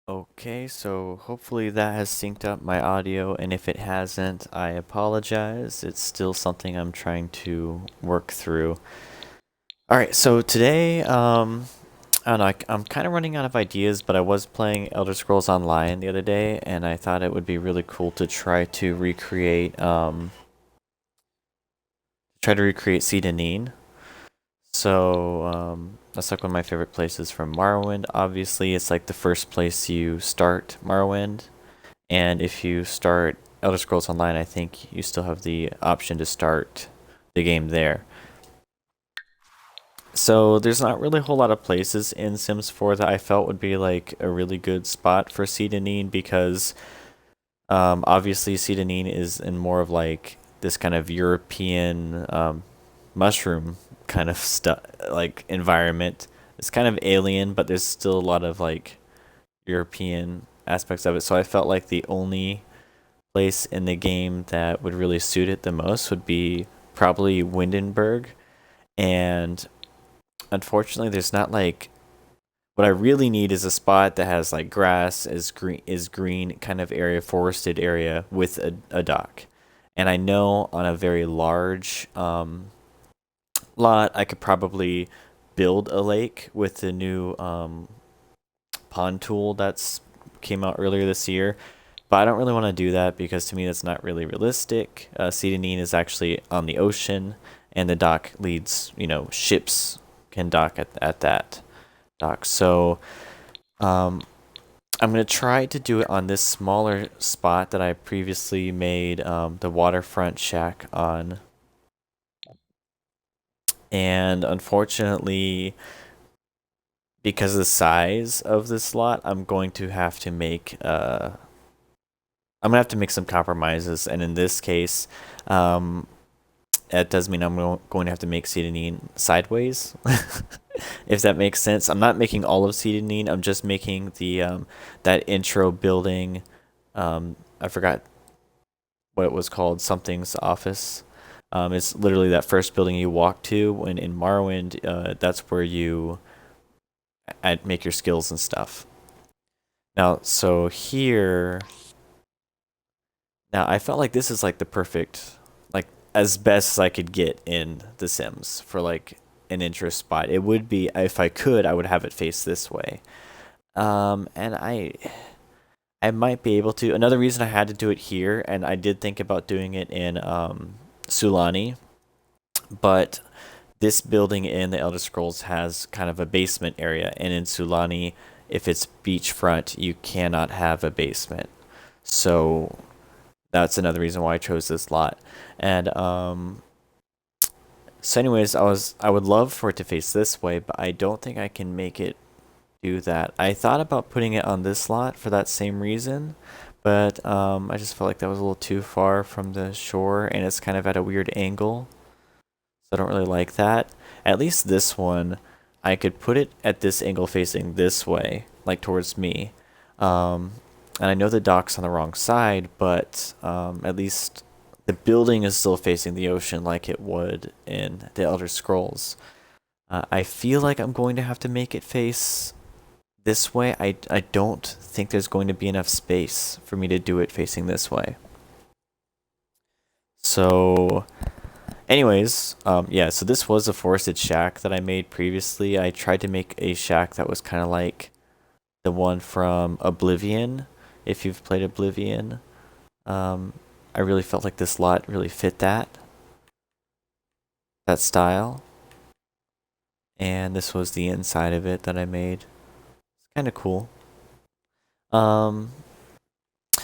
Okay, so hopefully that has synced up my audio, and if it hasn't, I apologize. It's still something I'm trying to work through. All right, so today, I don't know, I'm kind of running out of ideas, but I was playing Elder Scrolls Online the other day, and I thought it would be really cool to try to recreate Seyda Neen. So, that's like one of my favorite places from Morrowind. Obviously, it's like the first place you start Morrowind. And if you start Elder Scrolls Online, I think you still have the option to start the game there. So there's not really a whole lot of places in Sims 4 that I felt would be like a really good spot for Sedanine because obviously Sedanine is in more of like this kind of European mushroom kind of stuff, like environment. It's kind of alien, but there's still a lot of like European aspects of it. So I felt like the only place in the game that would really suit it the most would be probably Windenburg. And unfortunately, there's not like what I really need is a spot that has like grass, is green kind of area, forested area with a dock. And I know on a very large lot, I could probably build a lake with the new pond tool that's came out earlier this year. But I don't really want to do that because to me that's not really realistic. Cedanine is actually on the ocean, and the dock leads, ships can dock at that dock. So I'm going to try to do it on this smaller spot that I previously made the waterfront shack on. And unfortunately, because of the size of this lot, I'm gonna have to make some compromises, and in this case, um, that does mean going to have to make Sedanine sideways, if that makes sense. I'm not making all of Sedanine. I'm just making the that intro building. I forgot what it was called. Something's office. It's literally that first building you walk to when in Morrowind. That's where you make your skills and stuff. Now, so here. Now, I felt like this is like the perfect, like as best as I could get in The Sims for like an interest spot. It would be if I could, I would have it face this way. And I might be able to. Another reason I had to do it here, and I did think about doing it in Sulani, but this building in the Elder Scrolls has kind of a basement area, and in Sulani, if it's beachfront, you cannot have a basement. So that's another reason why I chose this lot. And so anyways, I would love for it to face this way, but I don't think I can make it do that. I thought about putting it on this lot for that same reason, but I just felt like that was a little too far from the shore and it's kind of at a weird angle. So I don't really like that. At least this one, I could put it at this angle facing this way, like towards me. Um, and I know the dock's on the wrong side, but at least the building is still facing the ocean like it would in the Elder Scrolls. I feel like I'm going to have to make it face this way. I don't think there's going to be enough space for me to do it facing this way. So, anyways, yeah, so this was a forested shack that I made previously. I tried to make a shack that was kind of like the one from Oblivion, if you've played Oblivion. Um, I really felt like this lot really fit that style. And this was the inside of it that I made. It's kind of cool. Um,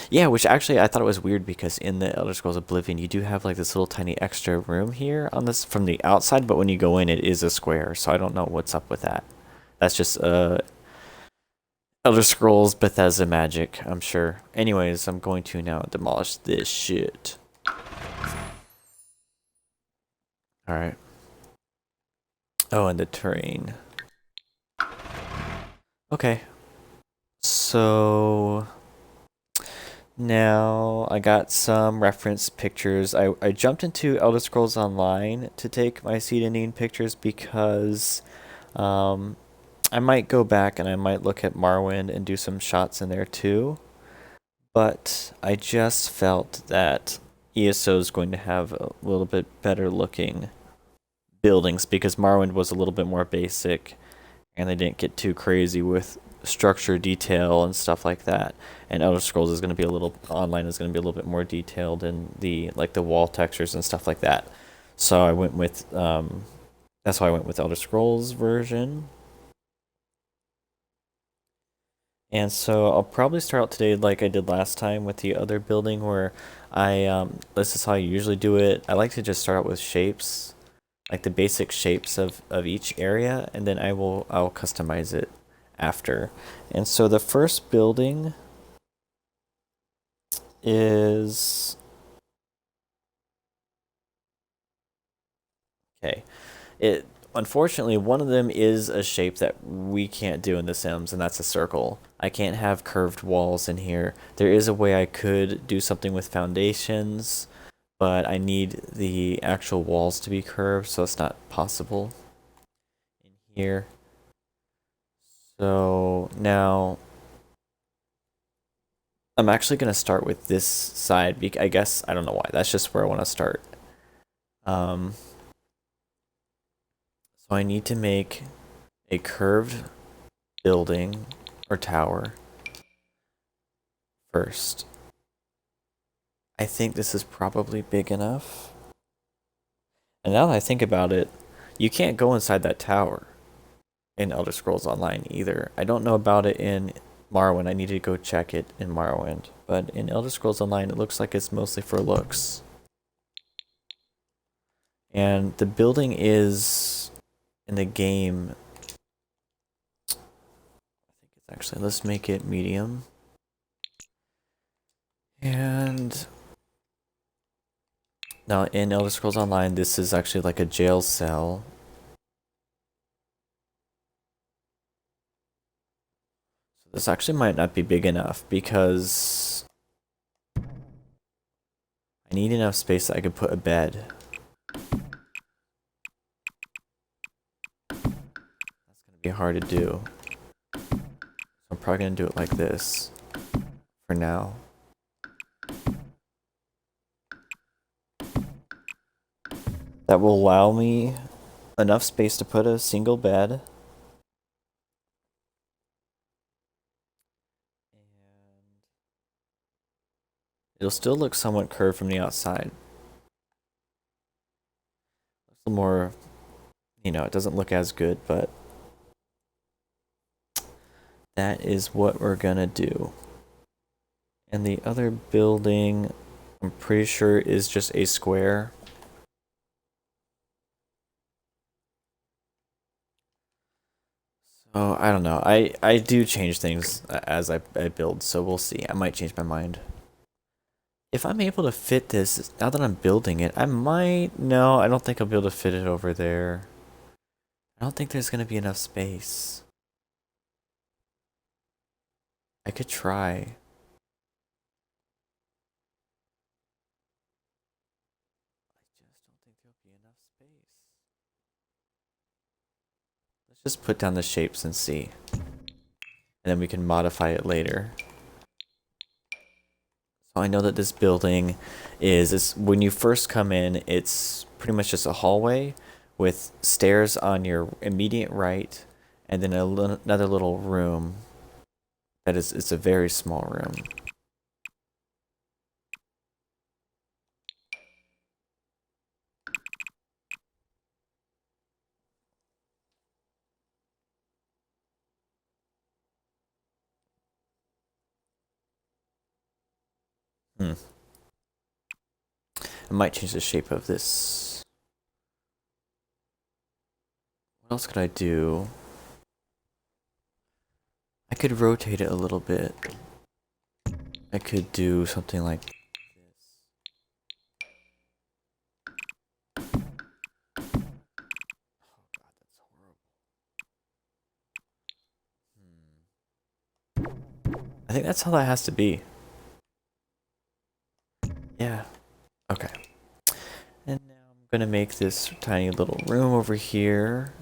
yeah, which actually I thought it was weird because in the Elder Scrolls Oblivion, you do have like this little tiny extra room here on this from the outside, but when you go in, it is a square. So I don't know what's up with that. That's just Elder Scrolls Bethesda magic, I'm sure. Anyways, I'm going to now demolish this shit. Alright. Oh, and the terrain. Okay. So now I got some reference pictures. I jumped into Elder Scrolls Online to take my Sedanine pictures because I might go back and I might look at Morrowind and do some shots in there too. But I just felt that ESO is going to have a little bit better looking buildings because Morrowind was a little bit more basic and they didn't get too crazy with structure detail and stuff like that. And Elder Scrolls is going to be a little online is going to be a little bit more detailed in the like the wall textures and stuff like that. So I went with that's why I went with Elder Scrolls version. And so I'll probably start out today like I did last time with the other building where this is how I usually do it. I like to just start out with shapes, like the basic shapes of each area, and then I'll customize it after. And so the first building is okay. It unfortunately one of them is a shape that we can't do in The Sims, and that's a circle. I can't have curved walls in here. There is a way I could do something with foundations, but I need the actual walls to be curved, so it's not possible in here. So now I'm actually going to start with this side. I guess, I don't know why. That's just where I want to start. So I need to make a curved building or tower first. I think this is probably big enough. And now that I think about it, you can't go inside that tower in Elder Scrolls Online either. I don't know about it in Morrowind. I need to go check it in Morrowind. But in Elder Scrolls Online, it looks like it's mostly for looks. And the building is in the game. I think it's actually, let's make it medium. And now in Elder Scrolls Online, this is actually like a jail cell. So this actually might not be big enough because I need enough space that I could put a bed. That's gonna be hard to do. So I'm probably gonna do it like this for now. That will allow me enough space to put a single bed. And it'll still look somewhat curved from the outside. Looks a little more, it doesn't look as good, but that is what we're gonna do. And the other building, I'm pretty sure is just a square. Oh, I don't know. I do change things as I build, so we'll see. I might change my mind. If I'm able to fit this, now that I'm building it, I might... No, I don't think I'll be able to fit it over there. I don't think there's going to be enough space. I could try. I just don't think there'll be enough space. Let's just put down the shapes and see. And then we can modify it later. So I know that this building is when you first come in, it's pretty much just a hallway with stairs on your immediate right, and then another little room. It's a very small room. I might change the shape of this. What else could I do? I could rotate it a little bit. I could do something like this. Oh god, that's horrible. I think that's how that has to be. Yeah. Okay. And now I'm gonna make this tiny little room over here.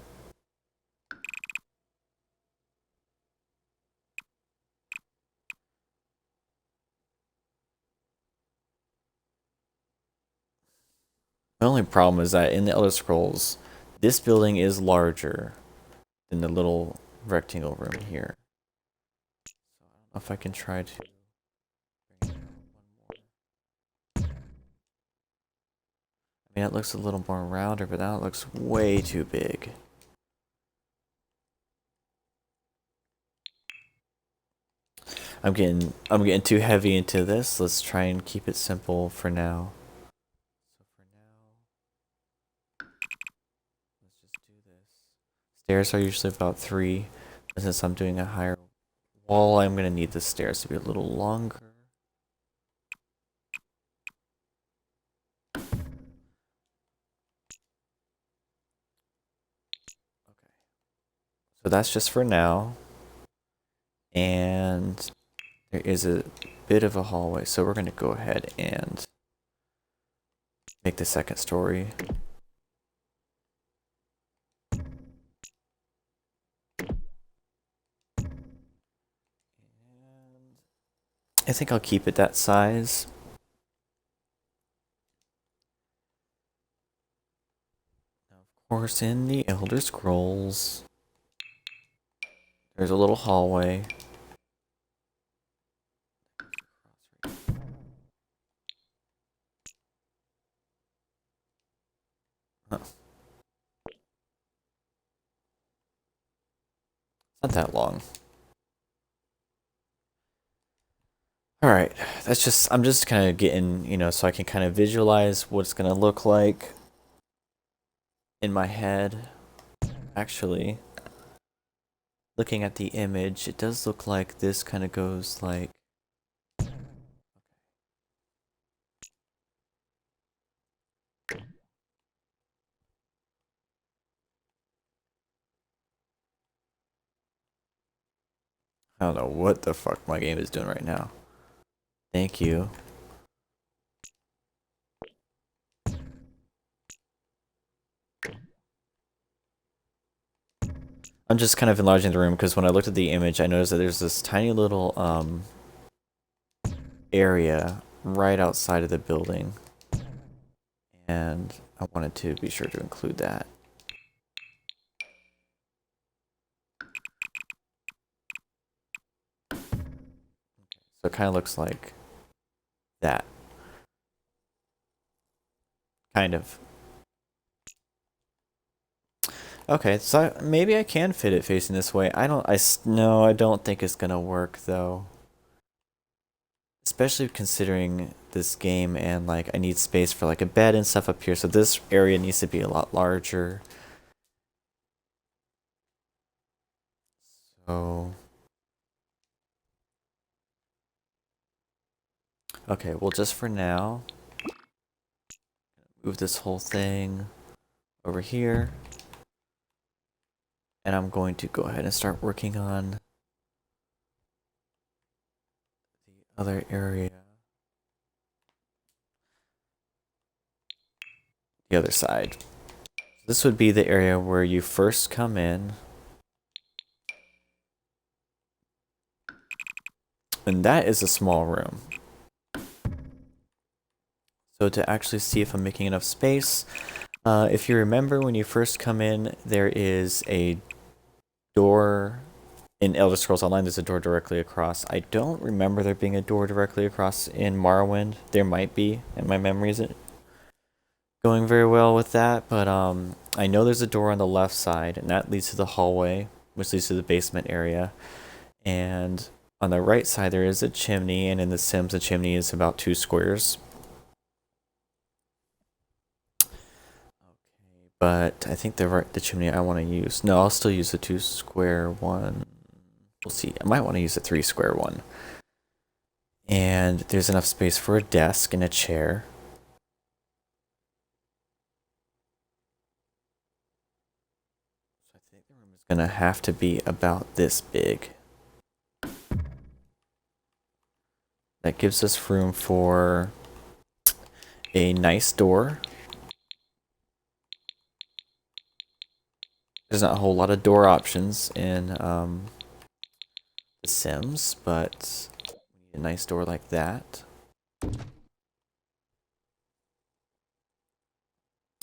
The only problem is that in the Elder Scrolls, this building is larger than the little rectangle room here. So I don't know if I can try to bring it down one more. I mean, it looks a little more rounder, but now it looks way too big. I'm getting too heavy into this. Let's try and keep it simple for now. So for now, let's just do this. Stairs are usually about 3, and since I'm doing a higher wall, I'm gonna need the stairs to be a little longer. Okay. So that's just for now. And there is a bit of a hallway, so we're gonna go ahead and make the second story. I think I'll keep it that size. Now, of course, in the Elder Scrolls, there's a little hallway. Huh. It's not that long. Alright, I'm just kind of getting, so I can kind of visualize what it's gonna look like in my head. Actually, looking at the image, it does look like this kind of goes like... I don't know what the fuck my game is doing right now. Thank you. I'm just kind of enlarging the room because when I looked at the image, I noticed that there's this tiny little area right outside of the building. And I wanted to be sure to include that. So it kind of looks like that. Kind of. Okay, so maybe I can fit it facing this way. No, I don't think it's gonna work though. Especially considering this game and like I need space for like a bed and stuff up here, so this area needs to be a lot larger. So... Okay, well just for now, move this whole thing over here. And I'm going to go ahead and start working on the other area. The other side. This would be the area where you first come in. And that is a small room. So to actually see if I'm making enough space, if you remember when you first come in, there is a door. In Elder Scrolls Online, there's a door directly across. I don't remember there being a door directly across in Morrowind. There might be, and my memory isn't going very well with that, but I know there's a door on the left side, and that leads to the hallway, which leads to the basement area. And on the right side, there is a chimney, and in The Sims, the chimney is about 2 squares. Okay, but I think the chimney I want to use... No, I'll still use the 2 square one. We'll see. I might want to use a 3 square one. And there's enough space for a desk and a chair. So I think the room is going to have to be about this big. That gives us room for a nice door. There's not a whole lot of door options in The Sims, but we need a nice door like that.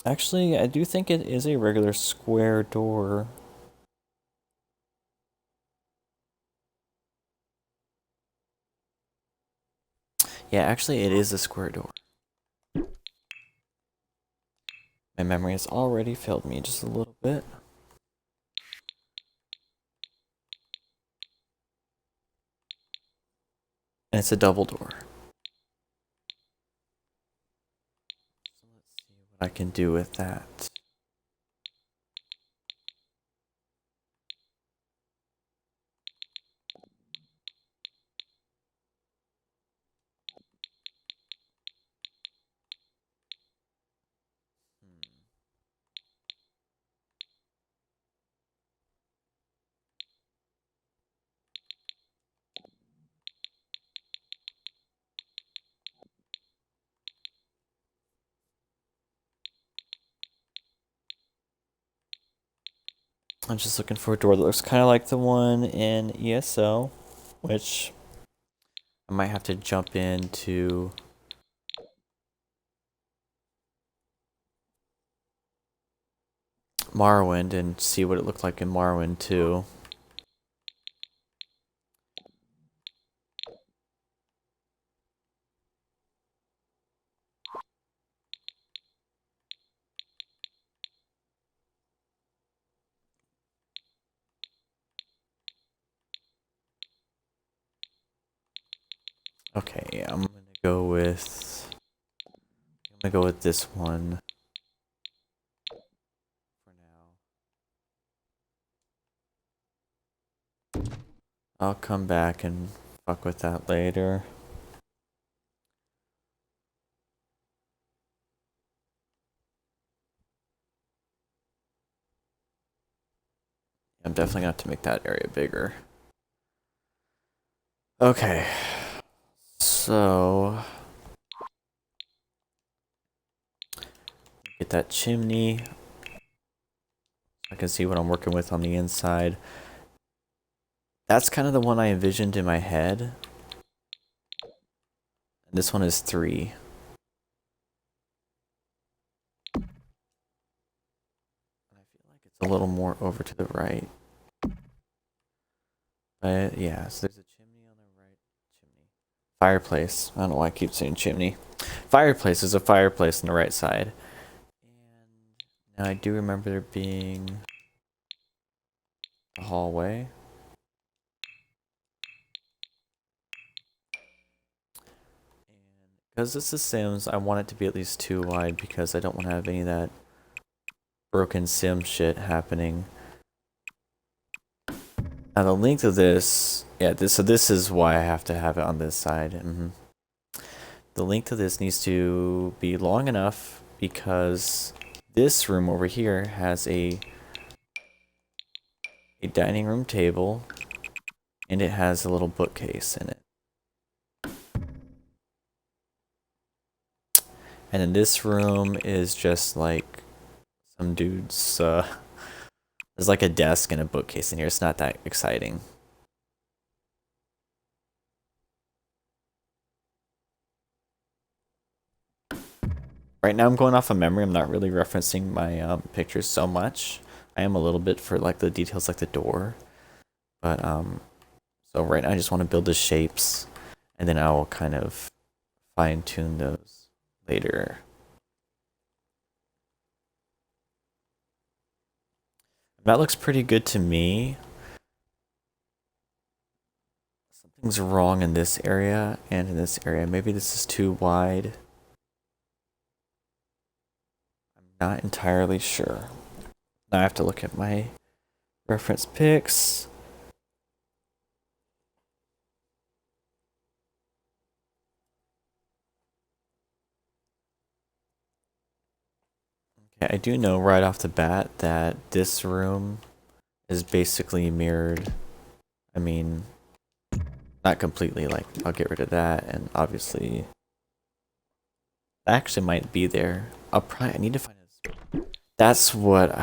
Actually, I do think it is a regular square door. Yeah, actually, it is a square door. My memory has already failed me just a little bit. And it's a double door. So let's see what I can do with that. I'm just looking for a door that looks kind of like the one in ESO, which I might have to jump into Morrowind and see what it looked like in Morrowind too. Okay, I'm gonna go with this one for now. I'll come back and fuck with that later. I'm definitely gonna have to make that area bigger. Okay, so get that chimney. I can see what I'm working with on the inside. That's kind of the one I envisioned in my head. And this one is 3. And I feel like it's a little more over to the right. But yeah, so there's a chimney on the right. Chimney. Fireplace. I don't know why I keep saying chimney. Fireplace is a fireplace on the right side. And now I do remember there being a hallway. And because this is Sims, I want it to be at least 2 wide because I don't want to have any of that broken sim shit happening. Now the length of this, yeah, so this is why I have to have it on this side. The length of this needs to be long enough because this room over here has a dining room table and it has a little bookcase in it. And then this room is just like some dude's, there's like a desk and a bookcase in here. It's not that exciting. Right now I'm going off of memory. I'm not really referencing my pictures so much. I am a little bit for like the details like the door. But so right now I just want to build the shapes and then I will kind of fine tune those later. That looks pretty good to me. Something's wrong in this area and in this area. Maybe this is too wide. I'm not entirely sure. Now I have to look at my reference pics. Okay, I do know right off the bat that this room is basically mirrored. I mean, not completely, like, I'll get rid of that, and obviously that actually might be there. I need to find it. That's what,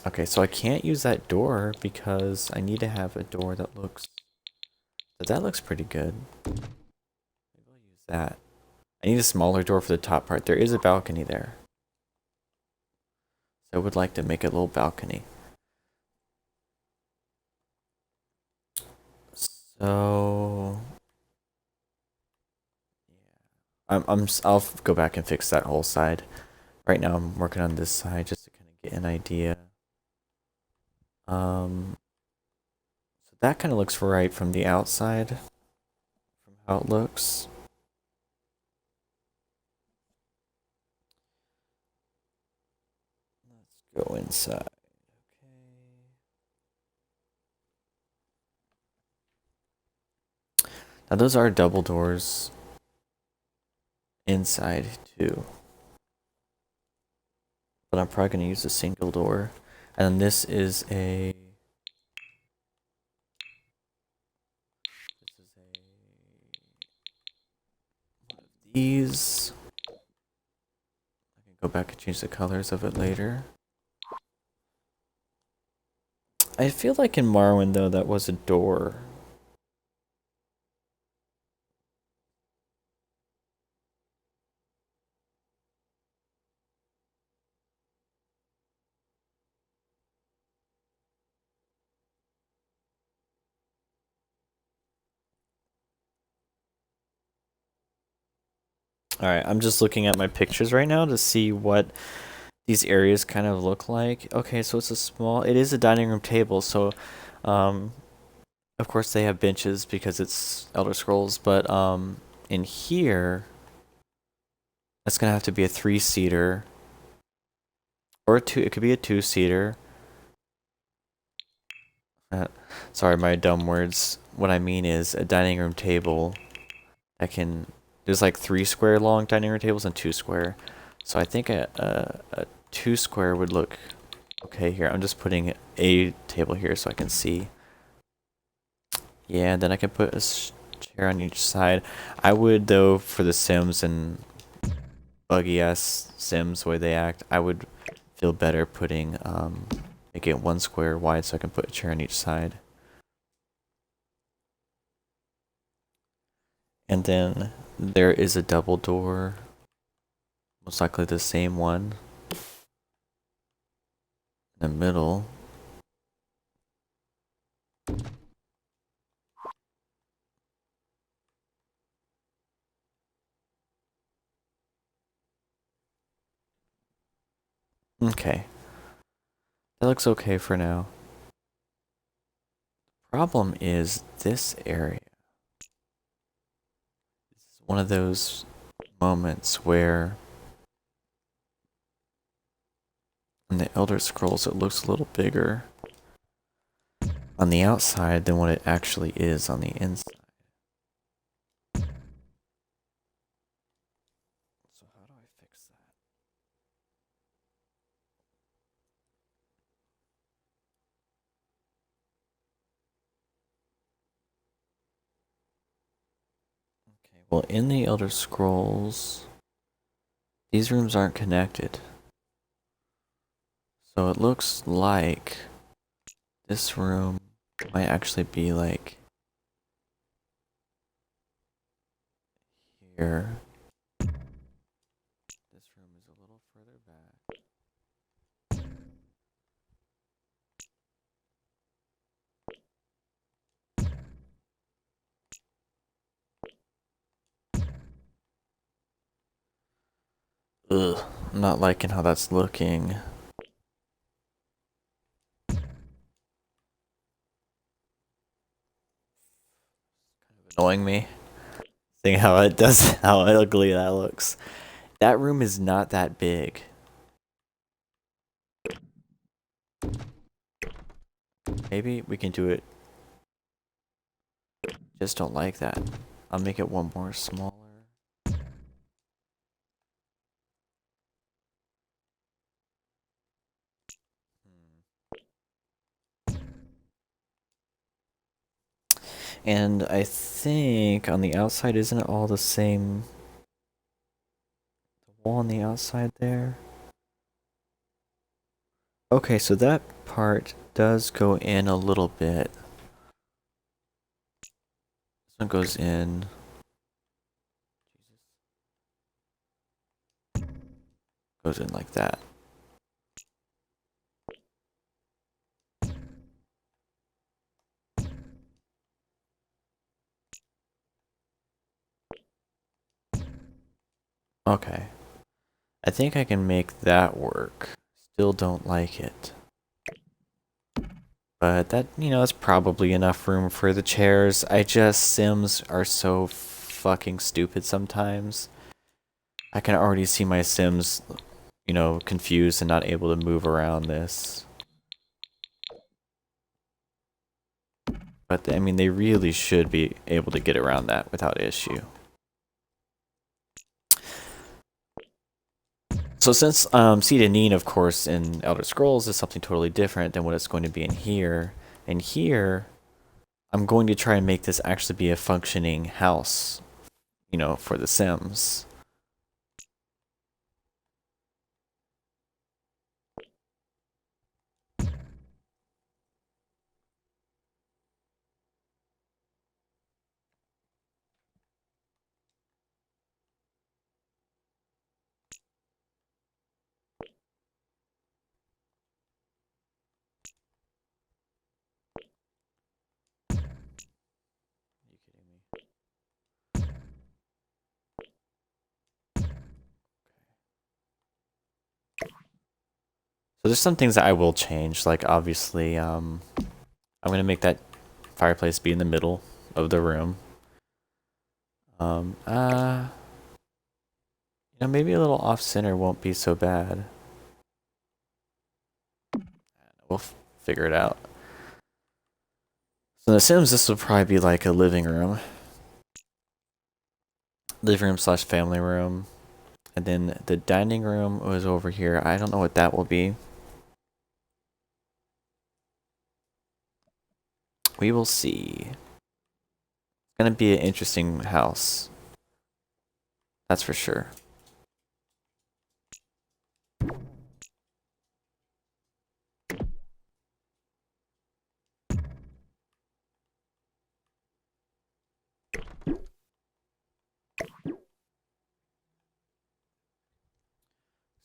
okay, so I can't use that door because I need to have a door that looks, that looks pretty good. Maybe I'll use that. I need a smaller door for the top part. There is a balcony there. So I would like to make a little balcony. So I'll go back and fix that whole side. Right now I'm working on this side just to kind of get an idea. So that kind of looks right from the outside, from how it looks. Let's go inside. Okay. Now those are double doors inside too. But I'm probably gonna use a single door. And then this is a these. I can go back and change the colors of it later. I feel like in Morrowind though that was a door. Alright, I'm just looking at my pictures right now to see what these areas kind of look like. Okay, so it is a dining room table, so of course they have benches because it's Elder Scrolls, but in here that's gonna have to be a 3-seater. Or it could be a 2-seater. Sorry, my dumb words. What I mean is a dining room table that can. There's like 3 square long dining room tables and 2 square. So I think a 2 square would look okay here. I'm just putting a table here so I can see. Yeah, and then I can put a chair on each side. I would though, for the Sims and buggy ass Sims the way they act, I would feel better putting make it 1 square wide so I can put a chair on each side. And then there is a double door, most likely the same one in the middle. Okay, that looks okay for now. Problem is this area. This is one of those moments where in the Elder Scrolls it looks a little bigger on the outside than what it actually is on the inside. So how do I fix that? Okay, well in the Elder Scrolls, these rooms aren't connected. So it looks like this room might actually be like here. This room is a little further back. Ugh, I'm not liking how that's looking. Annoying me. Seeing how it does, how ugly that looks. That room is not that big. Maybe we can do it. Just don't like that. I'll make it one more smaller. And I think on the outside, isn't it all the same? The wall on the outside there? Okay, so that part does go in a little bit. This one goes in. Goes in like that. Okay. I think I can make that work. Still don't like it. But that, that's probably enough room for the chairs. Sims are so fucking stupid sometimes. I can already see my Sims, confused and not able to move around this. But, I mean, they really should be able to get around that without issue. So since Seyda Neen, of course, in Elder Scrolls is something totally different than what it's going to be in here, and here, I'm going to try and make this actually be a functioning house, for the Sims. So there's some things that I will change, like obviously, I'm gonna make that fireplace be in the middle of the room. Maybe a little off center won't be so bad. We'll figure it out. So in The Sims, this will probably be like a living room. Living room slash family room. And then the dining room was over here. I don't know what that will be. We will see. It's gonna be an interesting house. That's for sure.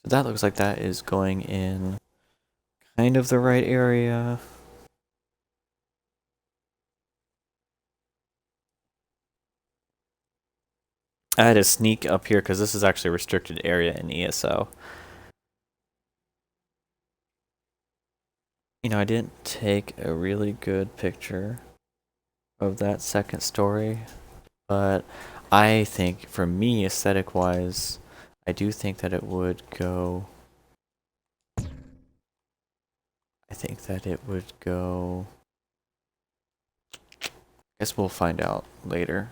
So that looks like that is going in kind of the right area. I had to sneak up here because this is actually a restricted area in ESO. I didn't take a really good picture of that second story, but I think for me, aesthetic wise, I do think that it would go. I think that it would go. I guess we'll find out later.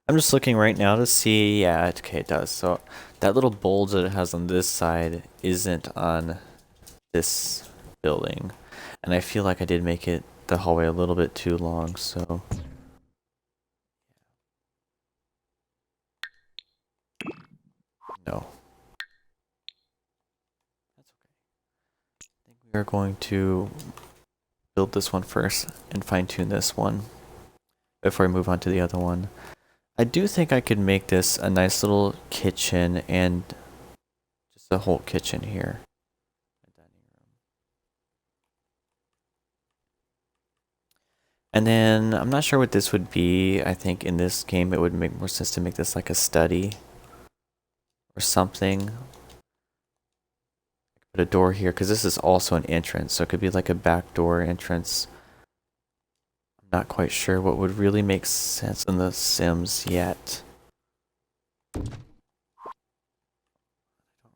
I'm just looking right now to see. Yeah, okay, it does. So that little bulge that it has on this side isn't on this building. And I feel like I did make it the hallway a little bit too long, so. No. That's okay. I think we are going to build this one first and fine tune this one before we move on to the other one. I do think I could make this a nice little kitchen and just a whole kitchen here. And then I'm not sure what this would be. I think in this game it would make more sense to make this like a study or something. Put a door here because this is also an entrance, so it could be like a back door entrance. I'm not quite sure what would really make sense in the Sims yet. I don't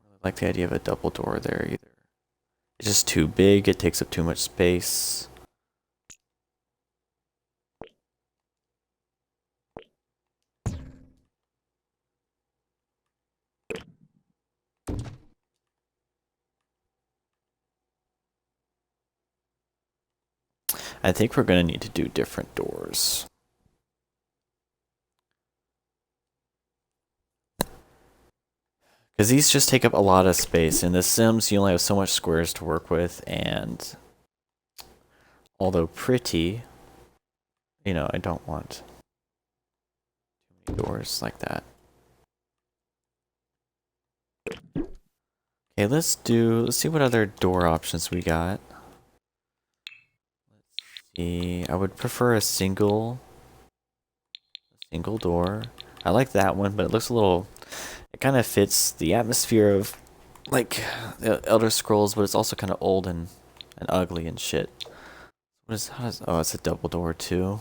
really like the idea of a double door there either. It's just too big, it takes up too much space. I think we're gonna need to do different doors. Because these just take up a lot of space. In The Sims, you only have so much squares to work with, and although pretty, you know, I don't want too many doors like that. Okay, let's see what other door options we got. Let's see, I would prefer a single door. I like that one, but it looks a little, it kind of fits the atmosphere of like the Elder Scrolls, but it's also kind of old and ugly and shit. Oh, it's a double door too.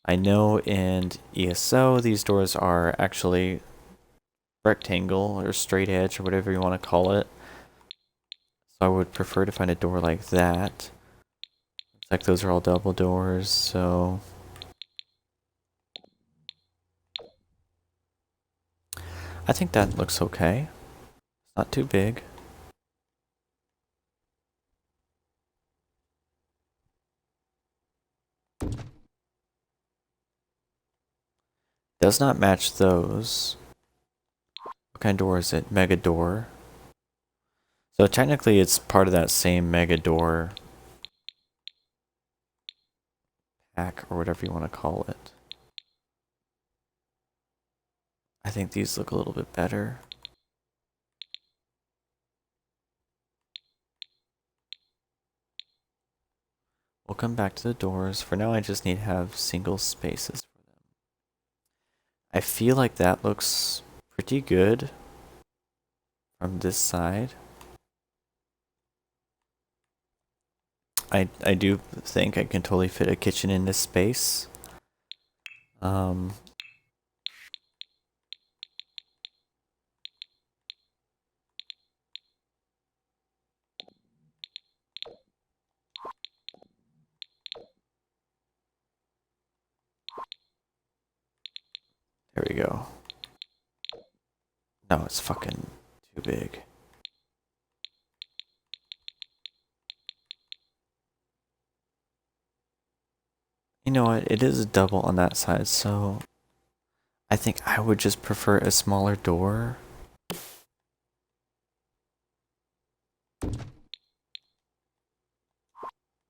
I know in ESO these doors are actually rectangle or straight edge or whatever you want to call it. So I would prefer to find a door like that. Looks like those are all double doors, so I think that looks okay. It's not too big. Does not match those. What kind of door is it? Mega door. So technically it's part of that same mega door pack or whatever you want to call it. I think these look a little bit better. We'll come back to the doors. For now I just need to have single spaces for them. I feel like that looks pretty good from this side. I do think I can totally fit a kitchen in this space. There we go. No, it's fucking too big. You know what? It is a double on that side, so I think I would just prefer a smaller door.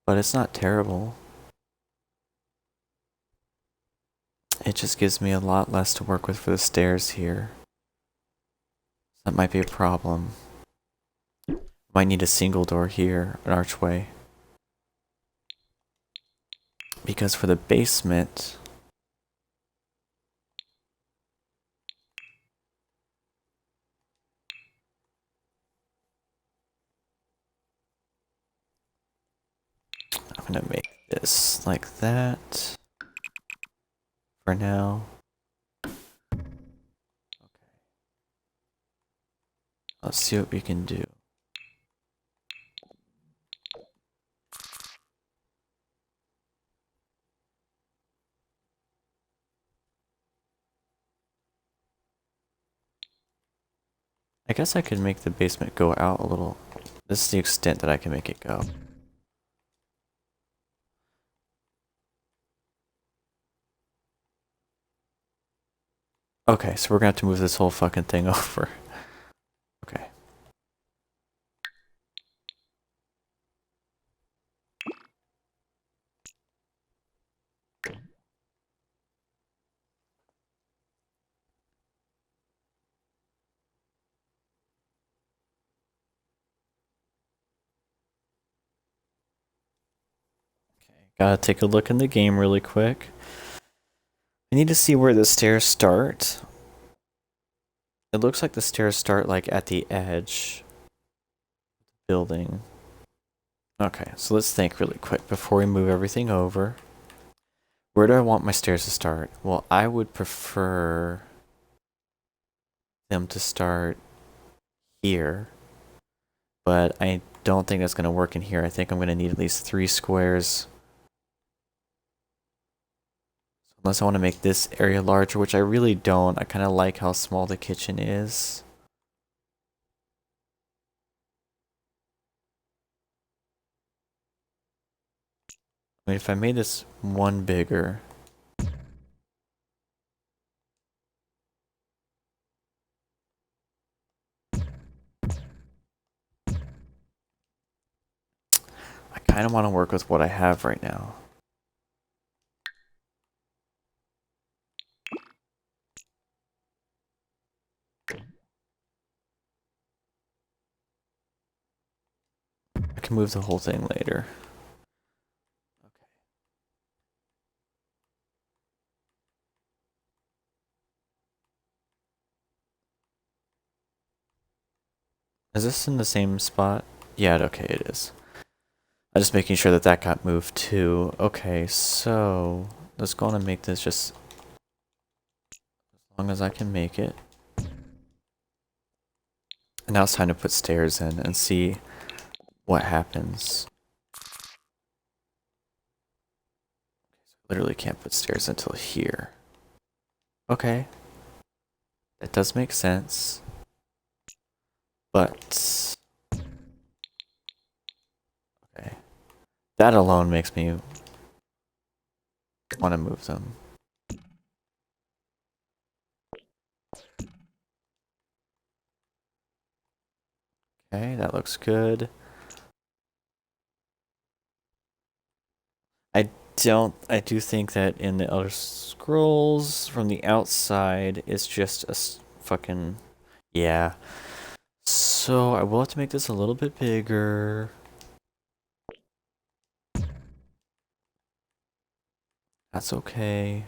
But it's not terrible. It just gives me a lot less to work with for the stairs here. That might be a problem. Might need a single door here, an archway. Because for the basement, I'm gonna make this like that for now. Okay. Let's see what we can do. I guess I could make the basement go out a little. This is the extent that I can make it go. Okay, so we're gonna have to move this whole fucking thing over. Okay. Gotta take a look in the game really quick. I need to see where the stairs start. It looks like the stairs start like at the edge building. Okay, so let's think really quick before we move everything over. Where do I want my stairs to start? Well, I would prefer them to start here, but I don't think that's going to work in here. I think I'm going to need at least 3 squares. Unless I want to make this area larger, which I really don't. I kind of like how small the kitchen is. I mean, if I made this one bigger, kind of want to work with what I have right now. I can move the whole thing later. Okay. Is this in the same spot? Yeah, okay, it is. I'm just making sure that that got moved too. Okay, so let's go on and make this just as long as I can make it. And now it's time to put stairs in and see what happens. Literally can't put stairs until here. Okay. That does make sense. But okay. That alone makes me want to move them. Okay, that looks good. I do think that in the Elder Scrolls, from the outside, it's just a fucking, yeah. So I will have to make this a little bit bigger. That's okay.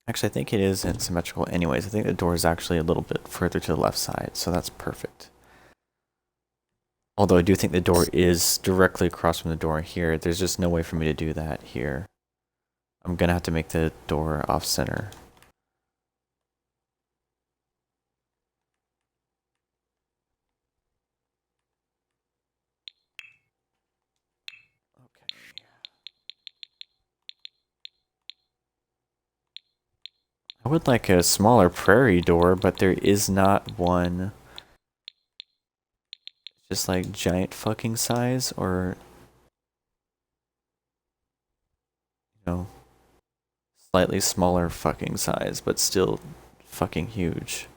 Actually, I think it is symmetrical anyways. I think the door is actually a little bit further to the left side, so that's perfect. Although I do think the door is directly across from the door here. There's just no way for me to do that here. I'm gonna have to make the door off center. Okay. I would like a smaller prairie door, but there is not one. Just like giant fucking size, or you know, slightly smaller fucking size, but still fucking huge.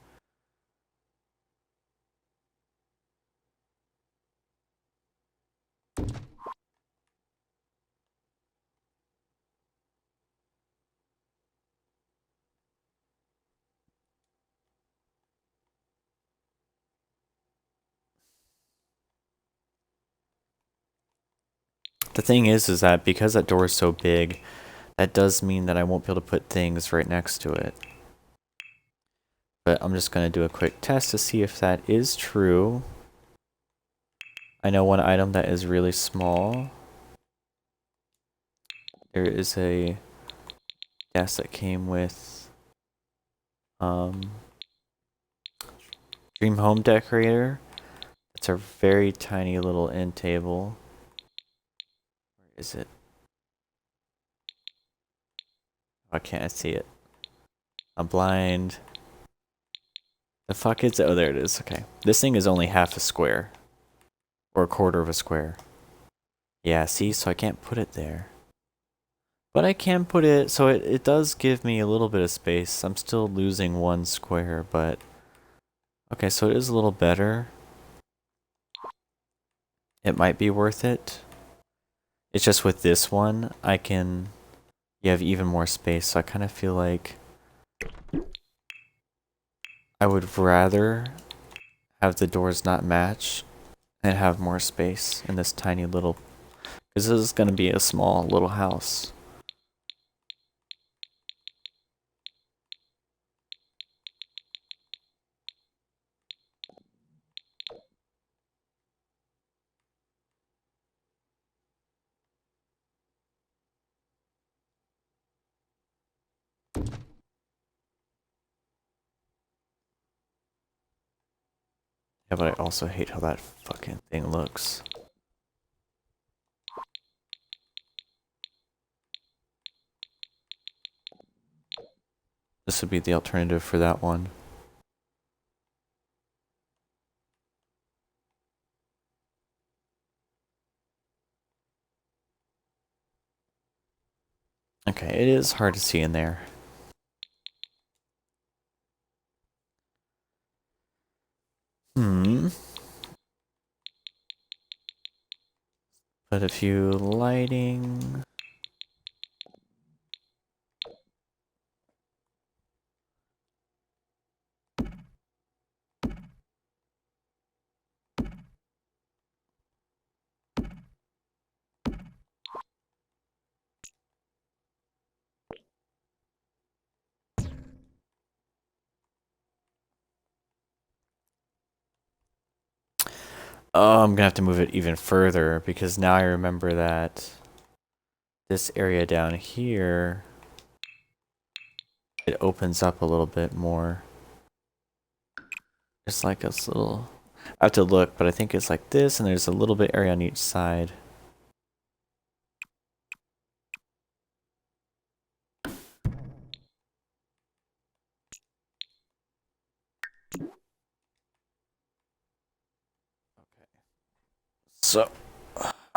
The thing is that because that door is so big, that does mean that I won't be able to put things right next to it. But I'm just gonna do a quick test to see if that is true. I know one item that is really small. There is a desk that came with Dream Home Decorator. It's a very tiny little end table. Where is it? Why can't I see it? I'm blind. The fuck is it? Oh, there it is. Okay. This thing is only half a square. Or a quarter of a square. Yeah, see? So I can't put it there. But I can put it, so it does give me a little bit of space. I'm still losing one square, but... Okay, so it is a little better. It might be worth it. It's just with this one, you have even more space, so I kind of feel like I would rather have the doors not match and have more space in this tiny little... Because this is going to be a small little house. Yeah, but I also hate how that fucking thing looks. This would be the alternative for that one. Okay, it is hard to see in there. Put a few lighting. Oh, I'm gonna have to move it even further because now I remember that this area down here, it opens up a little bit more. It's like a little, I have to look, but I think it's like this, and there's a little bit area on each side. So,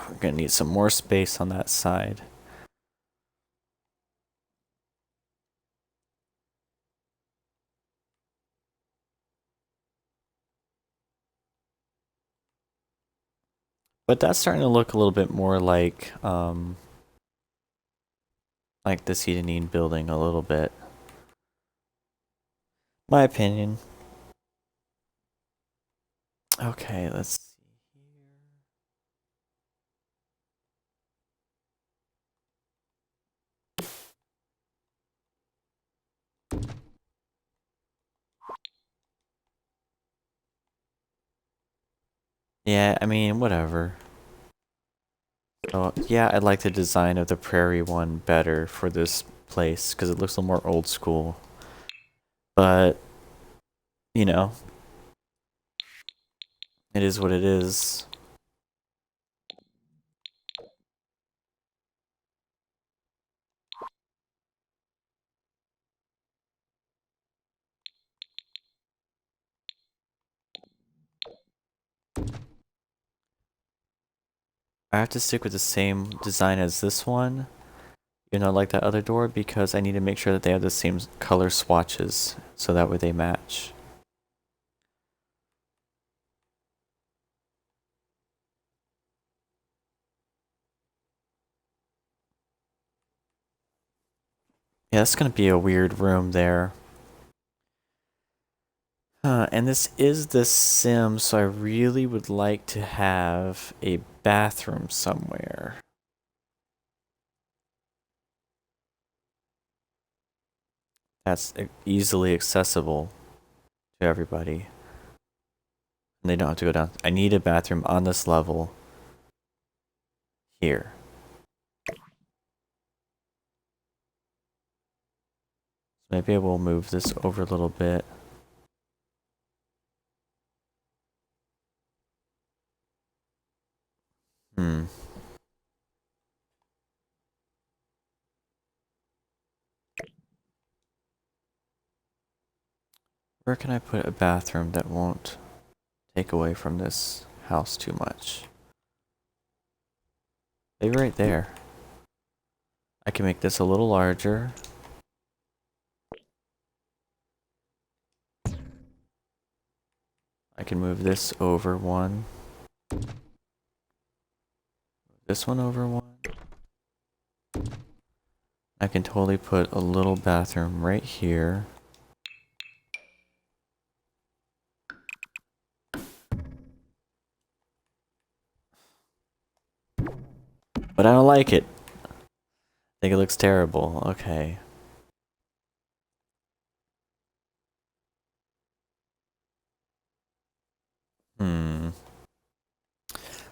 we're gonna need some more space on that side. But that's starting to look a little bit more like the Seyda Neen building a little bit. My opinion. Okay, let's see here. Yeah, I mean, whatever. So, yeah, I like the design of the prairie one better for this place because it looks a little more old school. But, you know, it is what it is. I have to stick with the same design as this one, like that other door, because I need to make sure that they have the same color swatches so that way they match. Yeah, that's gonna be a weird room there. And this is The Sims, so I really would like to have a bathroom somewhere. That's easily accessible to everybody. And they don't have to go down. I need a bathroom on this level here. Maybe I will move this over a little bit. Hmm. Where can I put a bathroom that won't take away from this house too much? Maybe right there. I can make this a little larger. I can move this over one. This one over one. I can totally put a little bathroom right here. But I don't like it. I think it looks terrible. Okay. Hmm.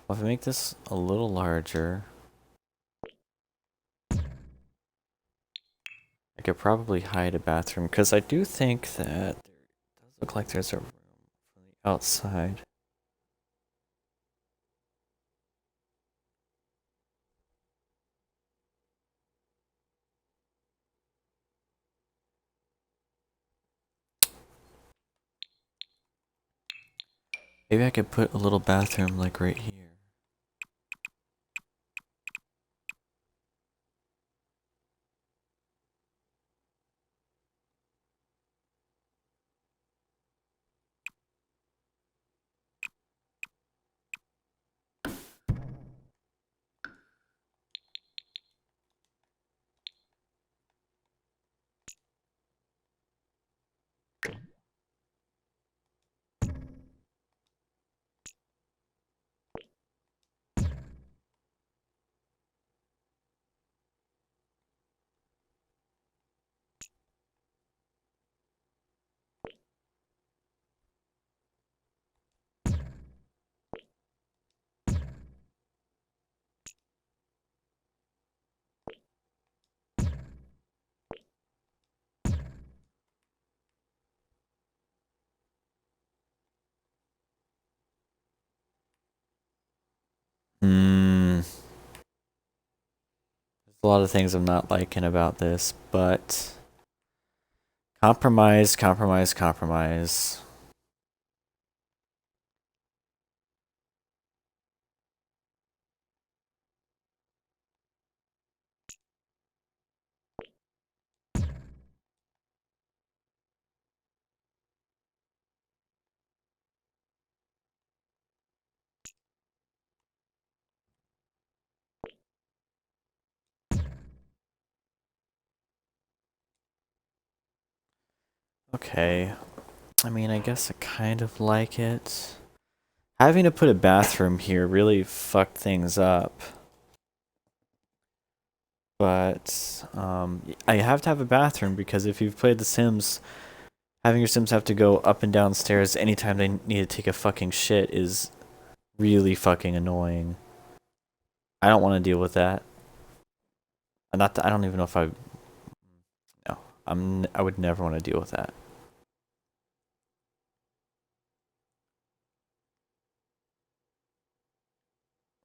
Well, if I make this a little larger, I could probably hide a bathroom, because I do think that it does look like there's a room from the outside. Maybe I could put a little bathroom like right here. a lot of things I'm not liking about this, but compromise, compromise, compromise. Okay. I mean, I guess I kind of like it. Having to put a bathroom here really fucked things up. But I have to have a bathroom because if you've played The Sims, having your Sims have to go up and down stairs anytime they need to take a fucking shit is really fucking annoying. I don't want to deal with that. I don't even know if I. No, I would never want to deal with that.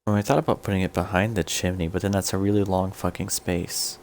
Well, I thought about putting it behind the chimney, but then that's a really long fucking space.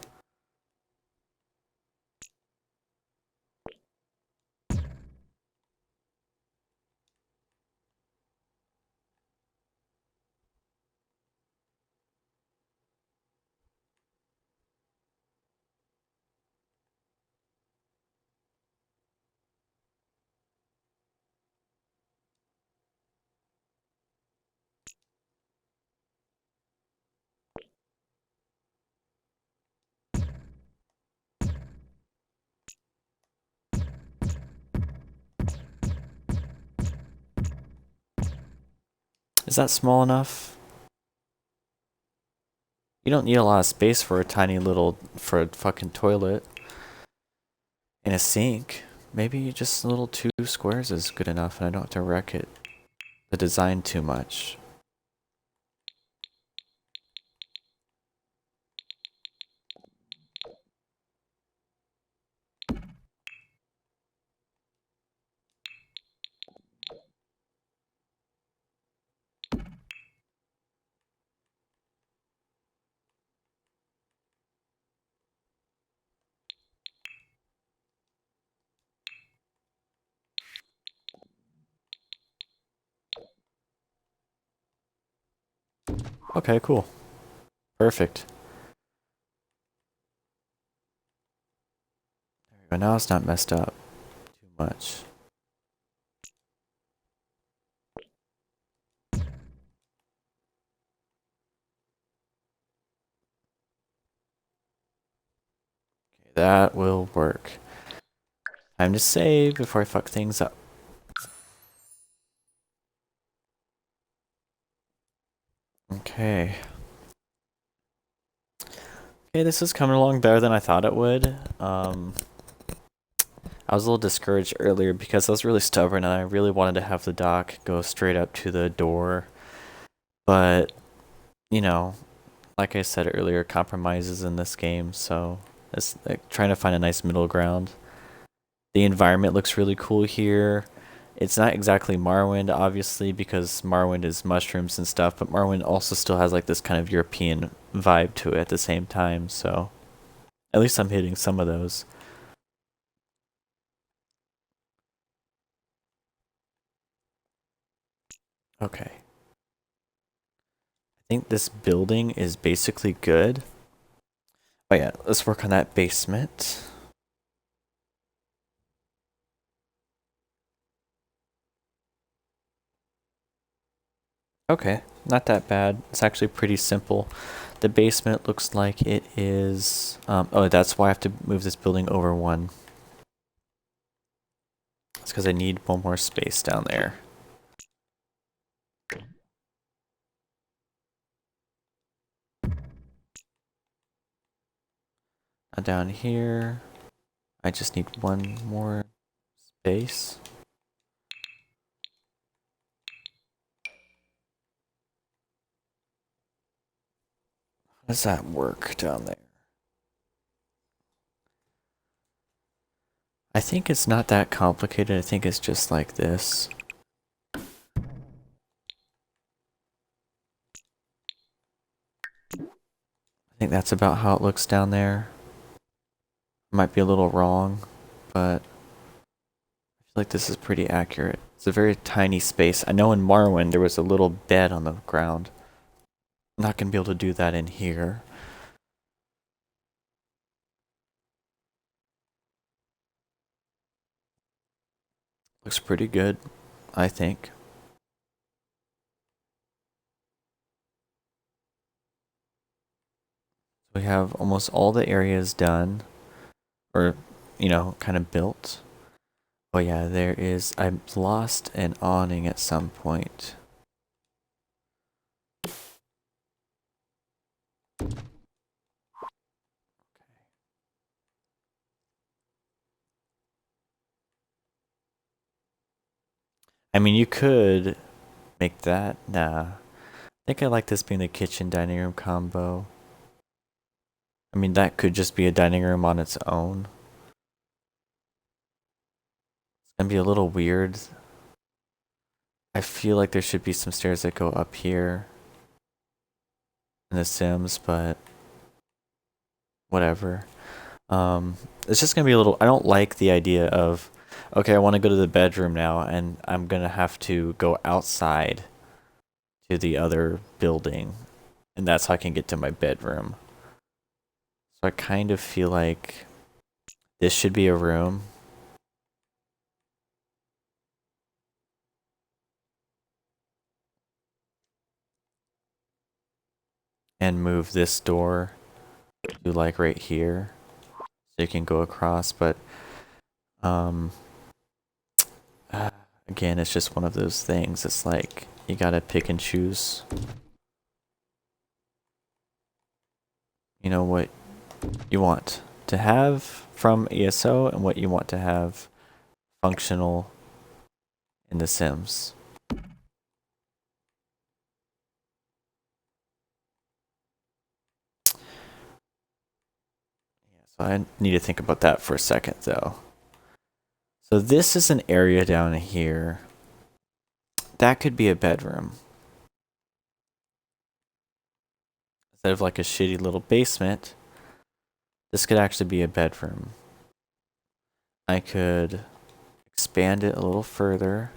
Is that small enough? You don't need a lot of space for a tiny little, for a fucking toilet. And a sink. Maybe just a little 2 squares is good enough and I don't have to wreck it. The design too much. Okay, cool. Perfect. But now it's not messed up too much. Okay, that will work. Time to save before I fuck things up. Okay. Okay, this is coming along better than I thought it would. I was a little discouraged earlier because I was really stubborn and I really wanted to have the dock go straight up to the door. But, you know, like I said earlier, compromises in this game, so it's like trying to find a nice middle ground. The environment looks really cool here. It's not exactly Morrowind, obviously, because Morrowind is mushrooms and stuff, but Morrowind also still has like this kind of European vibe to it at the same time, so at least I'm hitting some of those. Okay. I think this building is basically good. Oh yeah, let's work on that basement. Okay, not that bad. It's actually pretty simple. The basement looks like it is... oh, that's why I have to move this building over one. It's because I need one more space down there. Now down here, I just need one more space. How does that work down there? I think it's not that complicated. I think it's just like this. I think that's about how it looks down there. Might be a little wrong, but I feel like this is pretty accurate. It's a very tiny space. I know in Morrowind there was a little bed on the ground. I'm not going to be able to do that in here. Looks pretty good, I think. We have almost all the areas done, or, you know, kind of built. Oh yeah, there is, I lost an awning at some point. I mean, you could make that, nah. I think I like this being the kitchen dining room combo. I mean, that could just be a dining room on its own. It's gonna be a little weird. I feel like there should be some stairs that go up here in The Sims, but whatever. It's just gonna be a little, I don't like the idea of, okay, I want to go to the bedroom now, and I'm gonna have to go outside to the other building, and that's how I can get to my bedroom. So I kind of feel like this should be a room. And move this door to like right here, so you can go across, but um, again, it's just one of those things. It's like, you gotta pick and choose. You know what you want to have from ESO and what you want to have functional in The Sims. So I need to think about that for a second though. So this is an area down here. That could be a bedroom. Instead of like a shitty little basement, this could actually be a bedroom. I could expand it a little further.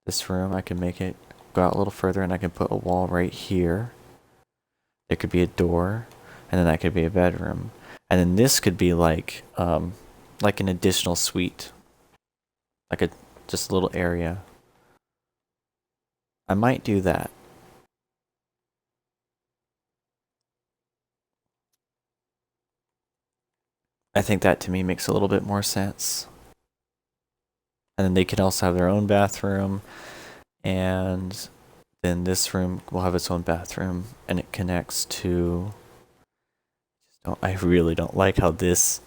This room, I can make it go out a little further, and I can put a wall right here. There could be a door, and then that could be a bedroom. And then this could be like an additional suite. Like just a little area. I might do that. I think that to me makes a little bit more sense. And then they could also have their own bathroom, and then this room will have its own bathroom, and it connects to... I really don't like how this...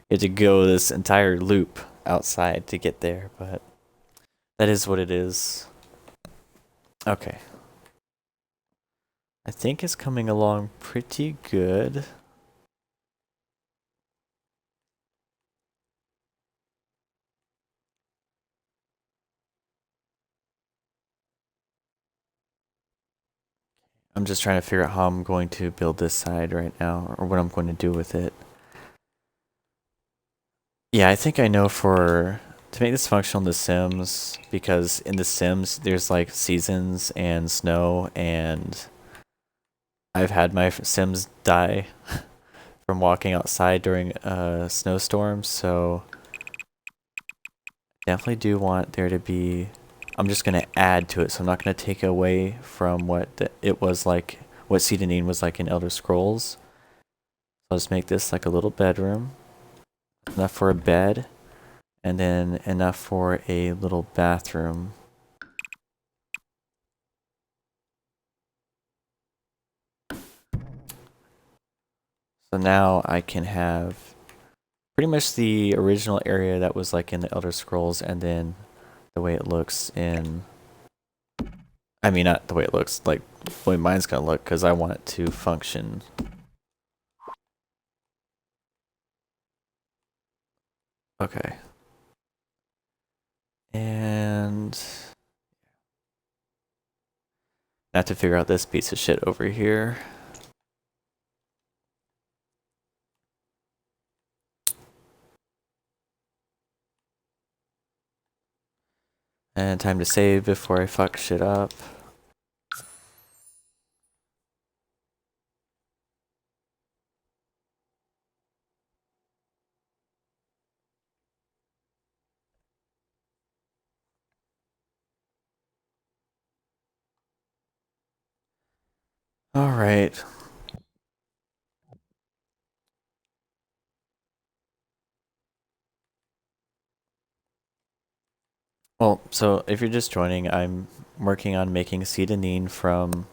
You have to go this entire loop outside to get there, but that is what it is. Okay. I think it's coming along pretty good. I'm just trying to figure out how I'm going to build this side right now, or what I'm going to do with it. Yeah, I think I know to make this functional in The Sims, because in The Sims there's like seasons and snow, and I've had my Sims die from walking outside during a snowstorm, so definitely do want there to be... I'm just going to add to it, so I'm not going to take away from what it was like, what Seyda Neen was like in Elder Scrolls. So I'll just make this like a little bedroom, enough for a bed, and then enough for a little bathroom. So now I can have pretty much the original area that was like in the Elder Scrolls, and then the way it looks in... I mean, not the way it looks, like the way mine's gonna look, because I want it to function. Okay. And I have to figure out this piece of shit over here. And time to save before I fuck shit up. Alright. Well, so if you're just joining, I'm working on making Seyda Neen from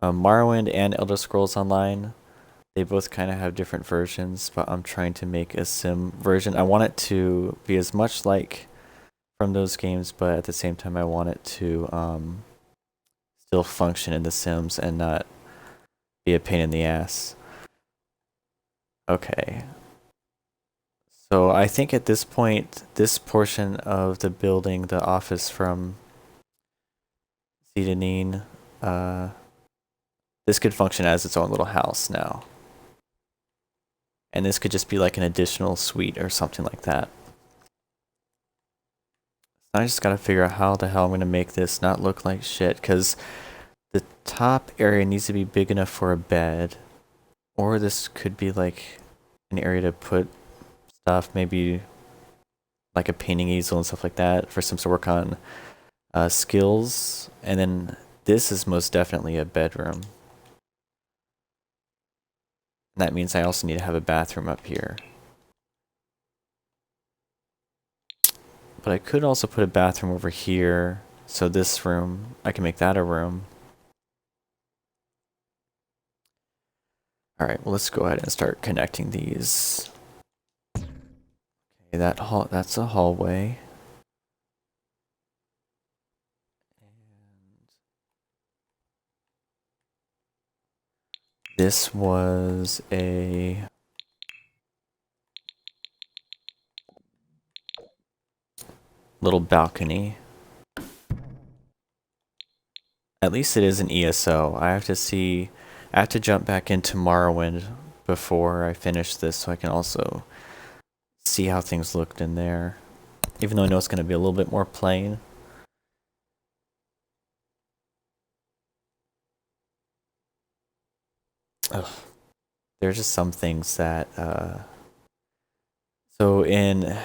Morrowind and Elder Scrolls Online. They both kind of have different versions, but I'm trying to make a sim version. I want it to be as much like from those games, but at the same time I want it to still function in the Sims and not be a pain in the ass. Okay. So I think at this point, this portion of the building, the office from Seyda Neen, this could function as its own little house now. And this could just be like an additional suite or something like that. I just gotta figure out how the hell I'm gonna make this not look like shit, because the top area needs to be big enough for a bed. Or this could be like an area to put stuff, maybe like a painting easel and stuff like that for Sims to work on skills. And then this is most definitely a bedroom. And that means I also need to have a bathroom up here. But I could also put a bathroom over here. So this room, I can make that a room. Alright, well let's go ahead and start connecting these. Okay, that's a hallway. And this was a little balcony. At least it is an ESO. I have to jump back into Morrowind before I finish this so I can also see how things looked in there. Even though I know it's going to be a little bit more plain. Ugh. There's just some things that, so in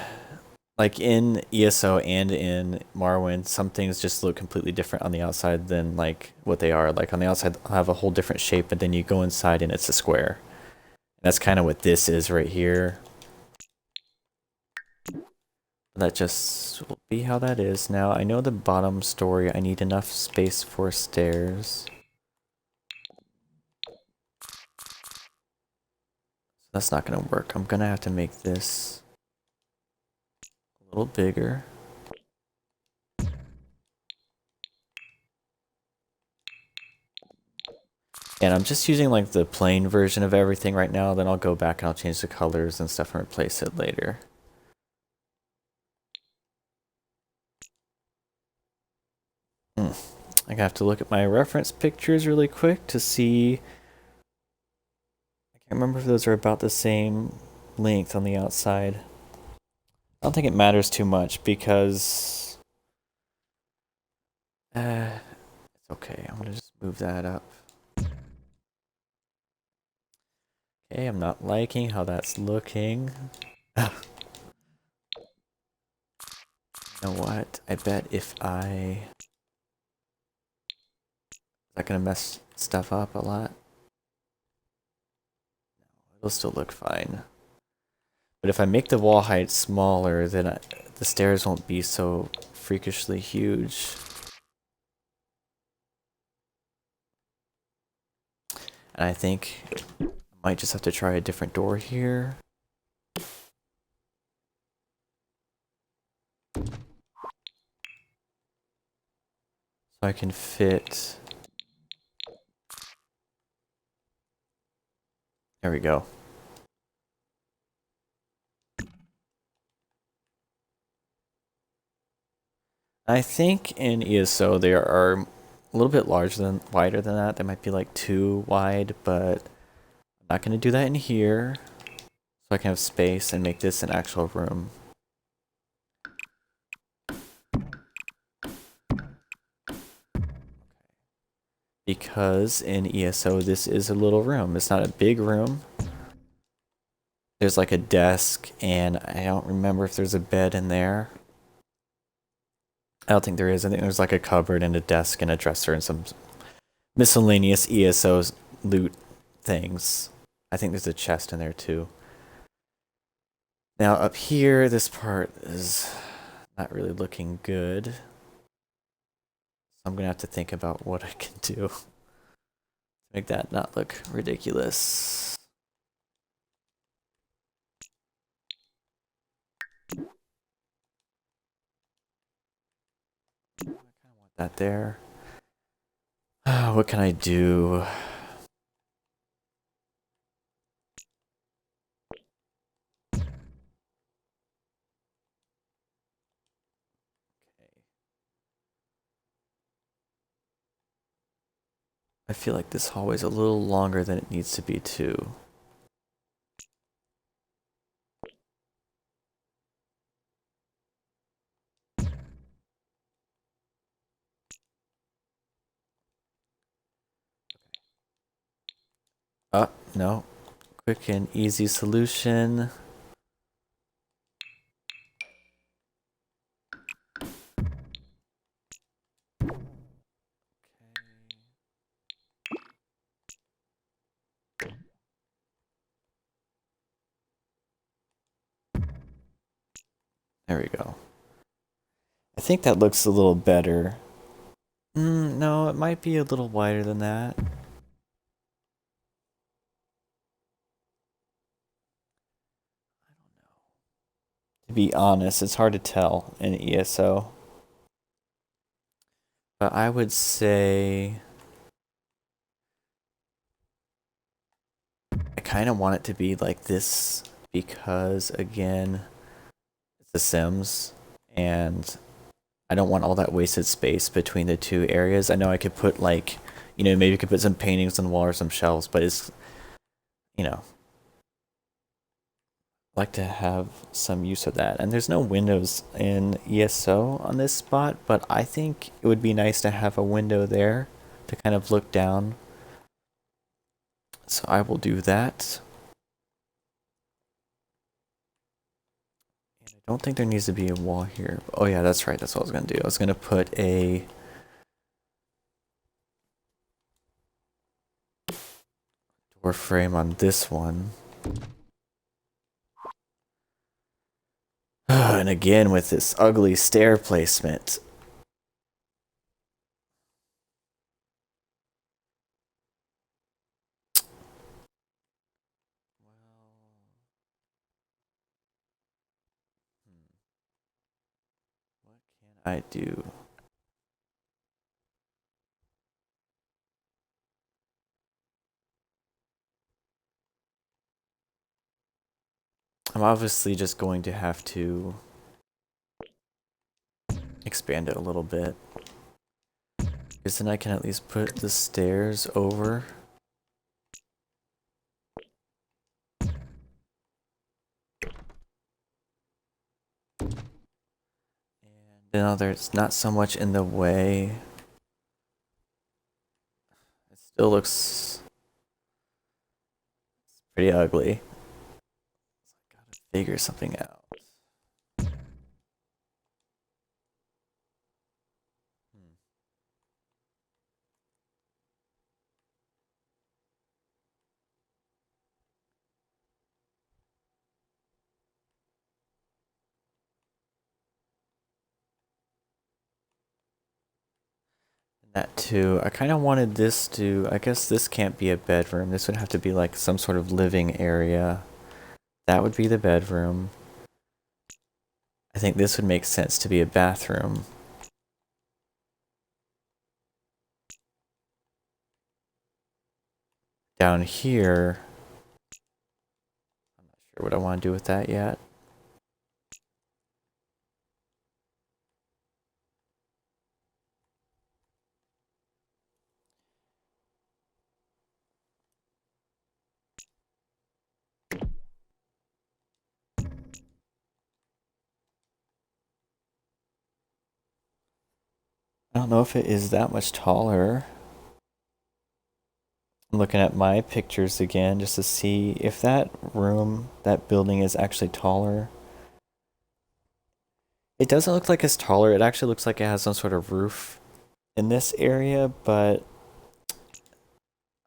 ESO and in Morrowind, some things just look completely different on the outside than like what they are. Like on the outside, they'll have a whole different shape, but then you go inside and it's a square. And that's kind of what this is right here. That just will be how that is. Now, I know the bottom story, I need enough space for stairs. So that's not gonna work. I'm gonna have to make this a little bigger. And I'm just using like the plain version of everything right now, then I'll go back and I'll change the colors and stuff and replace it later. I have to look at my reference pictures really quick to see. I can't remember if those are about the same length on the outside. I don't think it matters too much because it's okay. I'm gonna just move that up. Okay, I'm not liking how that's looking. You know what? I bet if is that gonna mess stuff up a lot? No, it'll still look fine. But if I make the wall height smaller, then the stairs won't be so freakishly huge. And I think I might just have to try a different door here. So I can fit. There we go. I think in ESO they are a little bit wider than that. They might be like too wide, but I'm not going to do that in here. So I can have space and make this an actual room. because in ESO this is a little room. It's not a big room. There's like a desk, and I don't remember if there's a bed in there. I don't think there is. I think there's like a cupboard and a desk and a dresser and some miscellaneous ESO loot things. I think there's a chest in there too. Now up here, this part is not really looking good. So I'm gonna have to think about what I can do to make that not look ridiculous. I kind of want that there. What can I do? I feel like this hallway's a little longer than it needs to be too. No. Quick and easy solution. There we go. I think that looks a little better. No, it might be a little wider than that. To be honest, it's hard to tell in ESO. But I would say I kind of want it to be like this because, again, it's The Sims, and I don't want all that wasted space between the two areas. I know I could put like, maybe I could put some paintings on the wall or some shelves, but it's, like to have some use of that. And there's no windows in ESO on this spot, but I think it would be nice to have a window there to kind of look down. So I will do that. And I don't think there needs to be a wall here. Oh yeah, that's right. That's what I was going to do. I was going to put a door frame on this one. And again with this ugly stair placement. What can I do? I'm obviously just going to have to expand it a little bit. Because then I can at least put the stairs over. And there's not so much in the way. It still looks pretty ugly. Gotta figure something out. That too. I kind of wanted this to, I guess this can't be a bedroom. This would have to be like some sort of living area. That would be the bedroom. I think this would make sense to be a bathroom. Down here, I'm not sure what I want to do with that yet. I don't know if it is that much taller. I'm looking at my pictures again just to see if that room, that building is actually taller. It doesn't look like it's taller. It actually looks like it has some sort of roof in this area, but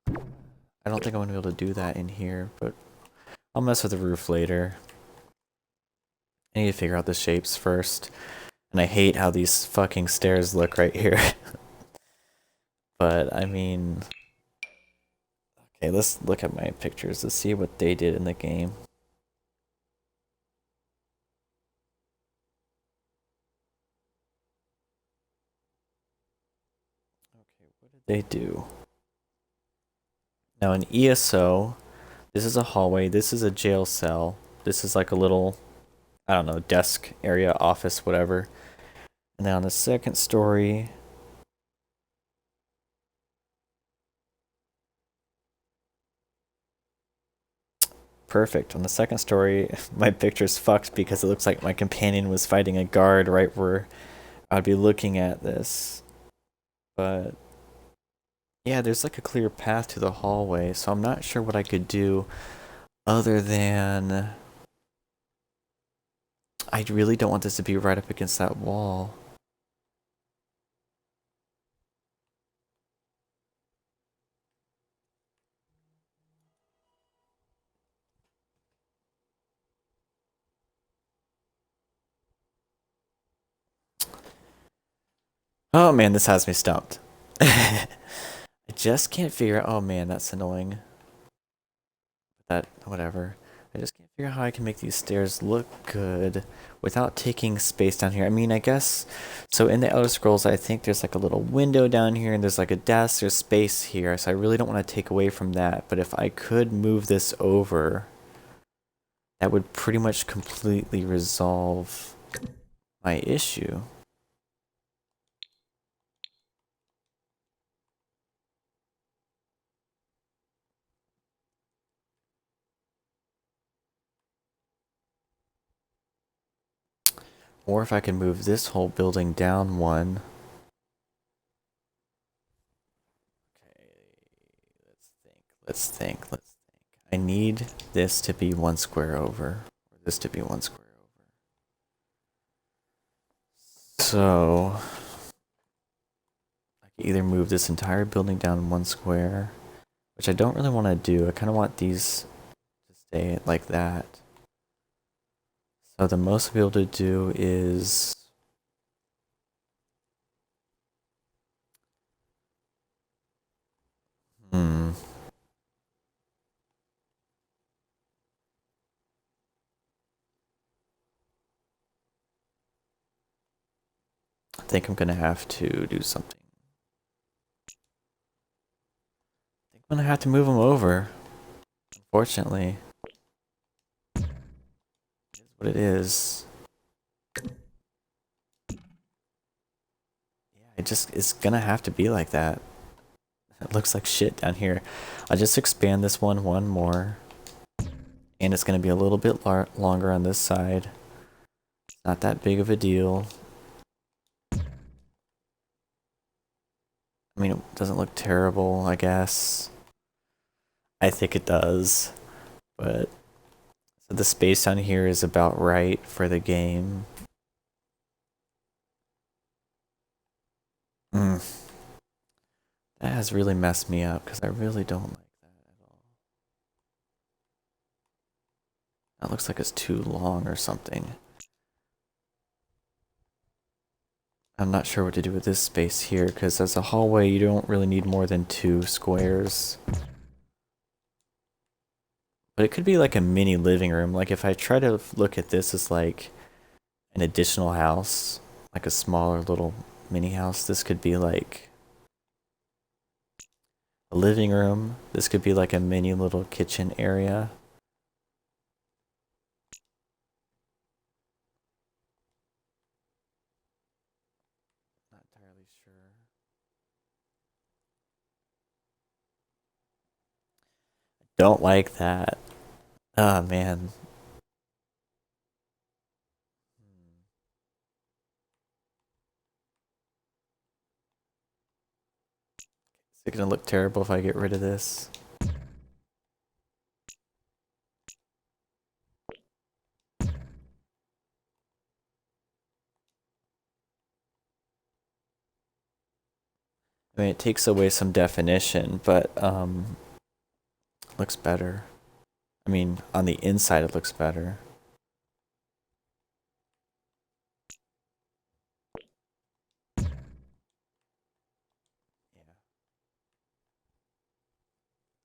I don't think I'm gonna be able to do that in here, but I'll mess with the roof later. I need to figure out the shapes first. And I hate how these fucking stairs look right here. But, I mean... Okay, let's look at my pictures to see what they did in the game. Okay, what did they do? Now in ESO, this is a hallway, this is a jail cell. This is like a little, I don't know, desk area, office, whatever. And then on the second story, perfect. On the second story, my picture's fucked because it looks like my companion was fighting a guard right where I'd be looking at this. But yeah, there's like a clear path to the hallway, so I'm not sure what I could do other than I really don't want this to be right up against that wall. Oh man, this has me stumped. I just can't figure out. Oh man, that's annoying. That, whatever. I just can't figure out how I can make these stairs look good without taking space down here. I mean, I guess, so in the Elder Scrolls, I think there's like a little window down here and there's like a desk, there's space here, so I really don't want to take away from that. But if I could move this over, that would pretty much completely resolve my issue. Or if I can move this whole building down one. Okay, let's think. I need this to be one square over. Or this to be one square over. So, I can either move this entire building down one square, which I don't really want to do. I kind of want these to stay like that. So the most I'll be able to do is... I think I'm gonna have to do something. I think I'm gonna have to move them over. Unfortunately. It is what it is. Yeah, it's gonna have to be like that. It looks like shit down here. I'll just expand this one more. And it's gonna be a little bit longer on this side. Not that big of a deal. I mean, it doesn't look terrible, I guess. I think it does. But so the space down here is about right for the game. That has really messed me up because I really don't like that at all. That looks like it's too long or something. I'm not sure what to do with this space here because as a hallway you don't really need more than 2 squares. But it could be like a mini living room. Like if I try to look at this as like an additional house, like a smaller little mini house, this could be like a living room. This could be like a mini little kitchen area. Not entirely sure. Don't like that. Oh man. Is it gonna look terrible if I get rid of this? I mean, it takes away some definition, but looks better. I mean, on the inside it looks better. Yeah.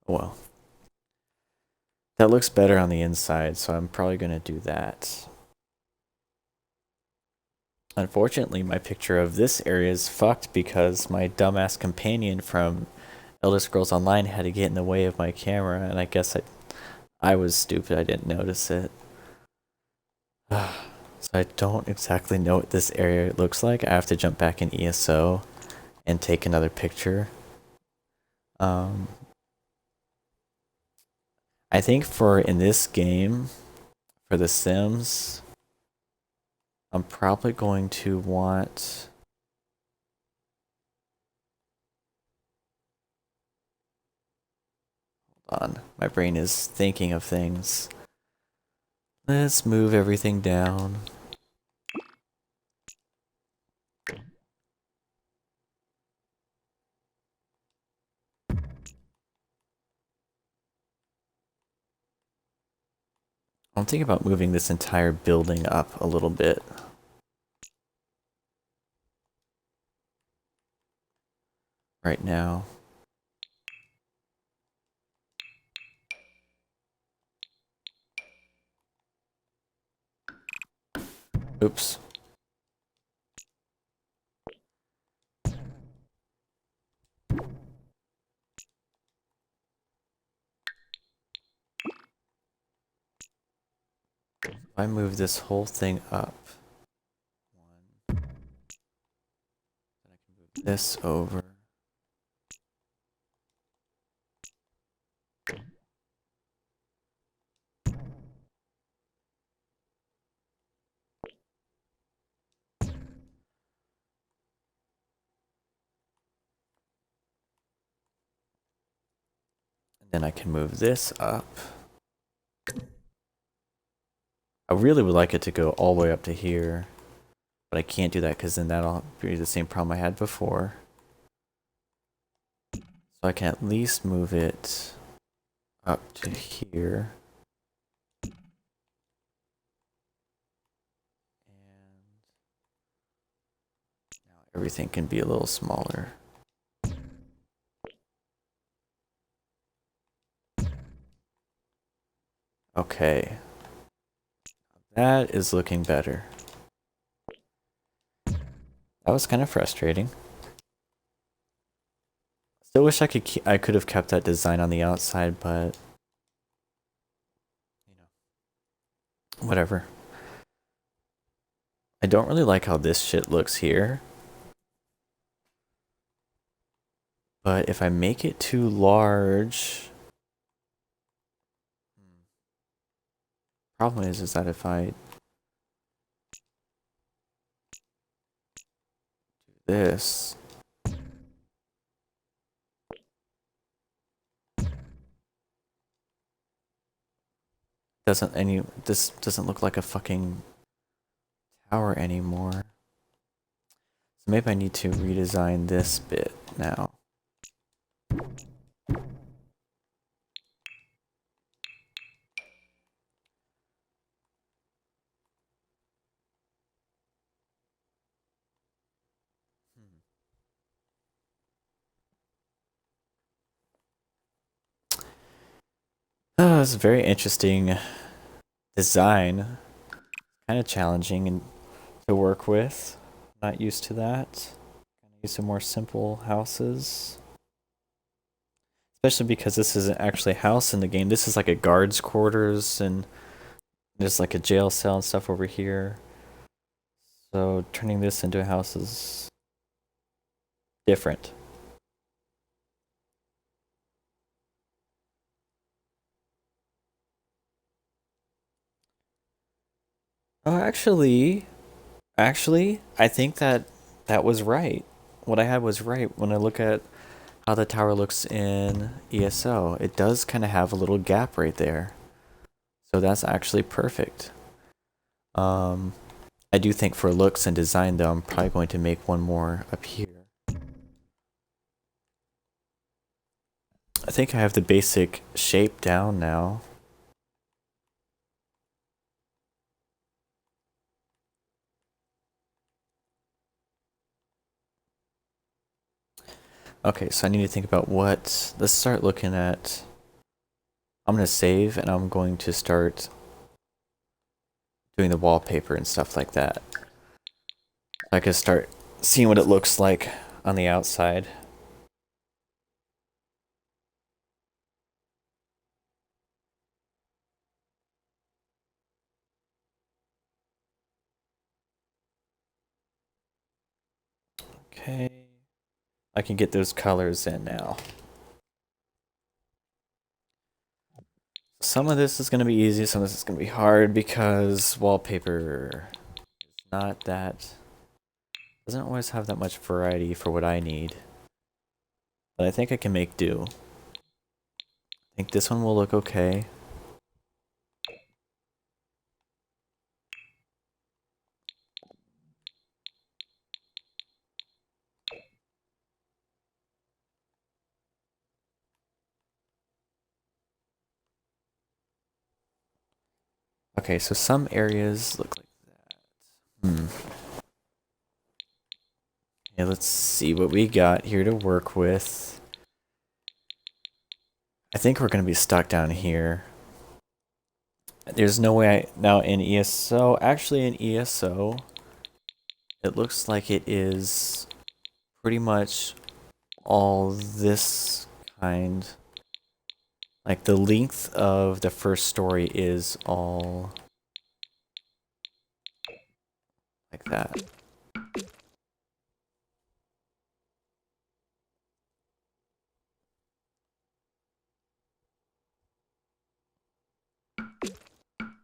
Well, that looks better on the inside, so I'm probably gonna do that. Unfortunately, my picture of this area is fucked because my dumbass companion from Elder Scrolls Online had to get in the way of my camera, and I guess I was stupid, I didn't notice it. So I don't exactly know what this area looks like. I have to jump back in ESO and take another picture. I think in this game, for The Sims, I'm probably going to want... Hold on, my brain is thinking of things. Let's move everything down. I'm thinking about moving this entire building up a little bit. Right now. Oops. If I move this whole thing up, then I can move this over. And then I can move this up. I really would like it to go all the way up to here, but I can't do that because then that'll be the same problem I had before. So I can at least move it up to here. And now everything can be a little smaller. Okay. That is looking better. That was kind of frustrating. Still wish I could have kept that design on the outside, but you know, whatever. I don't really like how this shit looks here. But if I make it too large, problem is that if I do this, this doesn't look like a fucking tower anymore. So maybe I need to redesign this bit now. Oh, it's a very interesting design. Kind of challenging and to work with. Not used to that. Gonna use some more simple houses. Especially because this isn't actually a house in the game. This is like a guard's quarters and there's like a jail cell and stuff over here. So turning this into a house is different. Oh, actually, I think that was right. What I had was right when I look at how the tower looks in ESO. It does kind of have a little gap right there. So that's actually perfect. I do think for looks and design though, I'm probably going to make one more up here. I think I have the basic shape down now. Okay, so I need to think about what... Let's start looking at... I'm going to save and I'm going to start doing the wallpaper and stuff like that. I can start seeing what it looks like on the outside. Okay. I can get those colors in now. Some of this is going to be easy, some of this is going to be hard because wallpaper is not that... doesn't always have that much variety for what I need. But I think I can make do. I think this one will look okay. Okay, so some areas look like that. Yeah, let's see what we got here to work with. I think we're going to be stuck down here. There's no way now in ESO, actually in ESO, it looks like it is pretty much all this kind. Like the length of the first story is all like that.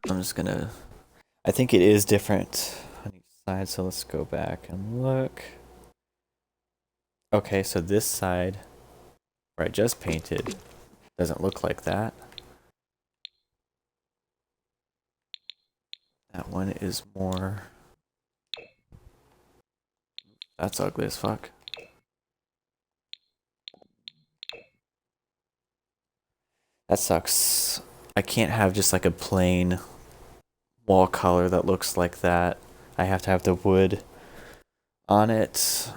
I'm just gonna... I think it is different on each side, so let's go back and look. Okay, so this side, where I just painted, doesn't look like that. That one is more... That's ugly as fuck. That sucks. I can't have just like a plain wall color that looks like that. I have to have the wood on it.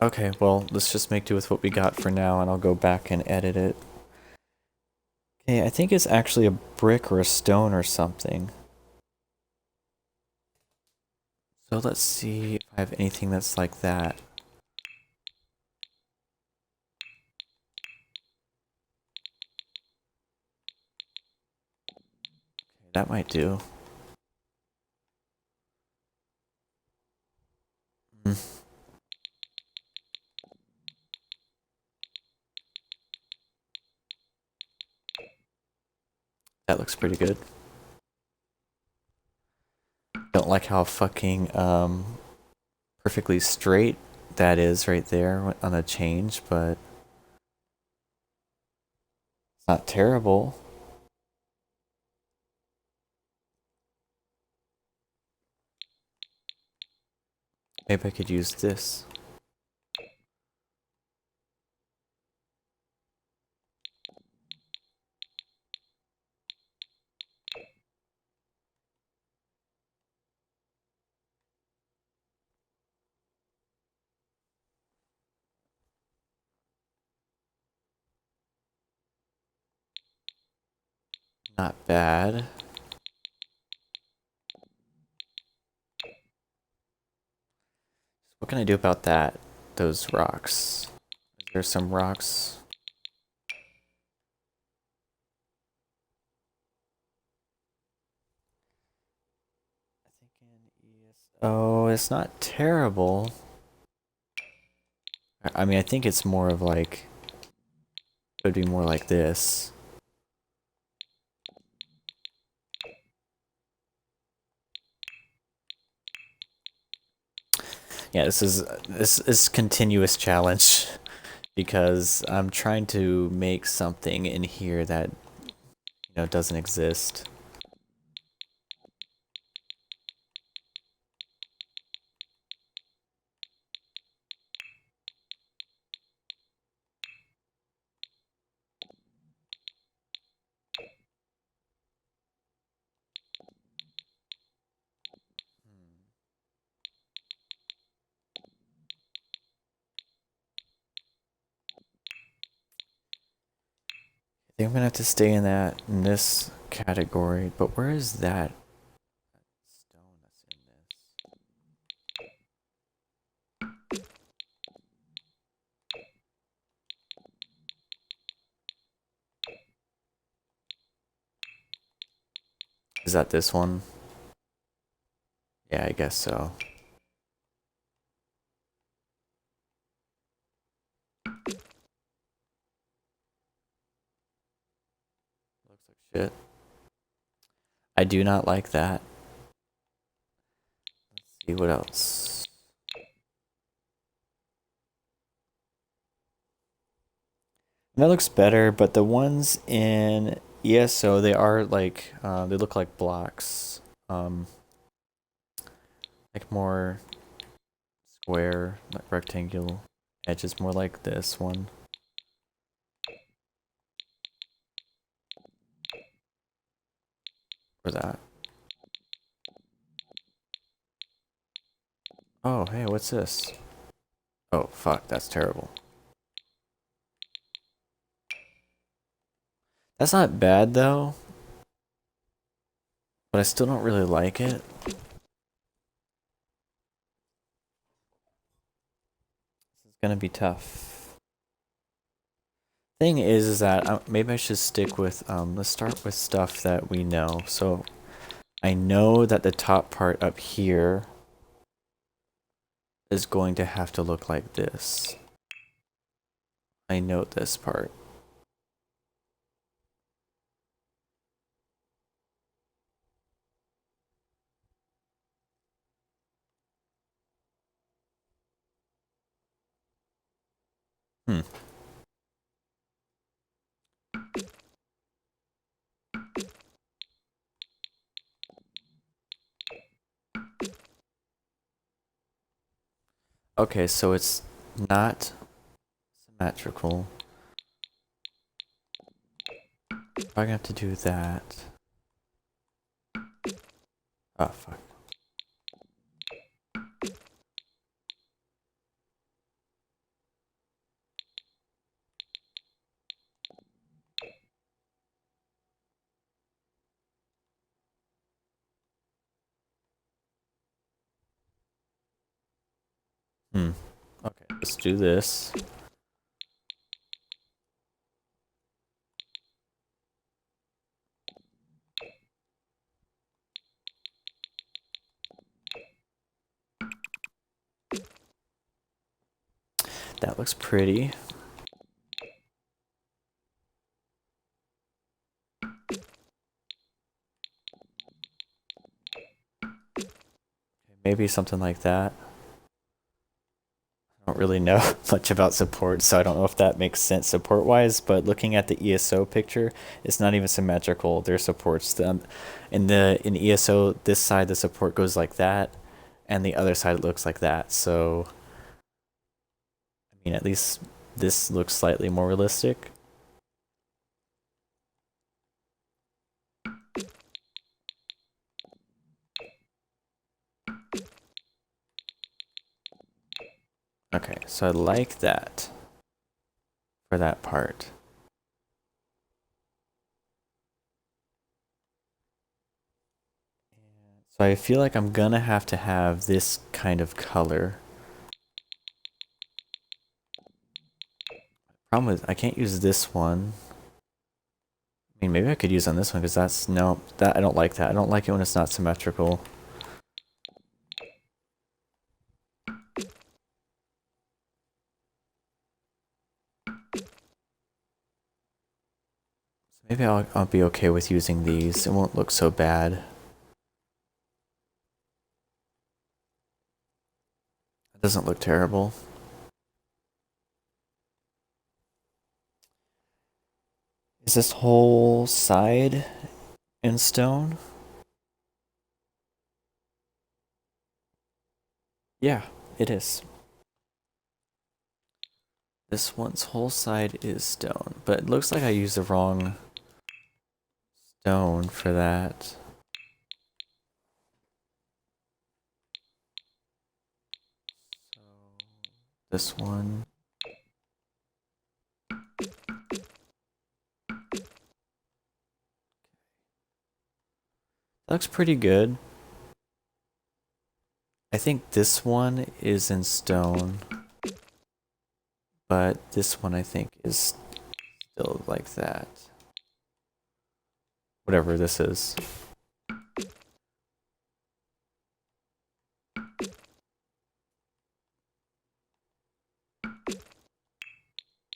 Okay, well, let's just make do with what we got for now, and I'll go back and edit it. Okay, I think it's actually a brick or a stone or something. So let's see if I have anything that's like that. Okay, that might do. Hmm. That looks pretty good. Don't like how fucking perfectly straight that is right there on a change, but it's not terrible. Maybe I could use this. Not bad. What can I do about that? Those rocks. There's some rocks. I think in ESO, it's not terrible. I mean, I think it's more of like, it would be more like this. Yeah, this is continuous challenge because I'm trying to make something in here that, you know, doesn't exist. think I'm gonna have to stay in this category, but where is that stone that's in this? Is that this one? Yeah, I guess so. Looks like shit. I do not like that. Let's see what else. That looks better, but the ones in ESO, they are like, they look like blocks. Like more square, like rectangular edges, more like this one. For that. Oh, hey, what's this? Oh, fuck, that's terrible. That's not bad, though. But I still don't really like it. This is gonna be tough. Thing is that maybe I should stick with, let's start with stuff that we know. So, I know that the top part up here is going to have to look like this. I know this part. Hmm. Okay, so it's not symmetrical. I'm gonna have to do that. Oh, fuck. Hmm. Okay, let's do this. That looks pretty. Maybe something like that. I don't really know much about support, so I don't know if that makes sense support-wise, but looking at the ESO picture, it's not even symmetrical. Their supports in ESO, this side the support goes like that, and the other side looks like that. So I mean, at least this looks slightly more realistic. Okay, so I like that for that part. So I feel like I'm gonna have to have this kind of color. Problem is, I can't use this one. I mean, maybe I could use on this one, because that's, no, that, I don't like that. I don't like it when it's not symmetrical. Maybe I'll be okay with using these. It won't look so bad. It doesn't look terrible. Is this whole side in stone? Yeah, it is. This one's whole side is stone, but it looks like I used the wrong stone for that. So this one. Looks pretty good. I think this one is in stone, but this one I think is still like that. Whatever this is.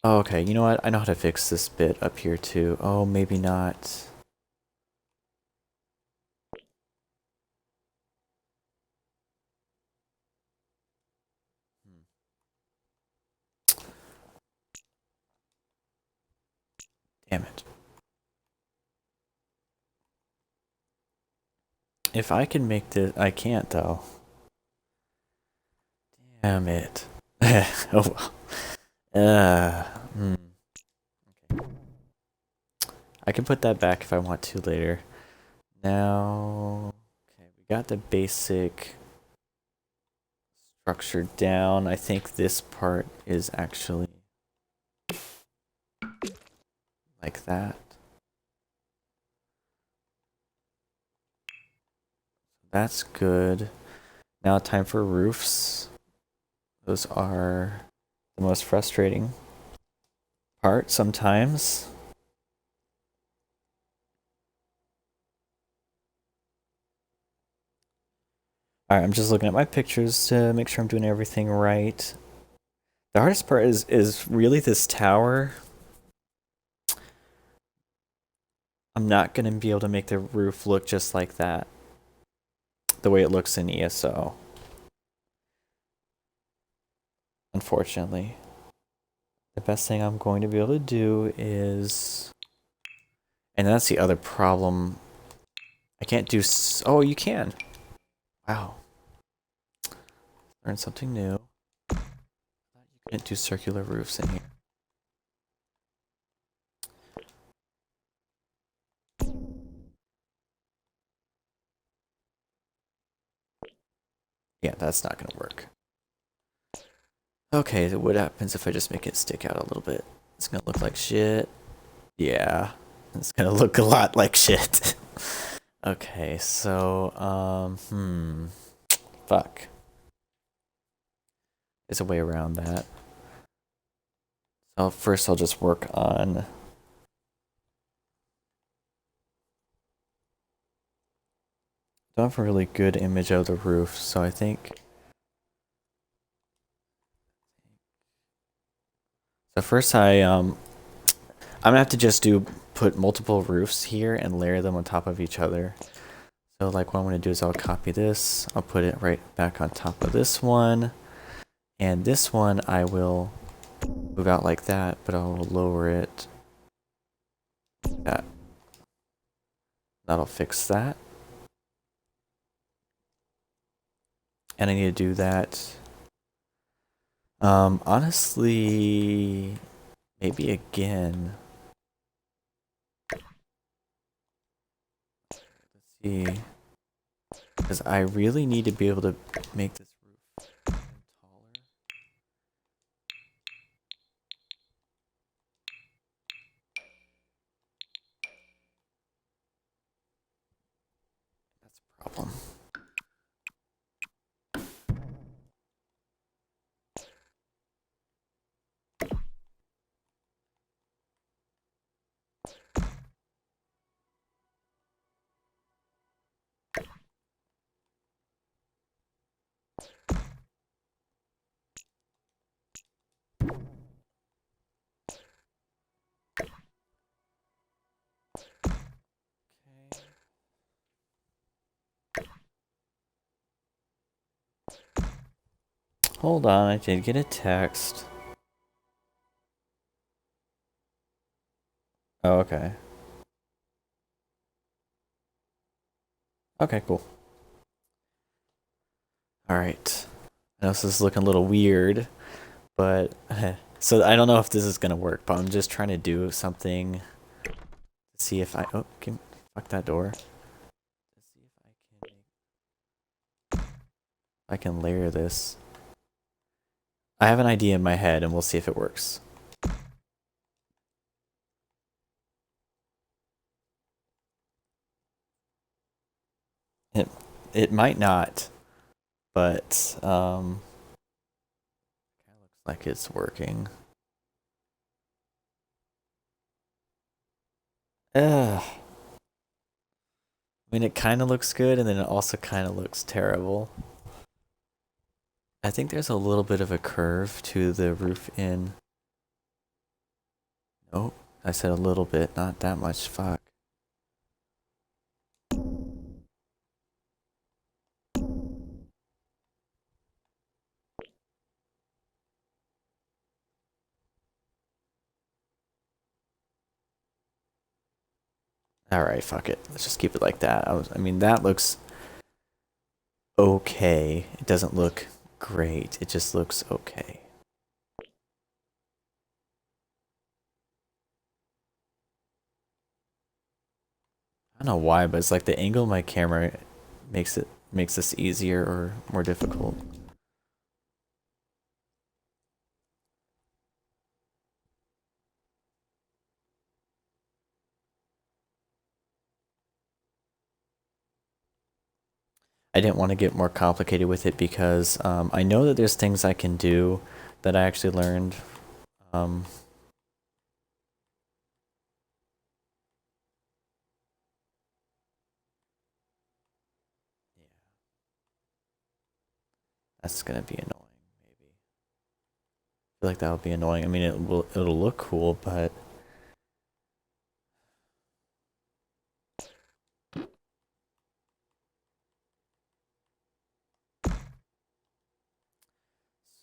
Oh, okay, you know what? I know how to fix this bit up here too. Oh, maybe not. Damn it. If I can make this, I can't though. Damn it. Oh well. Okay. I can put that back if I want to later. Now, okay, we got the basic structure down. I think this part is actually like that. That's good. Now time for roofs. Those are the most frustrating part sometimes. Alright, I'm just looking at my pictures to make sure I'm doing everything right. The hardest part is really this tower. I'm not going to be able to make the roof look just like that. The way it looks in ESO. Unfortunately. The best thing I'm going to be able to do is... And that's the other problem. I can't do... Oh, you can! Wow. Learned something new. You couldn't do circular roofs in here. Yeah, that's not gonna work. Okay, so what happens if I just make it stick out a little bit? It's gonna look like shit. Yeah, it's gonna look a lot like shit. Okay, so, fuck. There's a way around that. So first I'll just work on... Don't have a really good image of the roof, so I think... So first I'm gonna have to just put multiple roofs here and layer them on top of each other. So like what I'm gonna do is I'll copy this, I'll put it right back on top of this one, and this one I will move out like that, but I'll lower it like that. That'll fix that. And I need to do that. Honestly, maybe again. Let's see. Because I really need to be able to make this roof taller. That's a problem. Hold on, I did get a text. Oh, okay. Okay, cool. Alright. I know this is looking a little weird, but... so I don't know if this is gonna work, but I'm just trying to do something to see if I... Oh, fuck that door. To see if I can layer this. I have an idea in my head, and we'll see if it works. It it might not, but kinda looks like it's working. Ugh. I mean, it kind of looks good, and then it also kind of looks terrible. I think there's a little bit of a curve to the roof in. Nope, I said a little bit, not that much. Fuck. Alright, fuck it. Let's just keep it like that. I mean, that looks okay. It doesn't look great. It just looks okay. I don't know why, but it's like the angle of my camera makes this easier or more difficult. I didn't want to get more complicated with it because I know that there's things I can do that I actually learned. Um, yeah, that's gonna be annoying. Maybe I feel like that'll be annoying. I mean, it'll look cool, but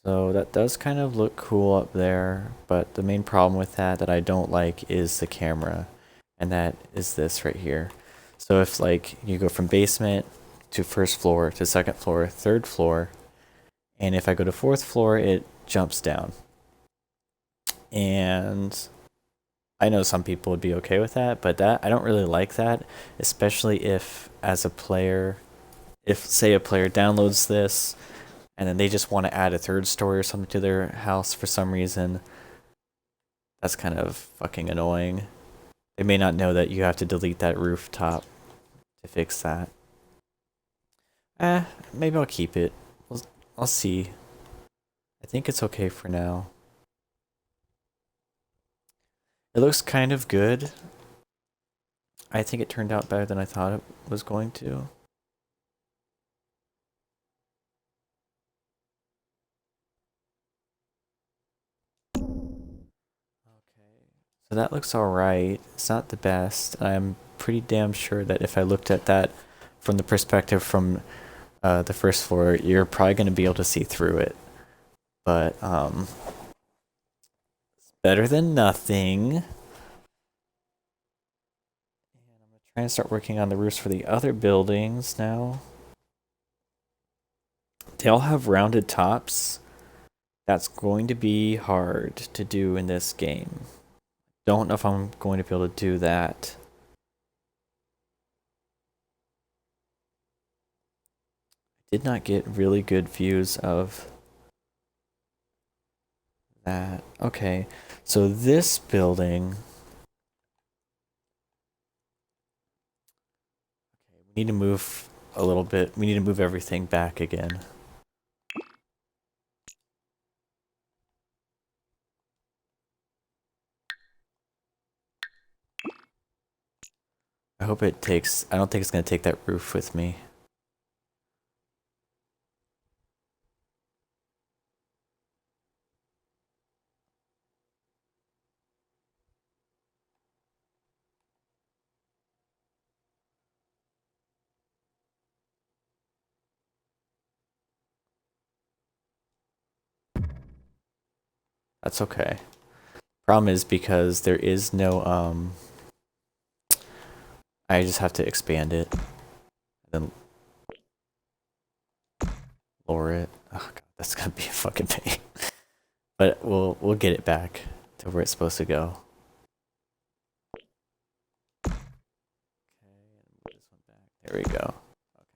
so that does kind of look cool up there. But the main problem with that I don't like is the camera, and that is this right here. So if like you go from basement to first floor to second floor, third floor, and if I go to fourth floor, it jumps down. And I know some people would be okay with that, but that I don't really like that, especially if as a player, if say a player downloads this and then they just want to add a third story or something to their house for some reason, that's kind of fucking annoying. They may not know that you have to delete that rooftop to fix that. Maybe I'll keep it. I'll see. I think it's okay for now. It looks kind of good. I think it turned out better than I thought it was going to. Okay. So that looks alright. It's not the best. I'm pretty damn sure that if I looked at that from the perspective from the first floor, you're probably going to be able to see through it. But, it's better than nothing. And I'm going to try and start working on the roofs for the other buildings now. They all have rounded tops. That's going to be hard to do in this game. Don't know if I'm going to be able to do that. I did not get really good views of that. Okay, so this building. Okay, we need to move a little bit. We need to move everything back again. I hope it takes. I don't think it's going to take that roof with me. That's okay. Problem is because there is no I just have to expand it and then lower it. Oh god, that's gonna be a fucking pain. But we'll get it back to where it's supposed to go. Okay, move this one back. There we go. Okay.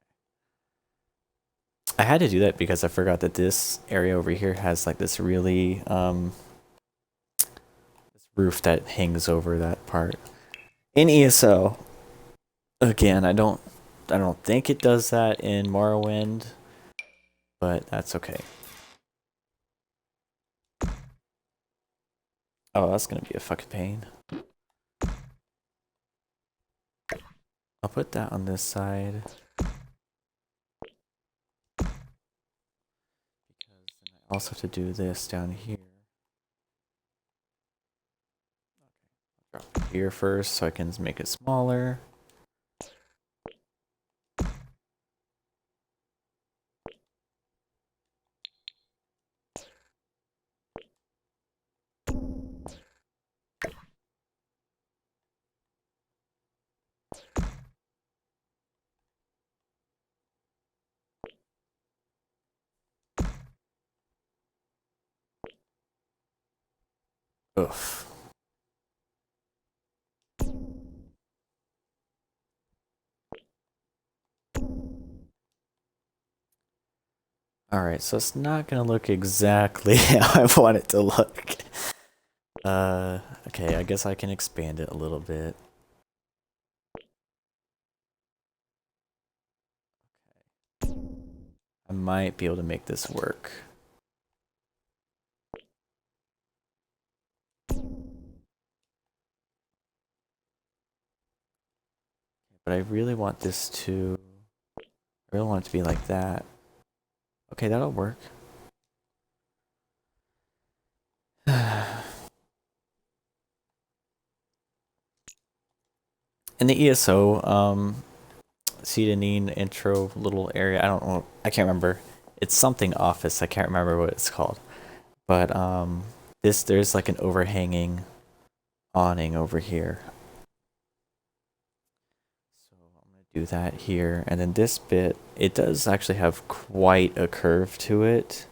I had to do that because I forgot that this area over here has like this really this roof that hangs over that part. In ESO, again, I don't don't think it does that in Morrowind, but that's okay. Oh, that's gonna be a fucking pain. I'll put that on this side. Because then I also have to do this down here. Drop it here first so I can make it smaller. Oof. Alright, so it's not gonna look exactly how I want it to look. Okay, I guess I can expand it a little bit. I might be able to make this work. But I really want this to... I really want it to be like that. Okay, that'll work. In the ESO, Seyda Neen intro little area, I don't know, I can't remember. It's something office, I can't remember what it's called. But there's like an overhanging awning over here. So I'm gonna do that here, and then this bit, it does actually have quite a curve to it.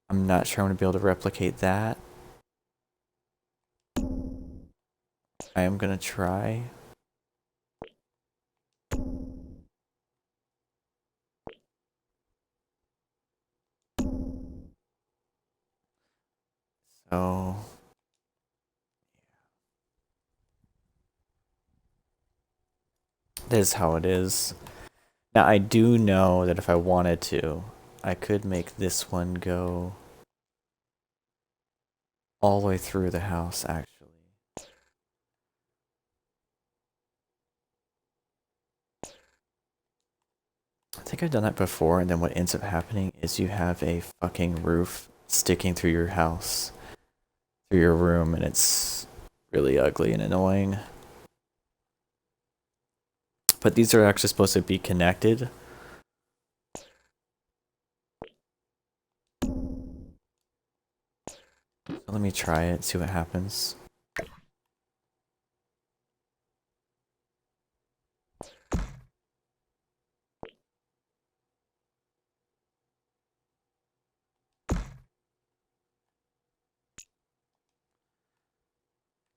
I'm not sure I'm gonna be able to replicate that. I am gonna try. So this is how it is. Now I do know that if I wanted to, I could make this one go all the way through the house, actually. I think I've done that before, and then what ends up happening is you have a fucking roof sticking through your house, through your room, and it's really ugly and annoying. But these are actually supposed to be connected. So let me try it, see what happens.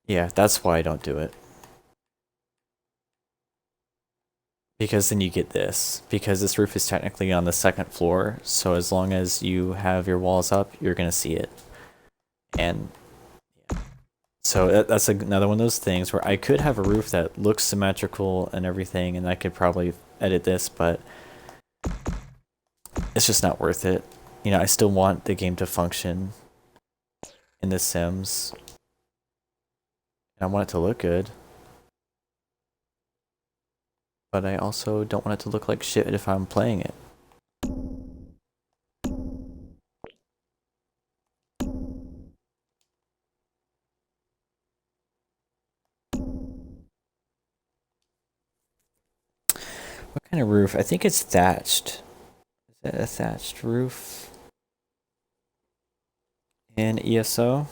Yeah, that's why I don't do it. Because then you get this. Because this roof is technically on the second floor, so as long as you have your walls up, you're gonna see it. And yeah. So that's another one of those things where I could have a roof that looks symmetrical and everything, and I could probably edit this, but it's just not worth it. You know, I still want the game to function in The Sims. And I want it to look good. But I also don't want it to look like shit if I'm playing it. What kind of roof? I think it's thatched. Is that a thatched roof in ESO?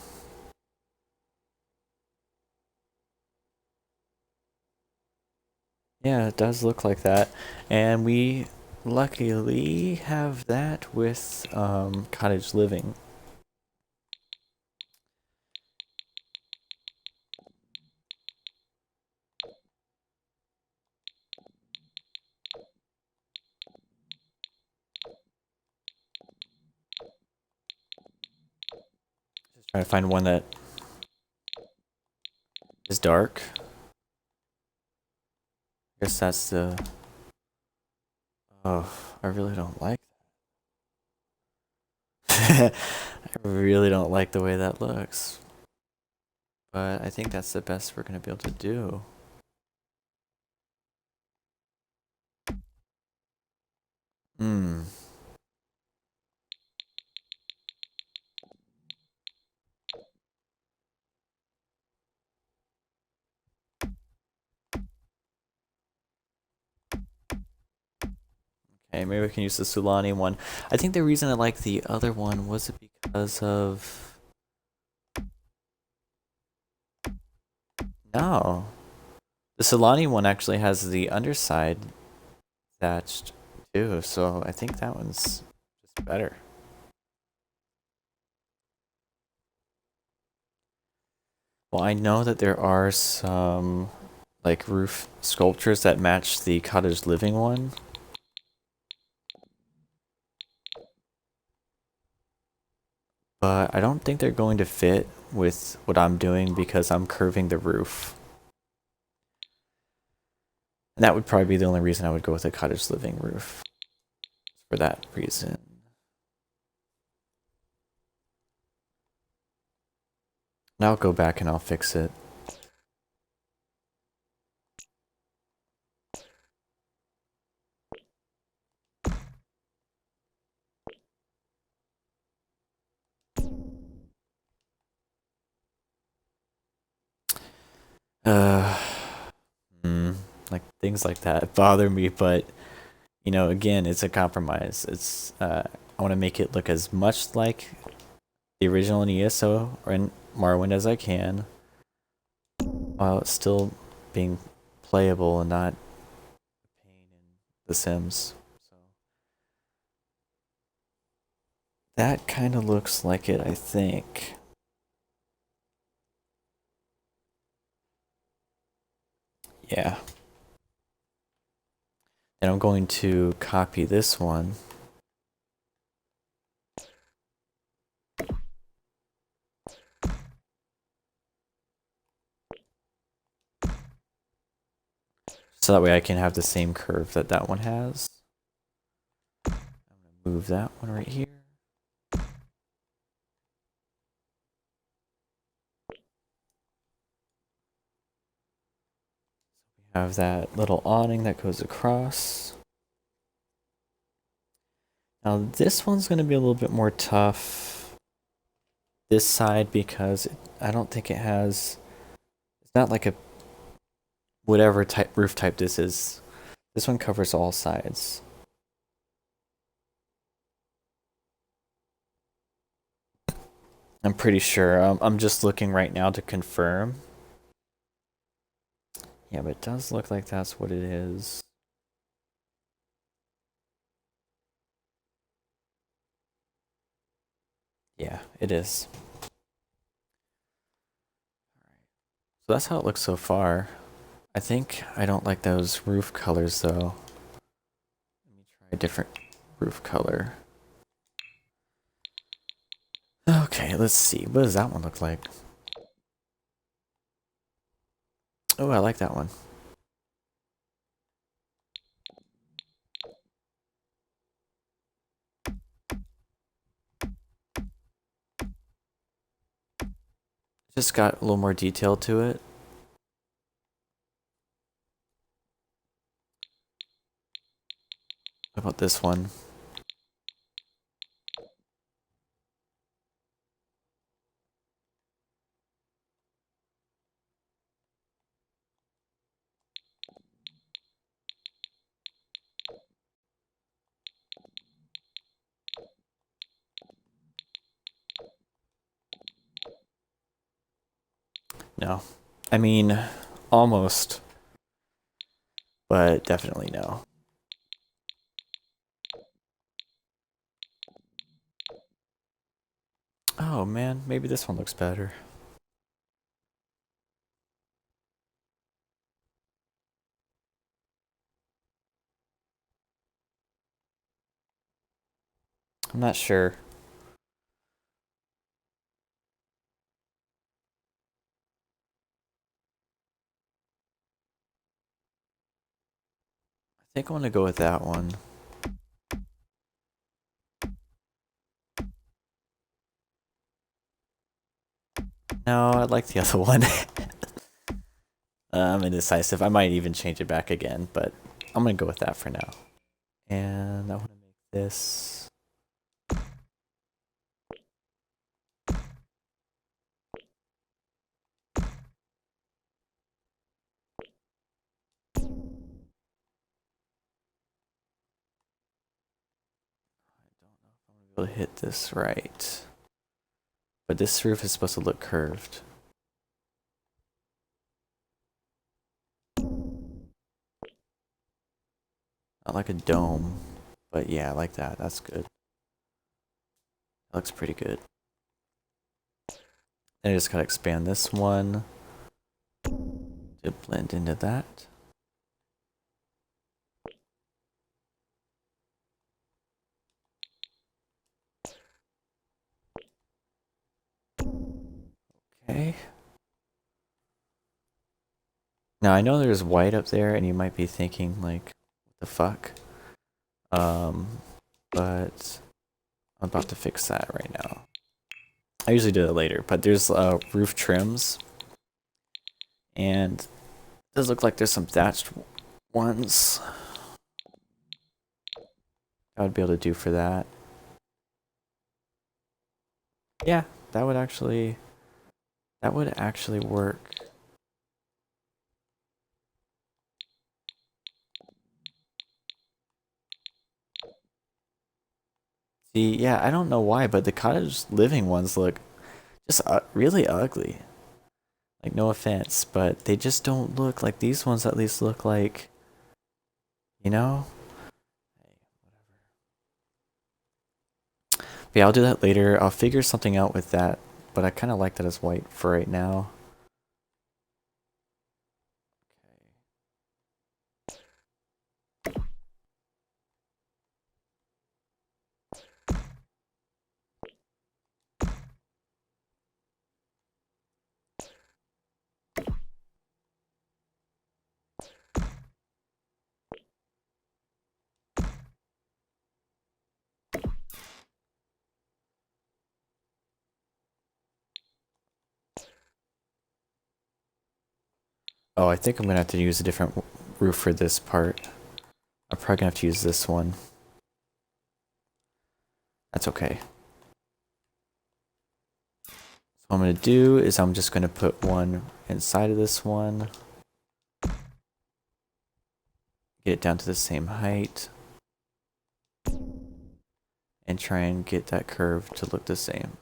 Yeah, it does look like that. And we luckily have that with cottage living. Just trying to find one that is dark. Guess that's the... Oh, I really don't like that. I really don't like the way that looks. But I think that's the best we're gonna be able to do. Hmm. Okay, maybe we can use the Sulani one. I think the reason I like the other one was it because of... No. The Sulani one actually has the underside thatched too, so I think that one's just better. Well, I know that there are some like roof sculptures that match the cottage living one. But I don't think they're going to fit with what I'm doing because I'm curving the roof. And that would probably be the only reason I would go with a cottage living roof. For that reason. Now I'll go back and I'll fix it. Uh, like things like that bother me, but you know, again, it's a compromise. It's I want to make it look as much like the original in ESO or in Morrowind as I can, while it's still being playable and not a pain in The Sims. So that kind of looks like it, I think. Yeah. And I'm going to copy this one. So that way I can have the same curve that that one has. I'm going to move that one right here. We have that little awning that goes across. Now this one's going to be a little bit more tough. This side because I don't think it has... It's not like a... Whatever type roof type this is. This one covers all sides. I'm pretty sure. I'm just looking right now to confirm. Yeah, but it does look like that's what it is. Yeah, it is. So that's how it looks so far. I think I don't like those roof colors though. Let me try a different roof color. Okay, let's see. What does that one look like? Oh, I like that one. Just got a little more detail to it. How about this one? No. I mean, almost. But definitely no. Oh man, maybe this one looks better. I'm not sure. think I want to go with that one. No, I like the other one. I'm indecisive. I might even change it back again, but I'm gonna go with that for now. And I want to make this. We'll hit this right. But this roof is supposed to look curved. Not like a dome, but yeah, I like that. That's good. That looks pretty good. And I just gotta expand this one to blend into that. Okay. Now I know there's white up there, and you might be thinking like, what the fuck? But I'm about to fix that right now. I usually do it later, but there's roof trims, and it does look like there's some thatched ones I would be able to do for that. Yeah, that would actually work. See, yeah, I don't know why, but the cottage living ones look just really ugly. Like, no offense, but they just don't look like these ones. At least look like, you know. But yeah, I'll do that later. I'll figure something out with that, but I kind of like that as white for right now. Oh, I think I'm gonna have to use a different roof for this part. I'm probably gonna have to use this one. That's okay. So what I'm gonna do is I'm just gonna put one inside of this one. Get it down to the same height. And try and get that curve to look the same.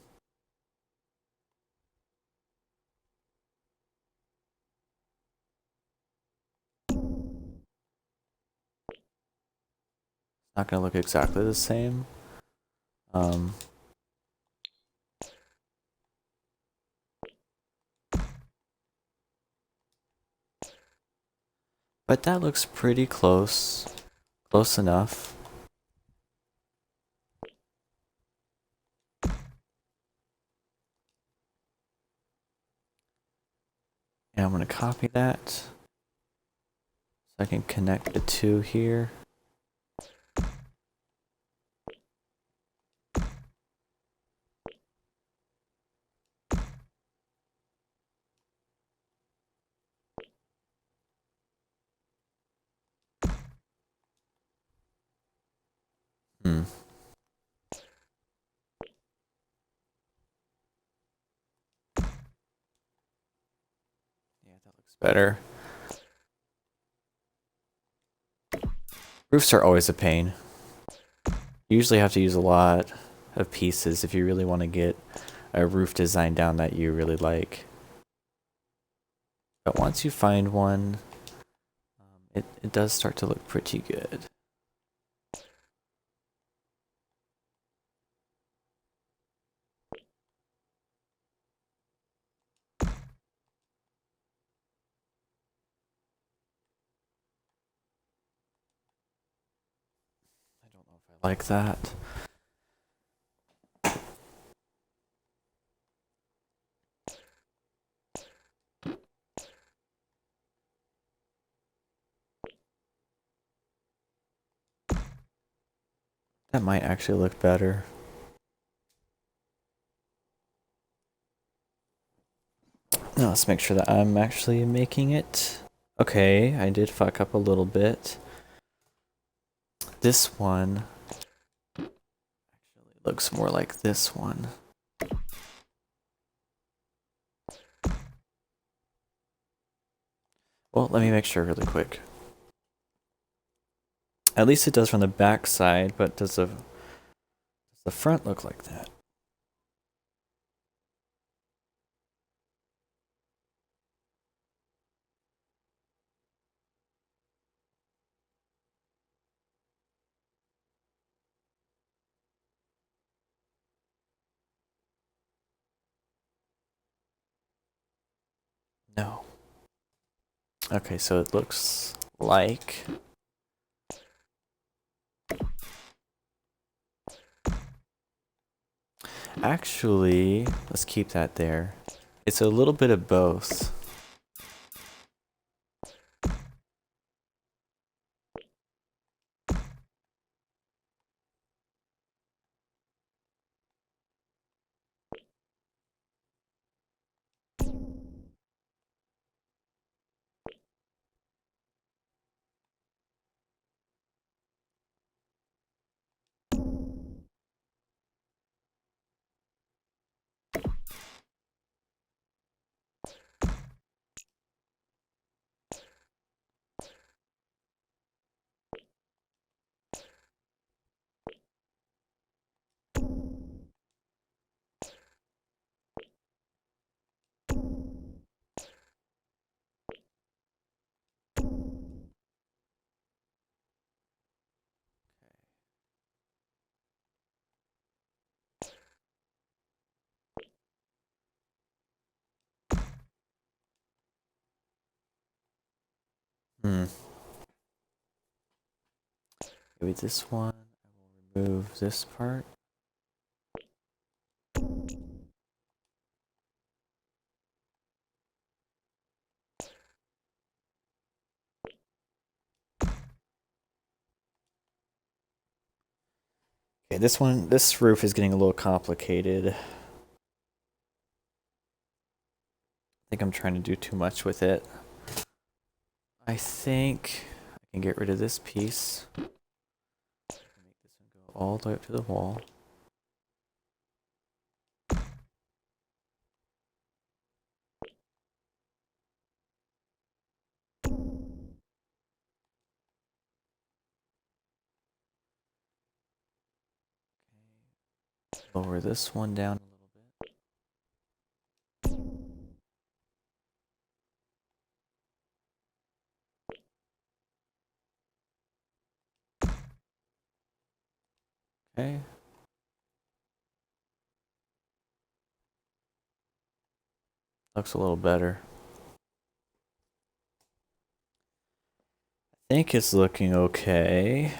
Not gonna look exactly the same. But that looks pretty close. Close enough. And I'm gonna copy that. So I can connect the two here. Hmm. Yeah, that looks better. Roofs are always a pain. You usually have to use a lot of pieces if you really want to get a roof design down that you really like. But once you find one, it does start to look pretty good. I don't know if I like that. That might actually look better. Now let's make sure that I'm actually making it. Okay, I did fuck up a little bit. This one actually looks more like this one. Well, let me make sure really quick. At least it does from the back side, but does the front look like that? No. Okay, so it looks like... Actually, let's keep that there. It's a little bit of both. Maybe this one. I will remove this part. Okay, this roof is getting a little complicated. I think I'm trying to do too much with it. I think I can get rid of this piece. Make this one go all the way up to the wall. Lower this one down a little bit. Okay. Looks a little better. I think it's looking okay.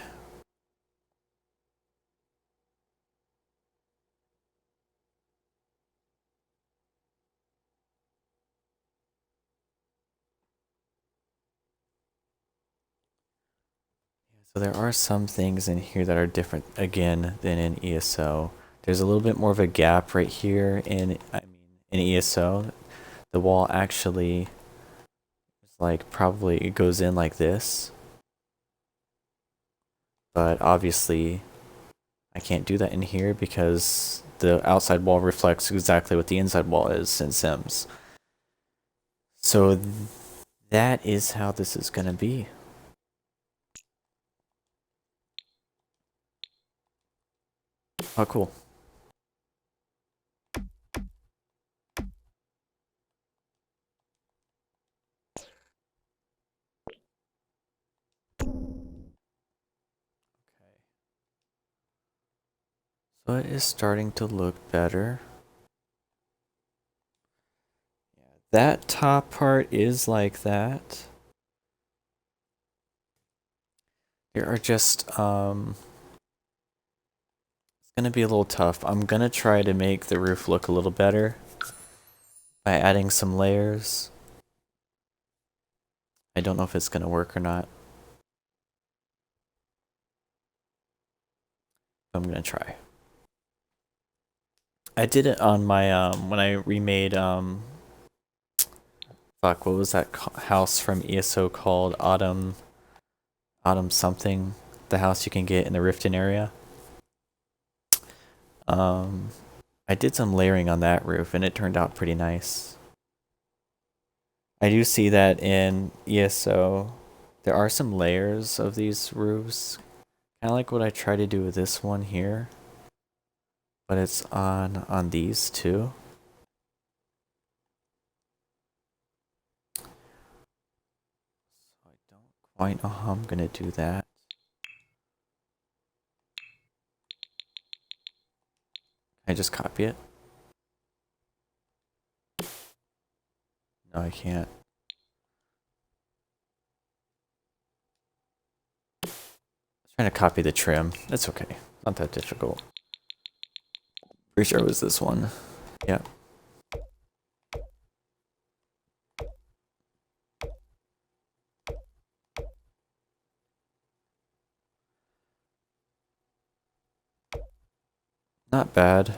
So there are some things in here that are different again than in ESO. There's a little bit more of a gap right here in ESO. The wall actually is like probably it goes in like this. But obviously I can't do that in here because the outside wall reflects exactly what the inside wall is in Sims. So that is how this is gonna be. Oh, cool. So it is starting to look better. Yeah, that top part is like that. There are just, it's gonna be a little tough. I'm gonna try to make the roof look a little better by adding some layers. I don't know if it's gonna work or not. I'm gonna try. I did it on my when I remade fuck, what was that house from ESO called? Autumn something. The house you can get in the Riften area. I did some layering on that roof and it turned out pretty nice. I do see that in ESO there are some layers of these roofs. Kinda like what I try to do with this one here. But it's on these too. So I don't quite know how I'm gonna do that. Can I just copy it? No, I can't. I was trying to copy the trim. That's okay. Not that difficult. Pretty sure it was this one. Yeah. Not bad.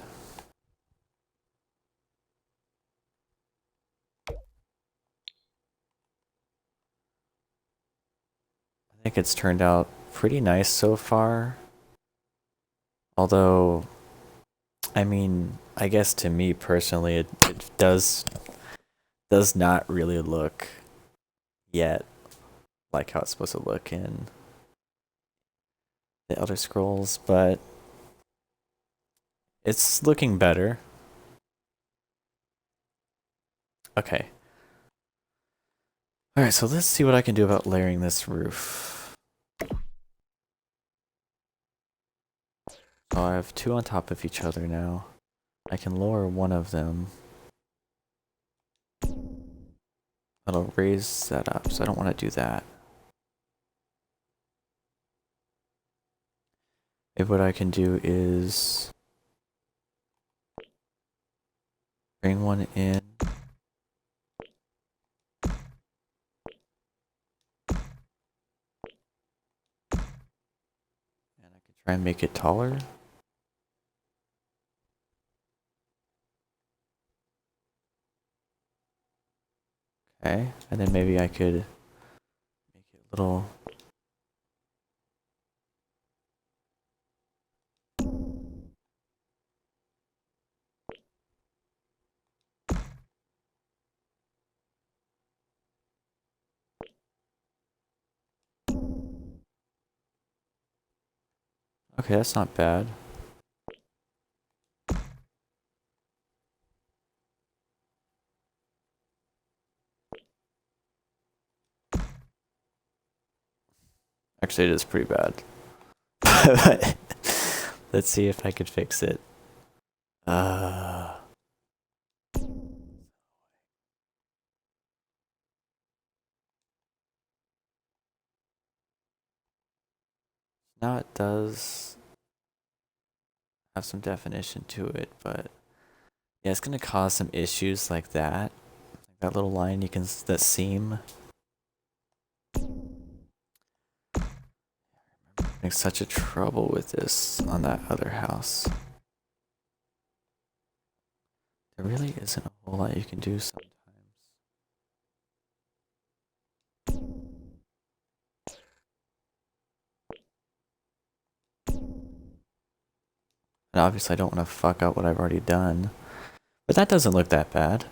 I think it's turned out pretty nice so far. Although, I mean, I guess to me personally, it does not really look yet like how it's supposed to look in the Elder Scrolls, but it's looking better. Okay. Alright, so let's see what I can do about layering this roof. Oh, I have two on top of each other now. I can lower one of them. That'll raise that up, so I don't want to do that. Maybe what I can do is bring one in. And I can try and make it taller. Okay, and then maybe I could make it a little... Okay, that's not bad. Actually, it is pretty bad. Let's see if I could fix it. Now it does have some definition to it, but yeah, it's gonna cause some issues like that. That little line you can, that seam. Having such a trouble with this on that other house. There really isn't a whole lot you can do sometimes. And obviously I don't want to fuck up what I've already done. But that doesn't look that bad.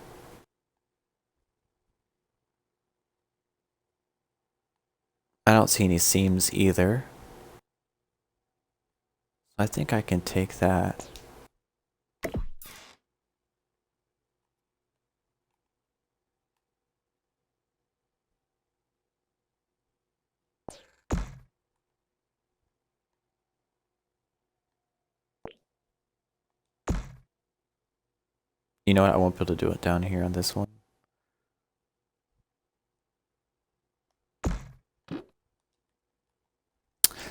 I don't see any seams either. I think I can take that. You know what? I won't be able to do it down here on this one.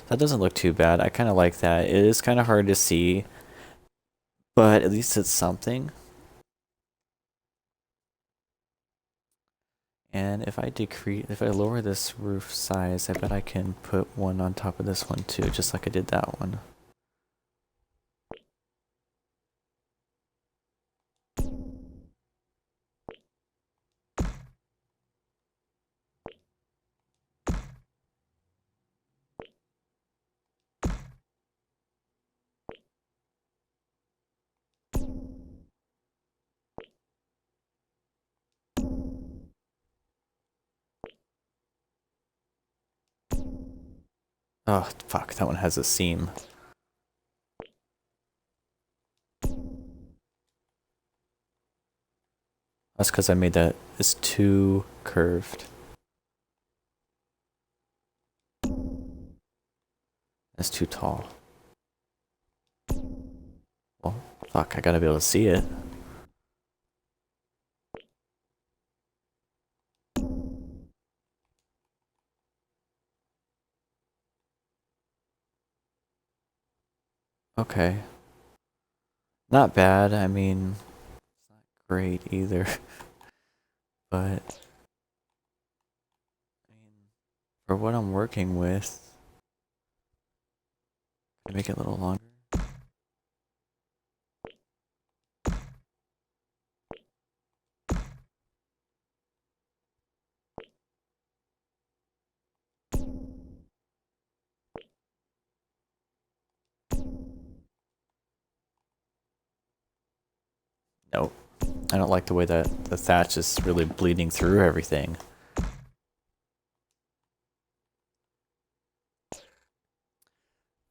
That doesn't look too bad. I kind of like that. It is kind of hard to see, but at least it's something. And if I lower this roof size, I bet I can put one on top of this one too, just like I did that one. Oh, fuck, that one has a seam. That's because I made that, it's too curved. It's too tall. Well, fuck, I gotta be able to see it. Okay. Not bad, I mean, it's not great either. But, I mean, for what I'm working with, can I make it a little longer? Nope. I don't like the way that the thatch is really bleeding through everything.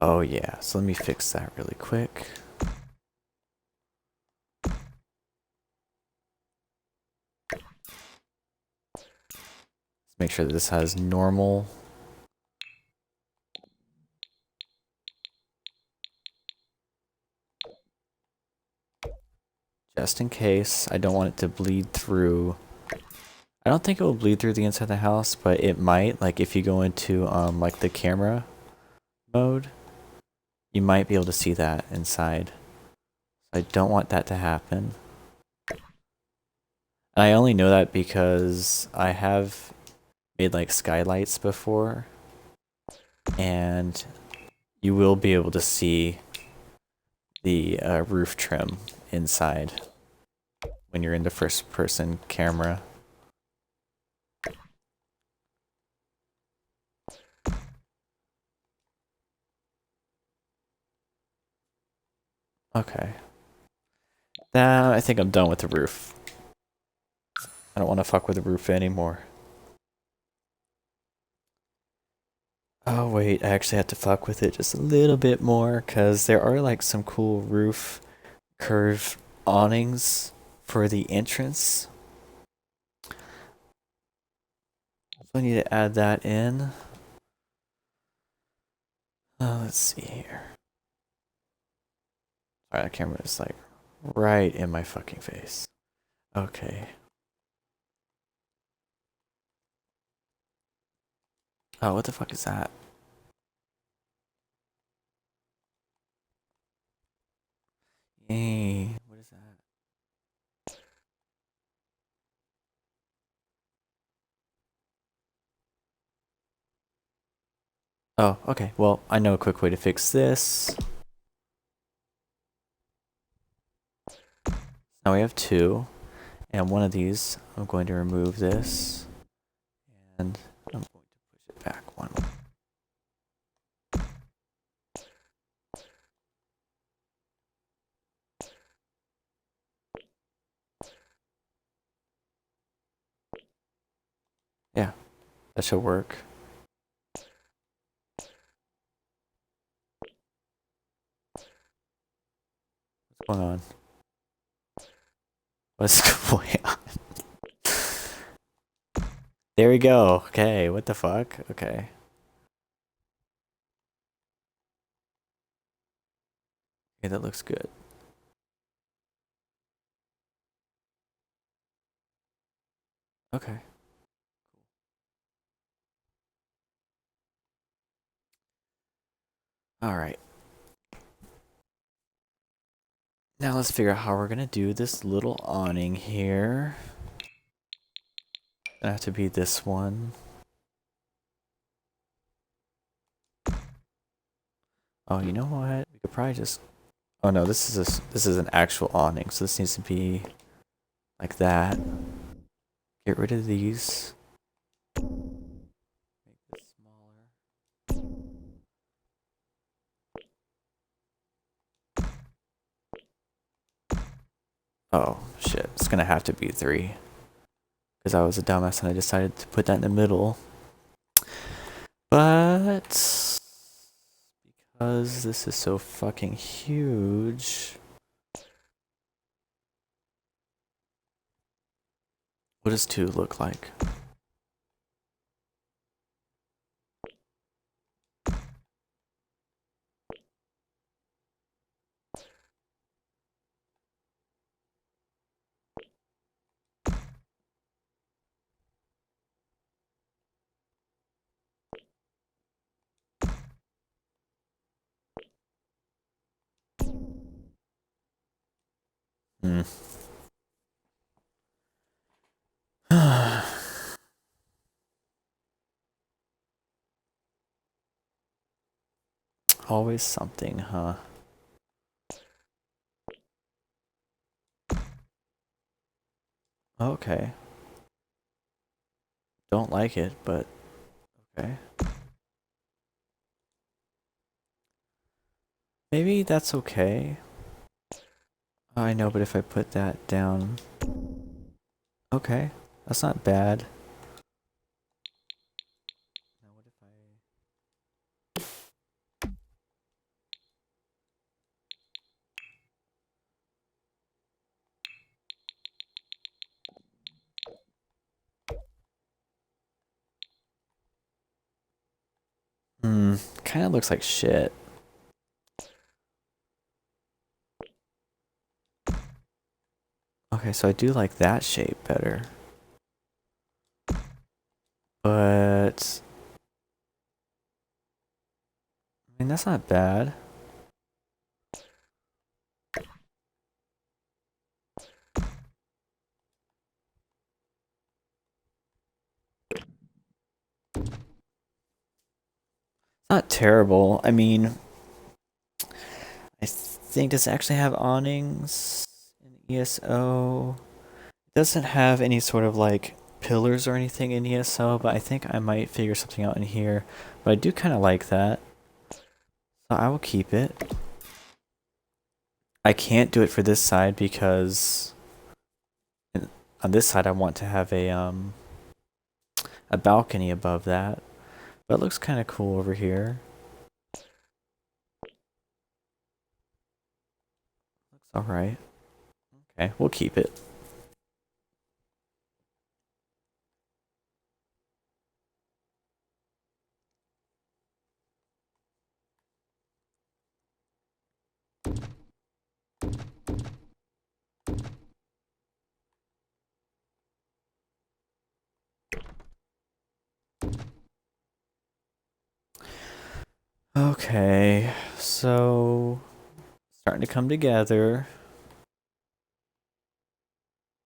Oh yeah, so let me fix that really quick. Let's make sure that this has normal. Just in case, I don't want it to bleed through. I don't think it will bleed through the inside of the house, but it might. Like if you go into like the camera mode, you might be able to see that inside. I don't want that to happen. And I only know that because I have made like skylights before, and you will be able to see the roof trim inside when you're in the first person camera. Okay. Now I think I'm done with the roof. I don't want to fuck with the roof anymore. Oh wait, I actually have to fuck with it just a little bit more because there are like some cool roof curve awnings for the entrance. So I need to add that in. Let's see here. Alright, the camera is like right in my fucking face. Okay. Oh, what the fuck is that? Yay, what is that? Oh, okay. Well, I know a quick way to fix this. Now we have two, and one of these, I'm going to remove this, and I'm going to push it back one more. Yeah, that should work. What's going on? What's going on? There we go. Okay, what the fuck? Okay. Okay, that looks good. Okay. Alright. Now let's figure out how we're gonna do this little awning here. Gonna have to be this one. Oh, you know what? We could probably just. Oh no, this is an actual awning, so this needs to be like that. Get rid of these. Make this smaller. Oh shit, it's gonna have to be 3. Because I was a dumbass and I decided to put that in the middle. But Because this is so fucking huge. What does 2 look like? Hmm. Always something, huh? Okay. Don't like it, but okay. Maybe that's okay. I know, but if I put that down... Okay, that's not bad. Now what if kind of looks like shit. Okay, so I do like that shape better. But... I mean, that's not bad. Not terrible. I mean, I think does it actually have awnings in ESO? It doesn't have any sort of like pillars or anything in ESO, but I think I might figure something out in here. But I do kind of like that. So I will keep it. I can't do it for this side because on this side I want to have a balcony above that. But it looks kind of cool over here. Looks alright. Okay, we'll keep it. Okay, so starting to come together.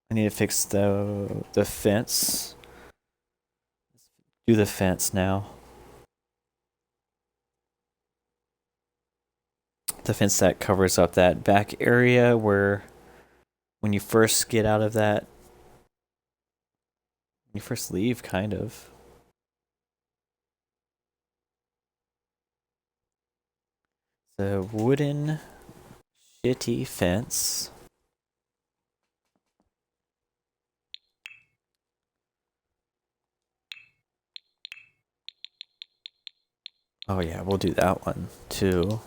I need to fix the fence. Do the fence now. The fence that covers up that back area where when you first get out of that, when you first leave, kind of. The wooden shitty fence. Oh yeah, we'll do that one too.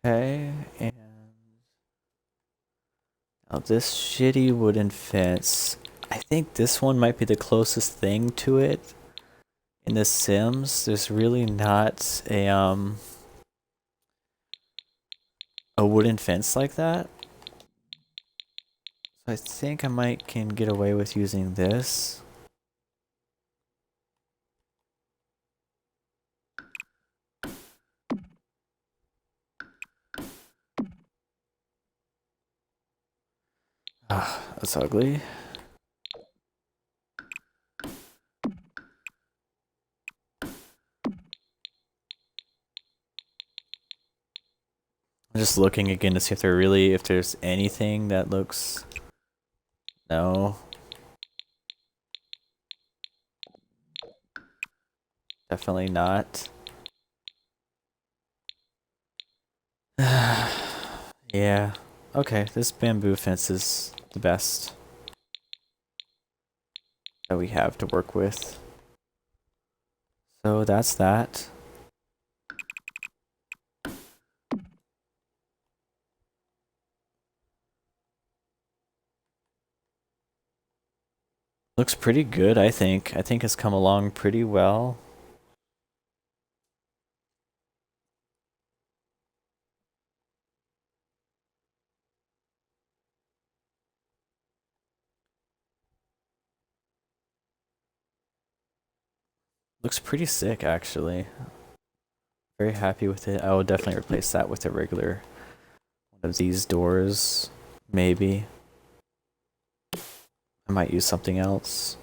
Okay, and now this shitty wooden fence. I think this one might be the closest thing to it in The Sims. There's really not a wooden fence like that. So I think I might can get away with using this. Ah, that's ugly. I'm just looking again to see if there's anything that looks... No. Definitely not. Yeah. Okay, this bamboo fence is the best that we have to work with. So that's that. Looks pretty good, I think. I think it's come along pretty well. Looks pretty sick, actually. Very happy with it. I will definitely replace that with a regular one of these doors. Maybe. I might use something else.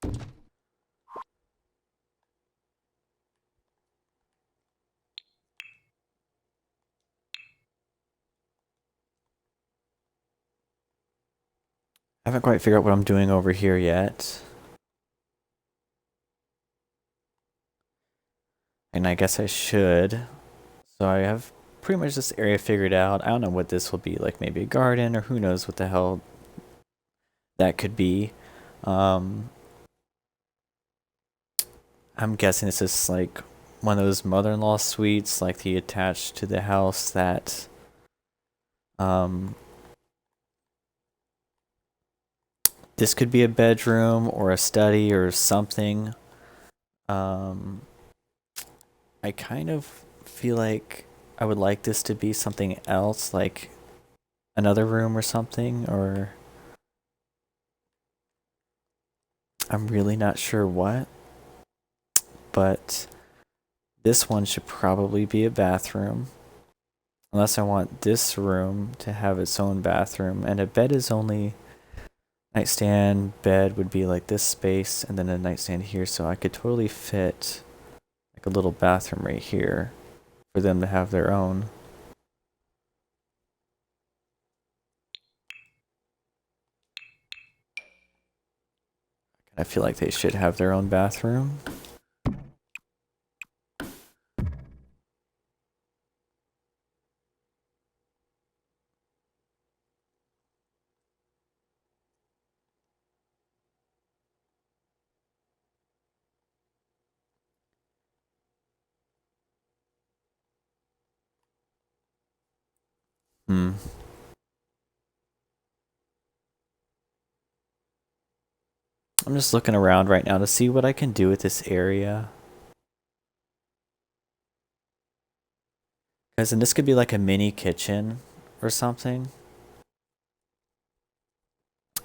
I haven't quite figured out what I'm doing over here yet. And I guess I should. So I have pretty much this area figured out. I don't know what this will be, like maybe a garden or who knows what the hell that could be. I'm guessing this is like one of those mother-in-law suites, like the attached to the house that this could be a bedroom or a study or something. I kind of feel like I would like this to be something else, like another room or something, or I'm really not sure what, but this one should probably be a bathroom. Unless I want this room to have its own bathroom, and a bed is only nightstand, bed would be like this space, and then a nightstand here, so I could totally fit like a little bathroom right here for them to have their own. I feel like they should have their own bathroom. Hmm. I'm just looking around right now to see what I can do with this area. Because then this could be like a mini kitchen or something.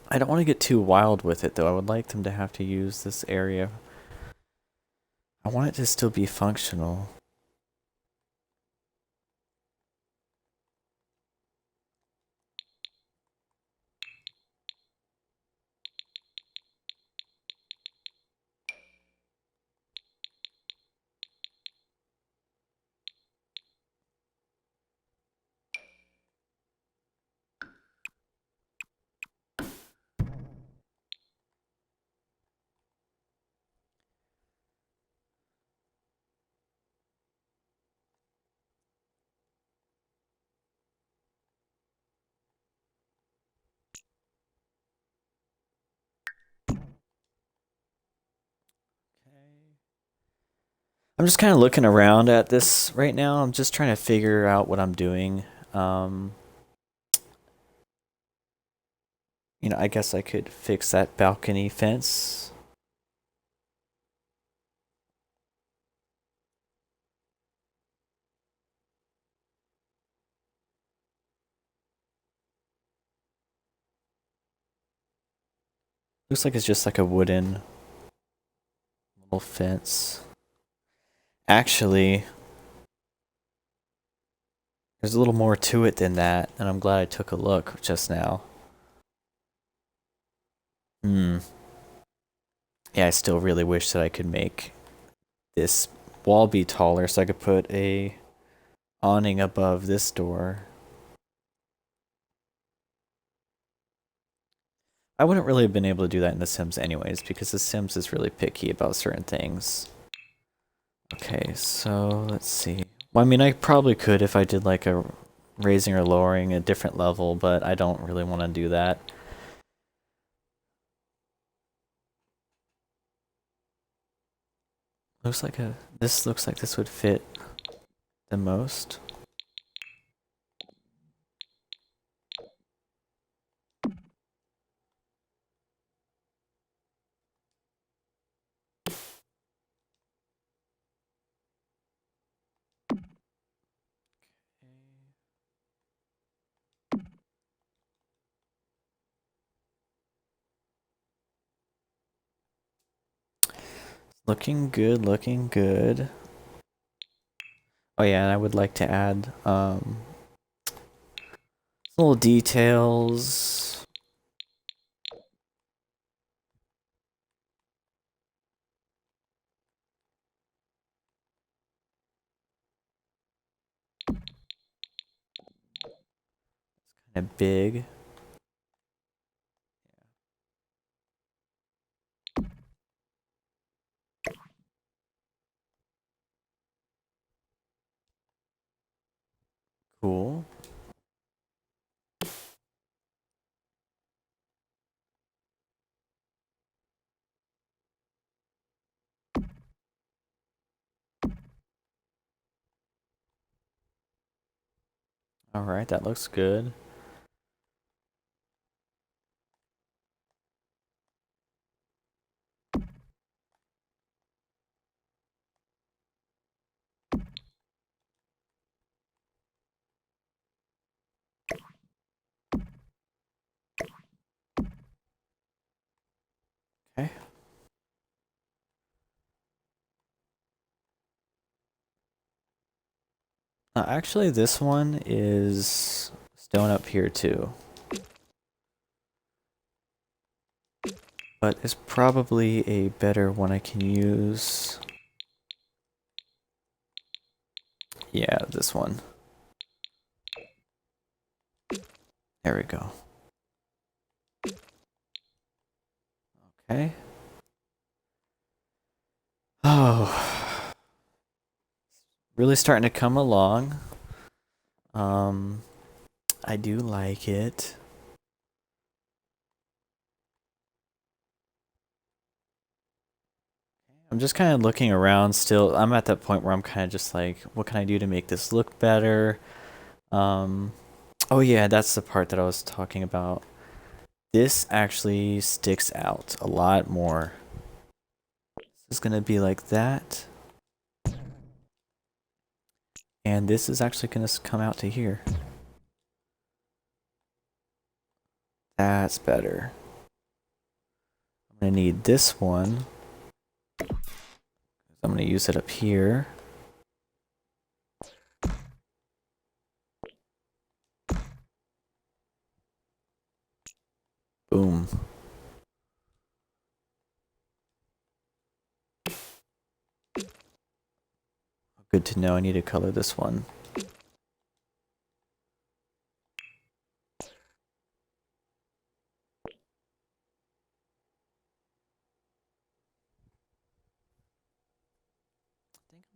I don't want to get too wild with it though. I would like them to have to use this area. I want it to still be functional. I'm just kind of looking around at this right now. I'm just trying to figure out what I'm doing. You know, I guess I could fix that balcony fence. Looks like it's just like a wooden little fence. Actually, there's a little more to it than that, and I'm glad I took a look just now. Hmm. Yeah, I still really wish that I could make this wall be taller so I could put a awning above this door. I wouldn't really have been able to do that in The Sims anyways, because The Sims is really picky about certain things. Okay, so let's see. Well, I mean, I probably could if I did like a raising or lowering a different level, but I don't really want to do that. This looks like this would fit the most. Looking good, looking good. Oh yeah, and I would like to add little details. Kind of big. Cool. All right, that looks good. Okay. Actually, this one is stone up here too. But it's probably a better one I can use. Yeah, this one. There we go. Okay. Oh. Really starting to come along. I do like it. I'm just kind of looking around still. I'm at that point where I'm kind of just like, what can I do to make this look better? Oh yeah, that's the part that I was talking about. This actually sticks out a lot more. This is gonna be like that. And this is actually gonna come out to here. That's better. I'm gonna need this one. I'm gonna use it up here. Boom. Good to know. I need to color this one.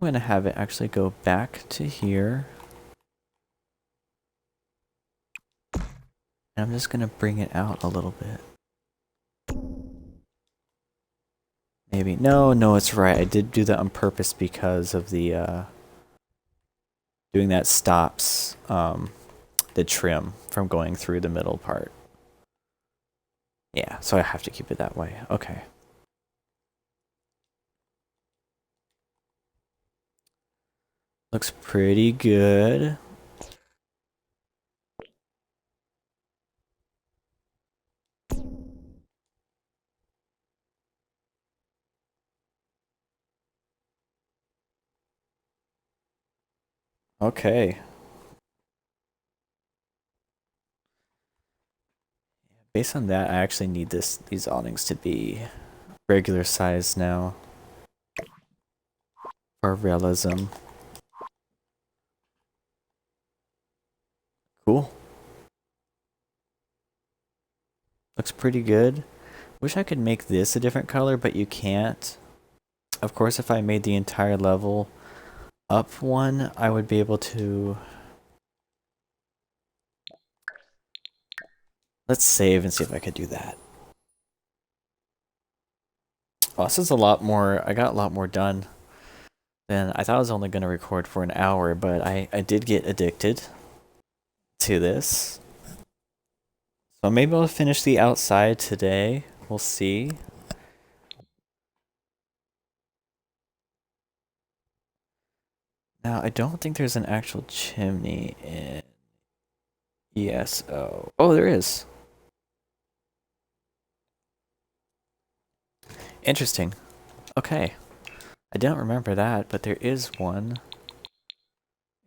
I'm gonna have it actually go back to here. And I'm just gonna bring it out a little bit. Maybe. No, it's right. I did do that on purpose because of the, doing that stops, the trim from going through the middle part. Yeah, so I have to keep it that way. Okay. Looks pretty good. Okay. Based on that, I actually need these awnings to be regular size now for realism. Cool. Looks pretty good. Wish I could make this a different color, but you can't. Of course, if I made the entire level up one, I would be able to... Let's save and see if I could do that. Well, this is a lot more... I got a lot more done than... I thought I was only going to record for an hour, but I did get addicted to this. So maybe I'll finish the outside today. We'll see. Now, I don't think there's an actual chimney in ESO. Oh, there is. Interesting. Okay. I don't remember that, but there is one.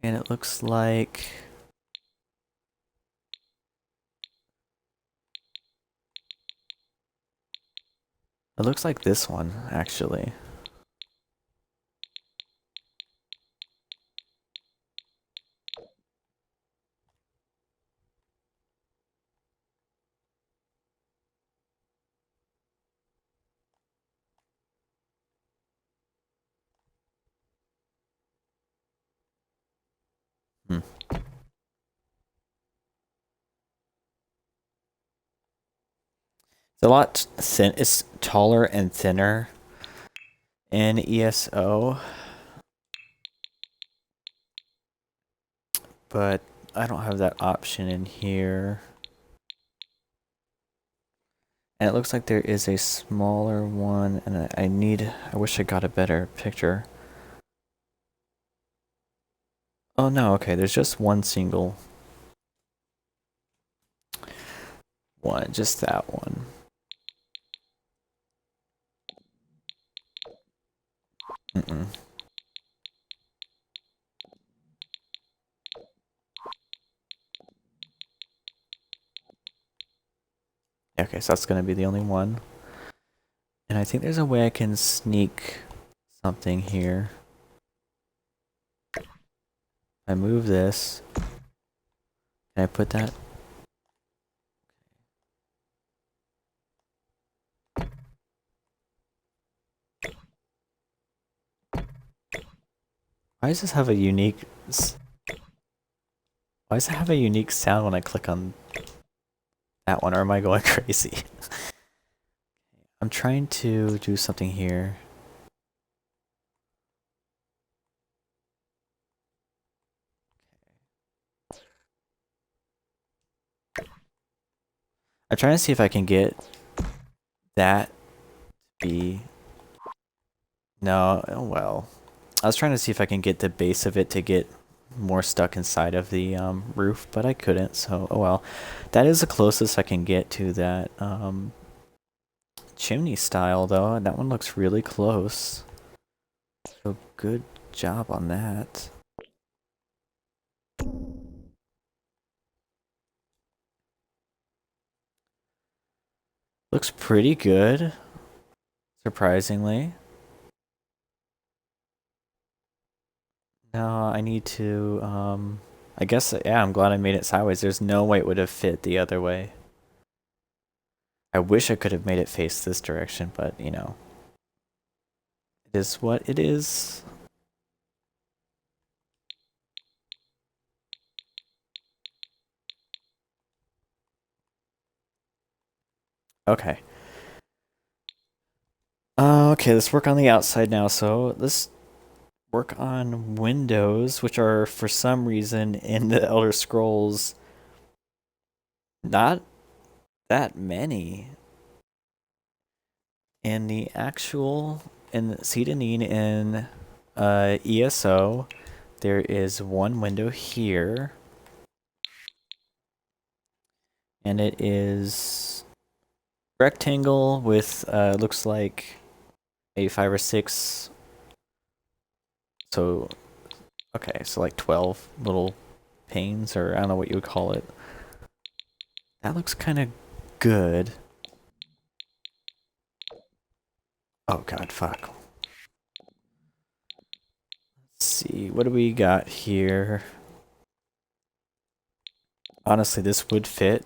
And it looks like... It looks like this one, actually. Hmm. It's a lot thin. It's taller and thinner in ESO. But I don't have that option in here. And it looks like there is a smaller one, and I wish I got a better picture. Oh no, okay, there's just one single one, just that one. Mm-mm. Okay, so that's gonna be the only one. And I think there's a way I can sneak something here. I move this. Can I put that? Why does this have a unique... Why does it have a unique sound when I click on that one, or am I going crazy? I'm trying to do something here. I'm trying to see if I can get that to be... No, oh well. I was trying to see if I can get the base of it to get more stuck inside of the roof, but I couldn't, so oh well. That is the closest I can get to that chimney style, though. That one looks really close. So good job on that. Looks pretty good, surprisingly. Now I need to, I guess, yeah, I'm glad I made it sideways. There's no way it would have fit the other way. I wish I could have made it face this direction, but, you know, it is what it is. Okay. Okay, let's work on the outside now. So let's work on windows, which are, for some reason, in the Elder Scrolls, not that many. In the actual, in Seyda Neen in ESO, there is one window here. And it is rectangle with, looks like a 5 or 6. So, okay, so like 12 little panes, or I don't know what you would call it. That looks kind of good. Oh god, fuck. Let's see, what do we got here? Honestly, this would fit,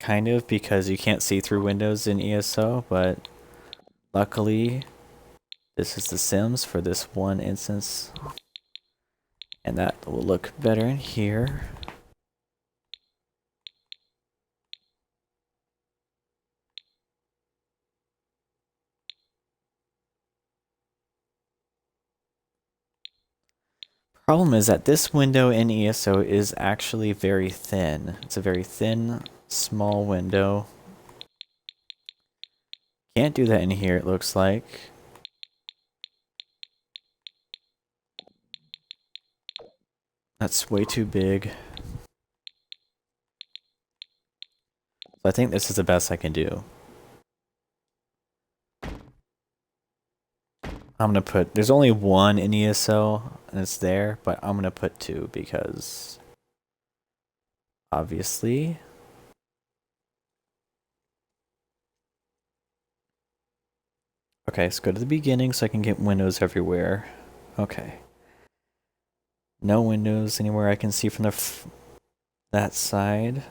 kind of, because you can't see through windows in ESO, but luckily This is the Sims for this one instance. And that will look better in here. Problem is that this window in ESO is actually very thin. It's a very thin, small window. Can't do that in here, it looks like. That's way too big. So I think this is the best I can do. I'm gonna put, there's only one in ESO, and it's there, but I'm gonna put two because obviously. Okay, let's go to the beginning so I can get windows everywhere. Okay. No windows anywhere I can see from that side.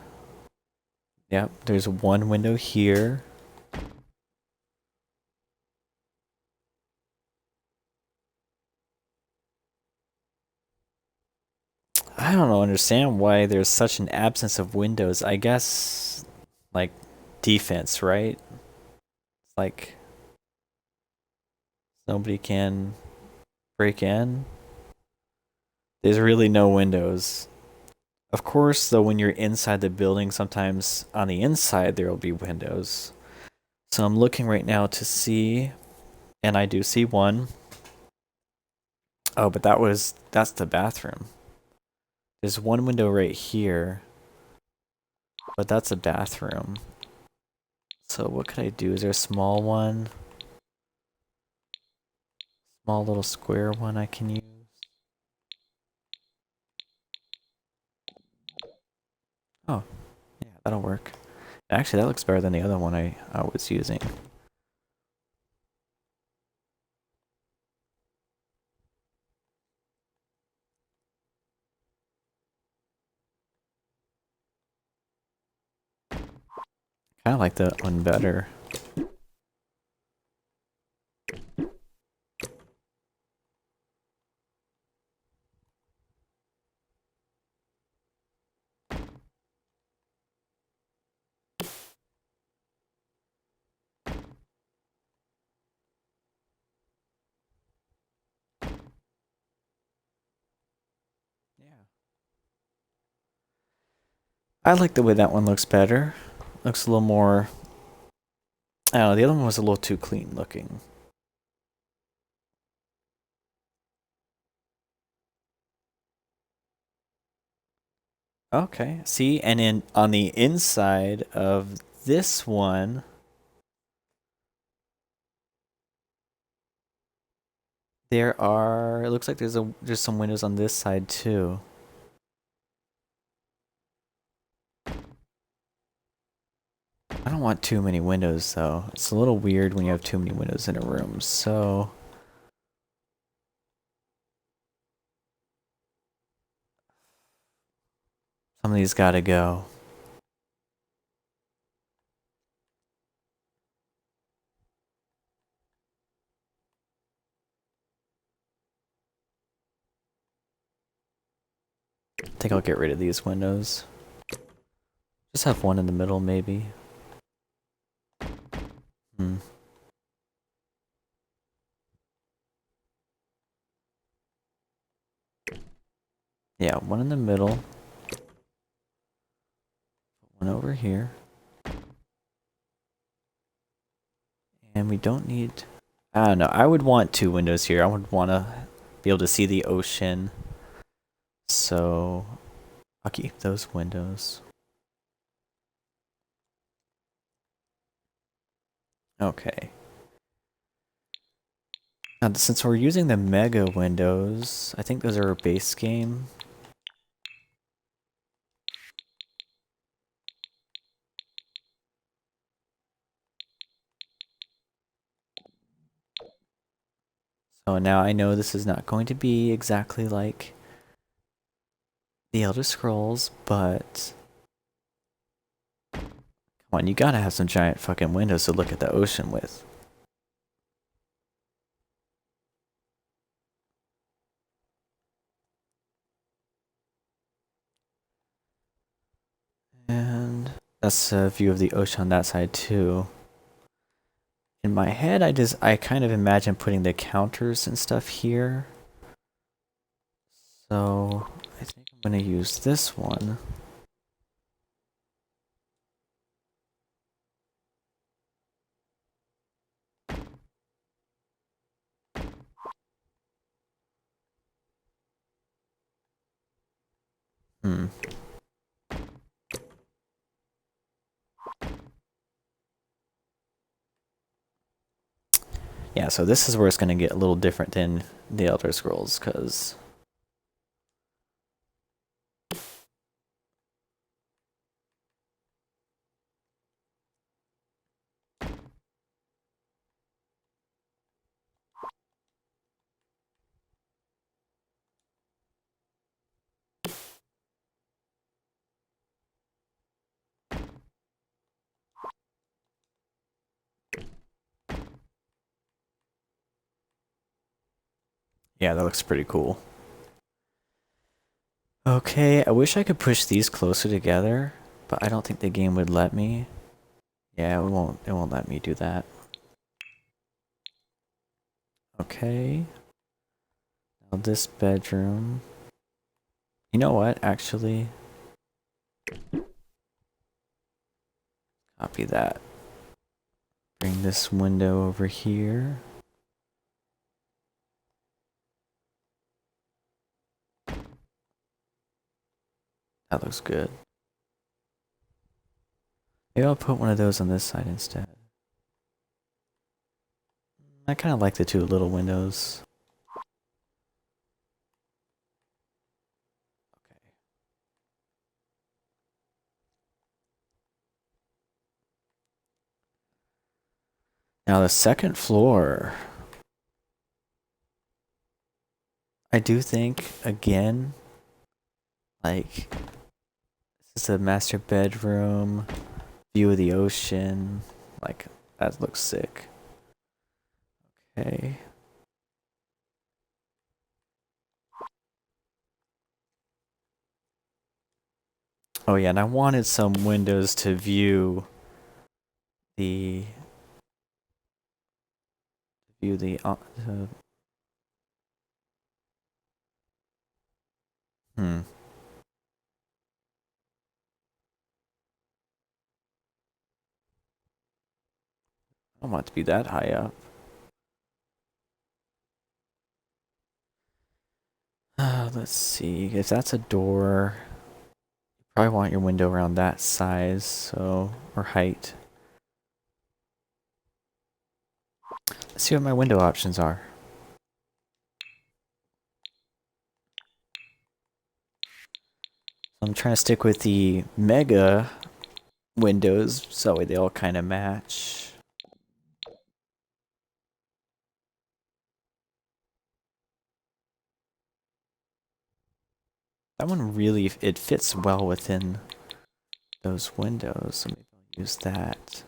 Yep, there's one window here. I don't understand why there's such an absence of windows. I guess, like, defense, right? It's like, nobody can break in. There's really no windows. Of course, though, when you're inside the building, sometimes on the inside there will be windows. So I'm looking right now to see, and I do see one. Oh, but that's the bathroom. There's one window right here, but that's a bathroom. So what could I do? Is there a small one? Small little square one I can use? Oh, yeah, that'll work. Actually, that looks better than the other one I was using. Kind of like that one better. Yeah. I like the way that one looks better. Looks a little more... I don't know, the other one was a little too clean looking. Okay, see, and then on the inside of this one, there are, it looks like there's some windows on this side too. I don't want too many windows though. It's a little weird when you have too many windows in a room, so... Some of these gotta go. I think I'll get rid of these windows. Just have one in the middle, maybe. Hmm. Yeah, one in the middle. One over here. And we don't need... I don't know. I would want two windows here. I would want to be able to see the ocean. So I'll keep those windows. Okay. Now, since we're using the mega windows, I think those are a base game. So now I know this is not going to be exactly like the Elder Scrolls, but come on, you gotta have some giant fucking windows to look at the ocean with. And that's a view of the ocean on that side too. In my head, I kind of imagine putting the counters and stuff here. So I think I'm gonna use this one. Hmm. Yeah, so this is where it's gonna get a little different than the Elder Scrolls, because yeah, that looks pretty cool. Okay, I wish I could push these closer together, but I don't think the game would let me. Yeah, it won't let me do that. Okay. Now this bedroom. You know what, actually? Copy that. Bring this window over here. That looks good. Maybe I'll put one of those on this side instead. I kind of like the two little windows. Okay. Now the second floor. I do think, again, like, this is a master bedroom, view of the ocean. Like, that looks sick. Okay. Oh yeah, and I wanted some windows to view the view the hmm. I don't want it to be that high up. Let's see. If that's a door, you probably want your window around that size, so or height. Let's see what my window options are. I'm trying to stick with the mega windows, so they all kind of match. That one really, it fits well within those windows, so maybe I'll use that.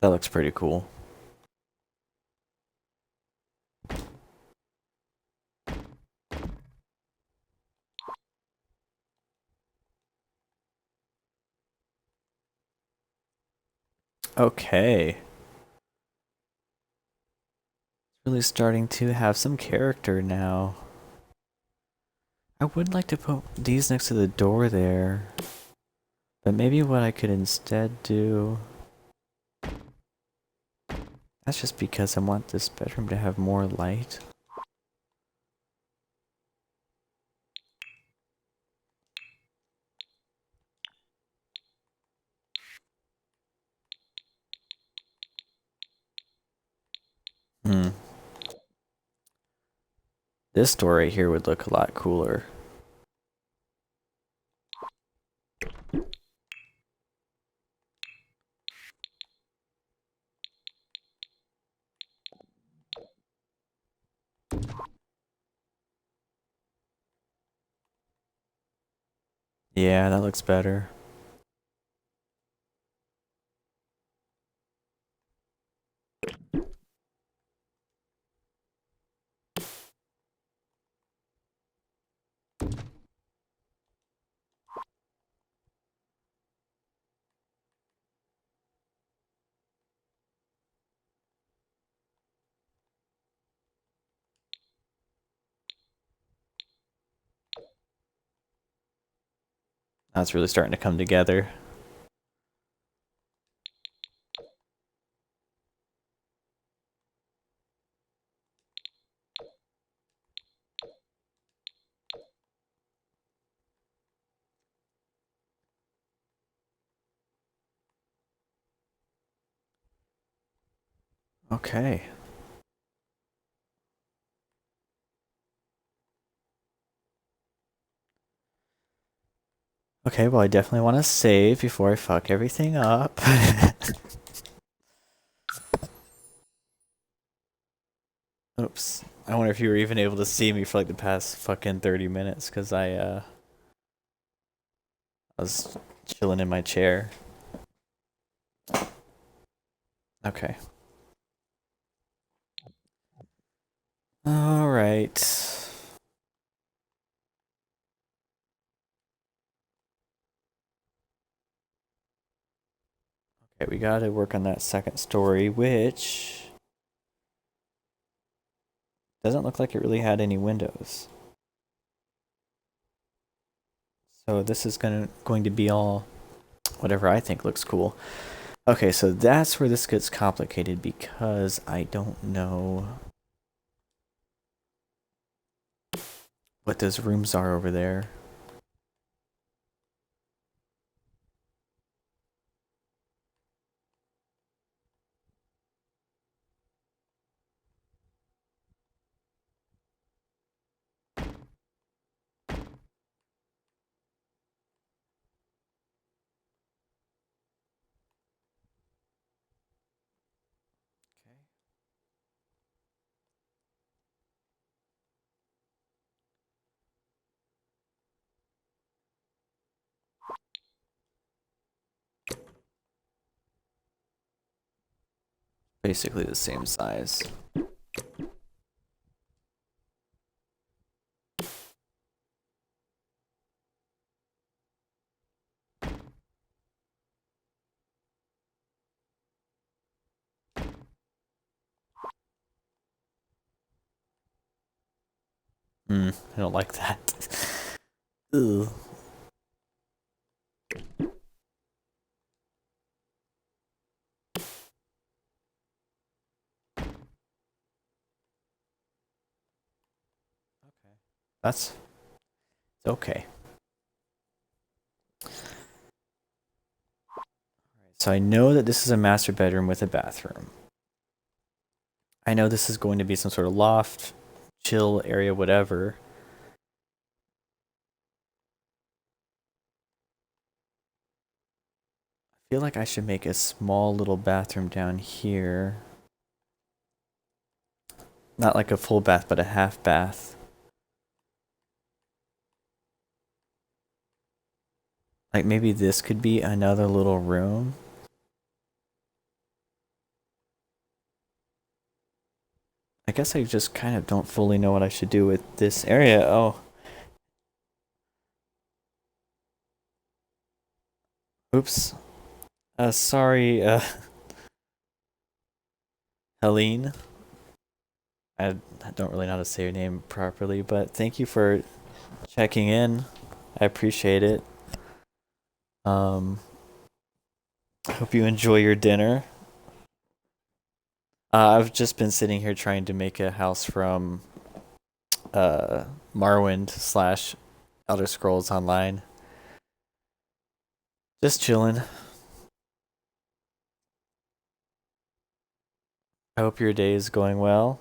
That looks pretty cool. Okay. Really starting to have some character now. I would like to put these next to the door there, but maybe what I could instead do... That's just because I want this bedroom to have more light. Hmm. This door right here would look a lot cooler. Yeah, that looks better. Now it's really starting to come together. Okay. Okay, well, I definitely want to save before I fuck everything up. Oops. I wonder if you were even able to see me for like the past fucking 30 minutes because I was chilling in my chair. Okay. All right. Okay, we gotta work on that second story, which doesn't look like it really had any windows. So this is going to be all whatever I think looks cool. Okay, so that's where this gets complicated because I don't know what those rooms are over there. Basically the same size. I don't like that. Ugh. That's okay. So I know that this is a master bedroom with a bathroom. I know this is going to be some sort of loft, chill area, whatever. I feel like I should make a small little bathroom down here. Not like a full bath, but a half bath. Like maybe this could be another little room. I guess I just kind of don't fully know what I should do with this area. Oh. Oops. Sorry, Helene. I don't really know how to say your name properly, but thank you for checking in. I appreciate it. I hope you enjoy your dinner. I've just been sitting here trying to make a house from Morrowind slash Elder Scrolls Online. Just chilling. I hope your day is going well.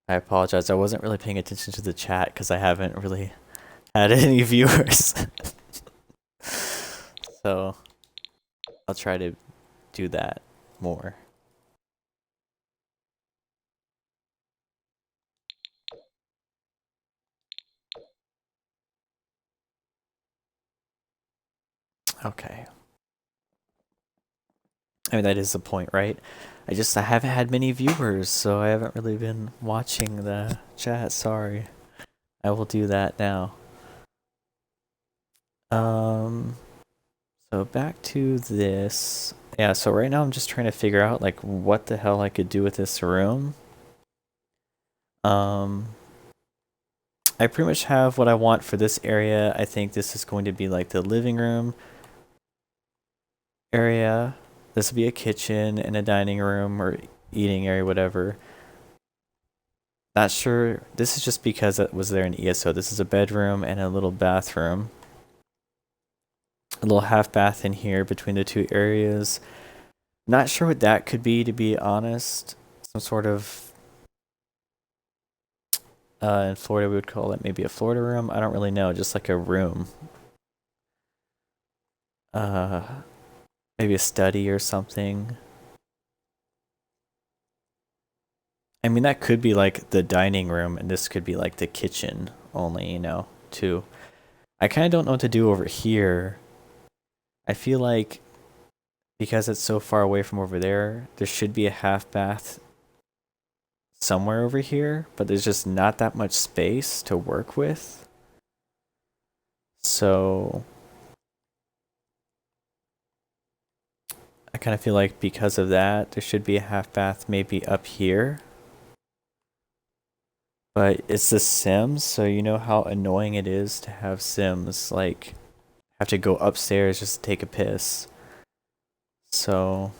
I apologize. I wasn't really paying attention to the chat because I haven't really had any viewers. So I'll try to do that more. Okay. I mean, that is the point, right? I haven't had many viewers, so I haven't really been watching the chat. Sorry. I will do that now. So back to this. Yeah, so right now I'm just trying to figure out like what the hell I could do with this room. I pretty much have what I want for this area. I think this is going to be like the living room area. This will be a kitchen and a dining room or eating area, whatever. Not sure. This is just because it was there in ESO. This is a bedroom and a little bathroom. A little half bath in here between the two areas. Not sure what that could be, to be honest. Some sort of, in Florida we would call it maybe a Florida room. I don't really know, just like a room. Maybe a study or something. I mean, that could be like the dining room, and this could be like the kitchen only, you know, too. I kind of don't know what to do over here. I feel like because it's so far away from over there, there should be a half bath somewhere over here, but there's just not that much space to work with. So I kind of feel like because of that, there should be a half bath maybe up here. But it's The Sims, so you know how annoying it is to have Sims like have to go upstairs just to take a piss. So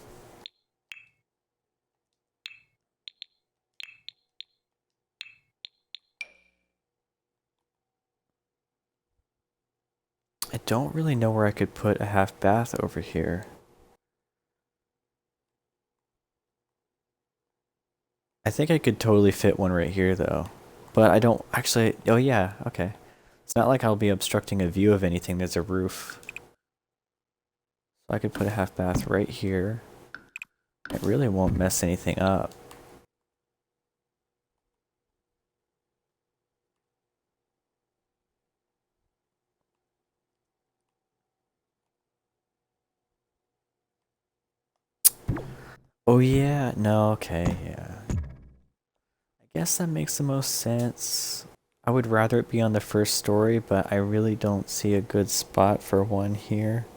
I don't really know where I could put a half bath over here. I think I could totally fit one right here though. But I don't actually, oh yeah, okay. It's not like I'll be obstructing a view of anything, there's a roof. So I could put a half bath right here. It really won't mess anything up. Oh yeah, no, okay, yeah. I guess that makes the most sense. I would rather it be on the first story, but I really don't see a good spot for one here.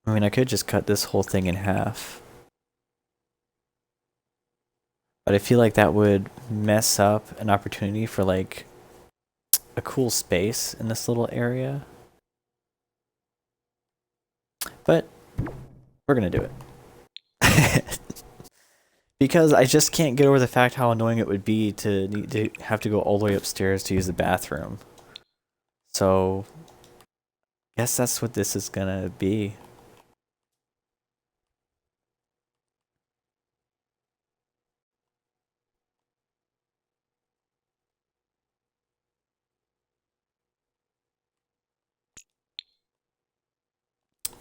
I mean, I could just cut this whole thing in half. But I feel like that would mess up an opportunity for like a cool space in this little area. But we're gonna do it. Because I just can't get over the fact how annoying it would be to need to have to go all the way upstairs to use the bathroom. So, I guess that's what this is gonna be.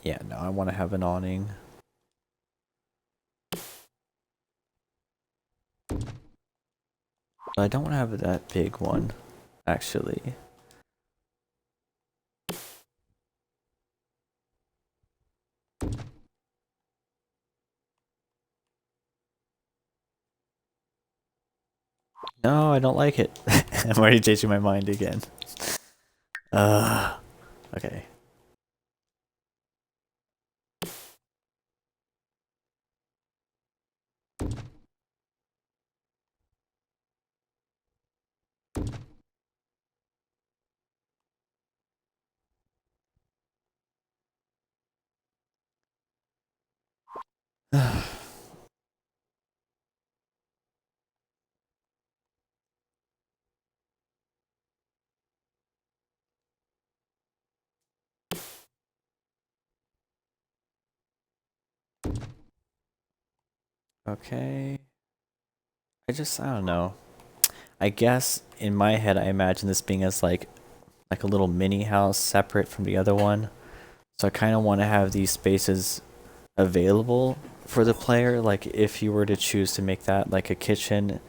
Yeah, no, I want to have an awning. But I don't want to have that big one, actually. No, I don't like it. I'm already changing my mind again. Okay. Okay. I don't know. I guess in my head I imagine this being as like a little mini house separate from the other one. So I kind of want to have these spaces available for the player. Like if you were to choose to make that like a kitchen,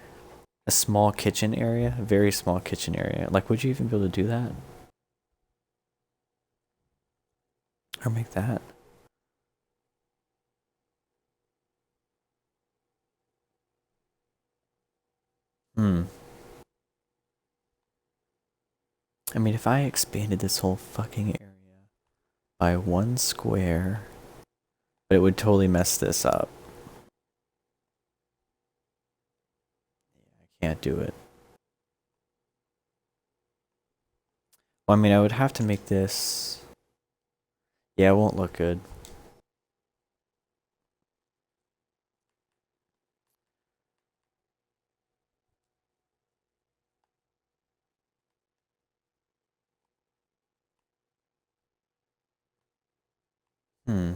a small kitchen area, a very small kitchen area, like would you even be able to do that? Or make that? Hmm. I mean, if I expanded this whole fucking area by 1 square, but it would totally mess this up. I can't do it. Well, I mean, I would have to make this. Yeah, it won't look good. Hmm.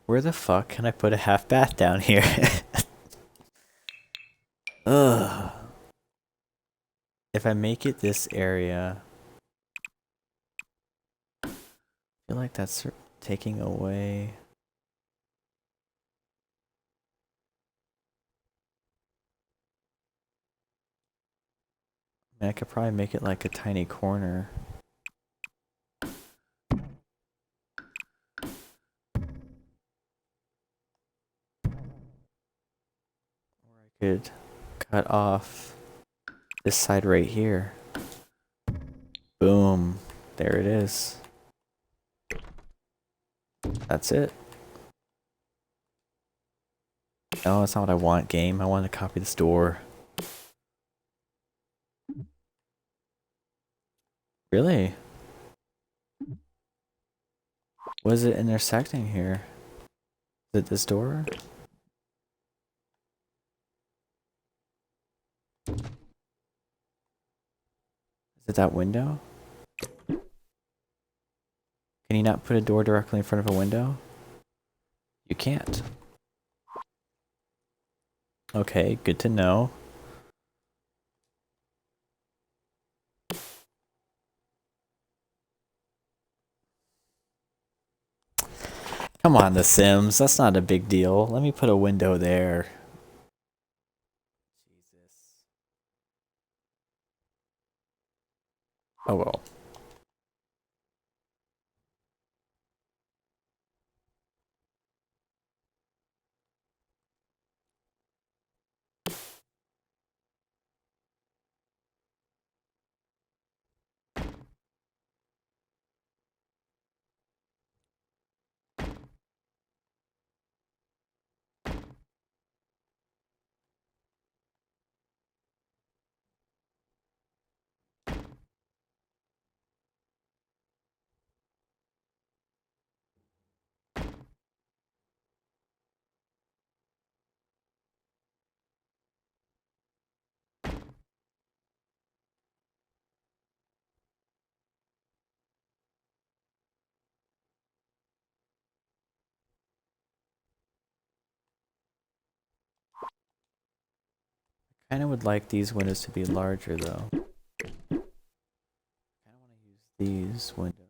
Where the fuck can I put a half bath down here? Ugh. If I make it this area, I feel like that's taking away. I mean, I could probably make it like a tiny corner. Or I could cut off this side right here. Boom. There it is. That's it. No, that's not what I want, game. I want to copy this door. Really? What is it intersecting here? Is it this door? Is it that window? Can you not put a door directly in front of a window? You can't. Okay, good to know. Come on, The Sims. That's not a big deal. Let me put a window there. Jesus. Oh well. I kind of would like these windows to be larger though. I kind of want to use these windows.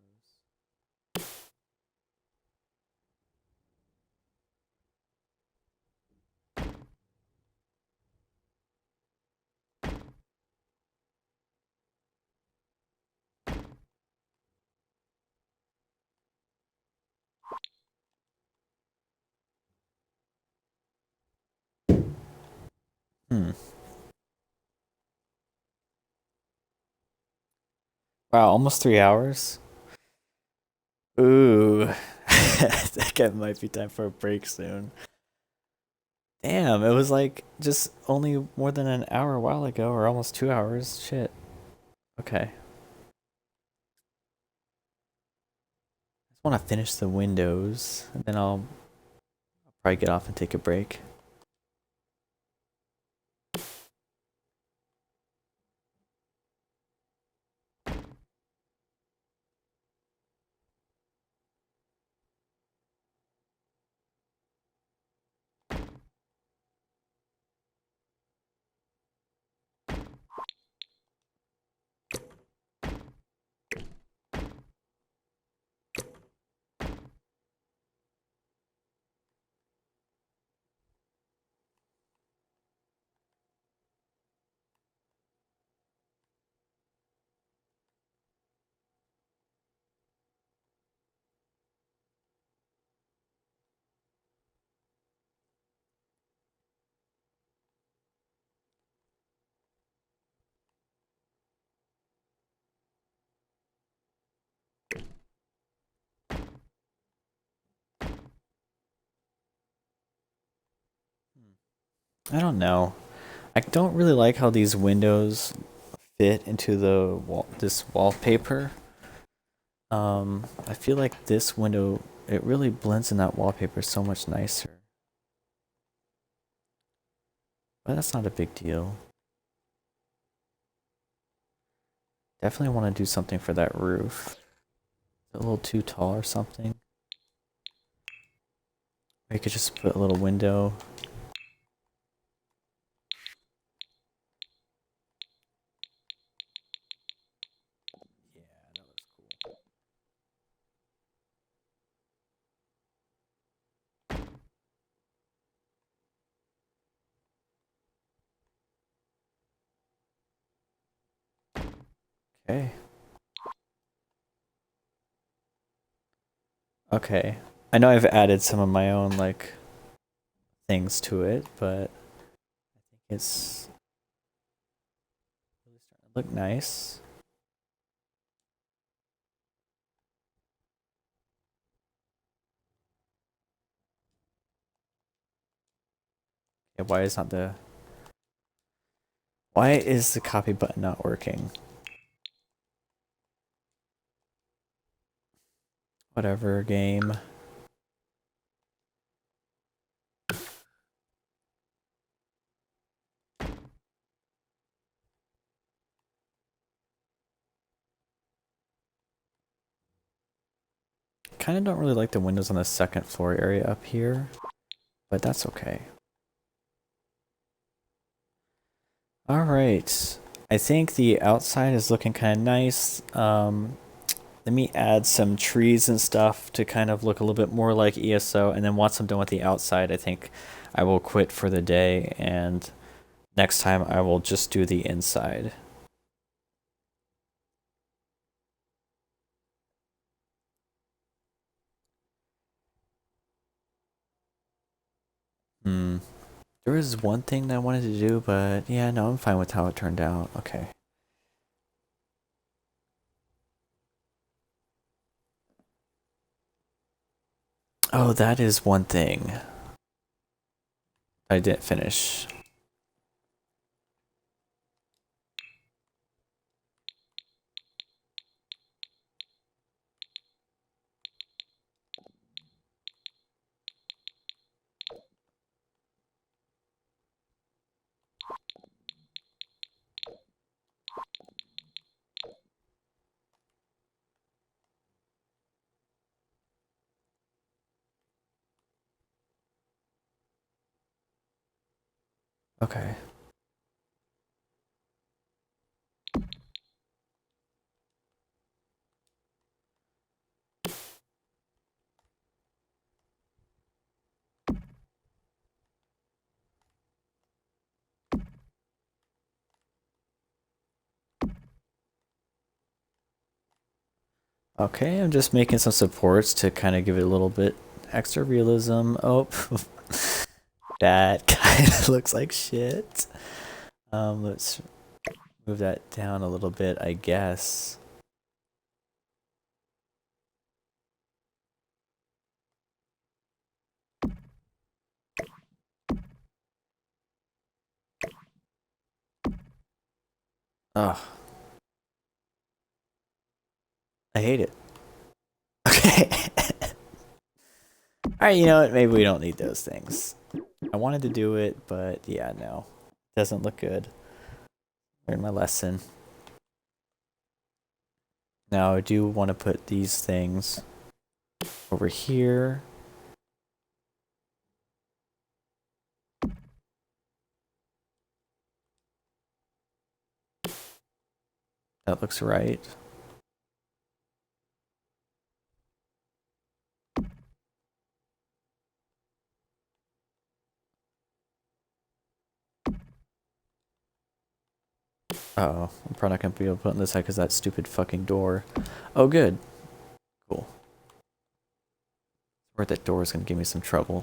Hmm. Wow, almost 3 hours? Ooh. I think it might be time for a break soon. Damn, it was like just only more than an hour a while ago, or almost 2 hours. Shit. Okay. I just want to finish the windows, and then I'll probably get off and take a break. I don't know. I don't really like how these windows fit into the this wallpaper. I feel like this window, it really blends in that wallpaper so much nicer. But that's not a big deal. Definitely want to do something for that roof. A little too tall or something. Or you could just put a little window. Yeah, that looks cool. Okay. Okay. I know I've added some of my own like things to it, but I think it's really starting to look nice. Okay, why is the copy button not working? Whatever, game. Kind of don't really like the windows on the second floor area up here, but that's okay. All right. I think the outside is looking kind of nice. Let me add some trees and stuff to kind of look a little bit more like ESO, and then once I'm done with the outside, I think I will quit for the day, and next time I will just do the inside. Hmm. There was one thing that I wanted to do, but yeah, no, I'm fine with how it turned out. Okay. Oh, that is one thing I didn't finish. Okay. Okay, I'm just making some supports to kind of give it a little bit extra realism. Oh, that kind of looks like shit. Let's move that down a little bit, I guess. Oh, I hate it. Okay. Alright, you know what? Maybe we don't need those things. I wanted to do it, but yeah, no. Doesn't look good. Learned my lesson. Now, I do want to put these things over here. That looks right. Uh oh, I'm probably not gonna be able to put on this side because that stupid fucking door. Oh, good. Cool. Or that door is gonna give me some trouble.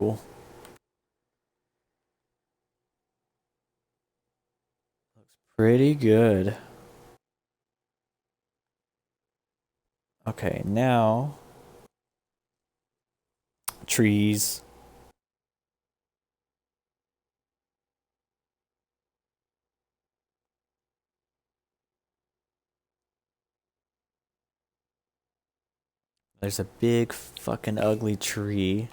Cool. Looks pretty good. Okay, now trees. There's a big fucking ugly tree.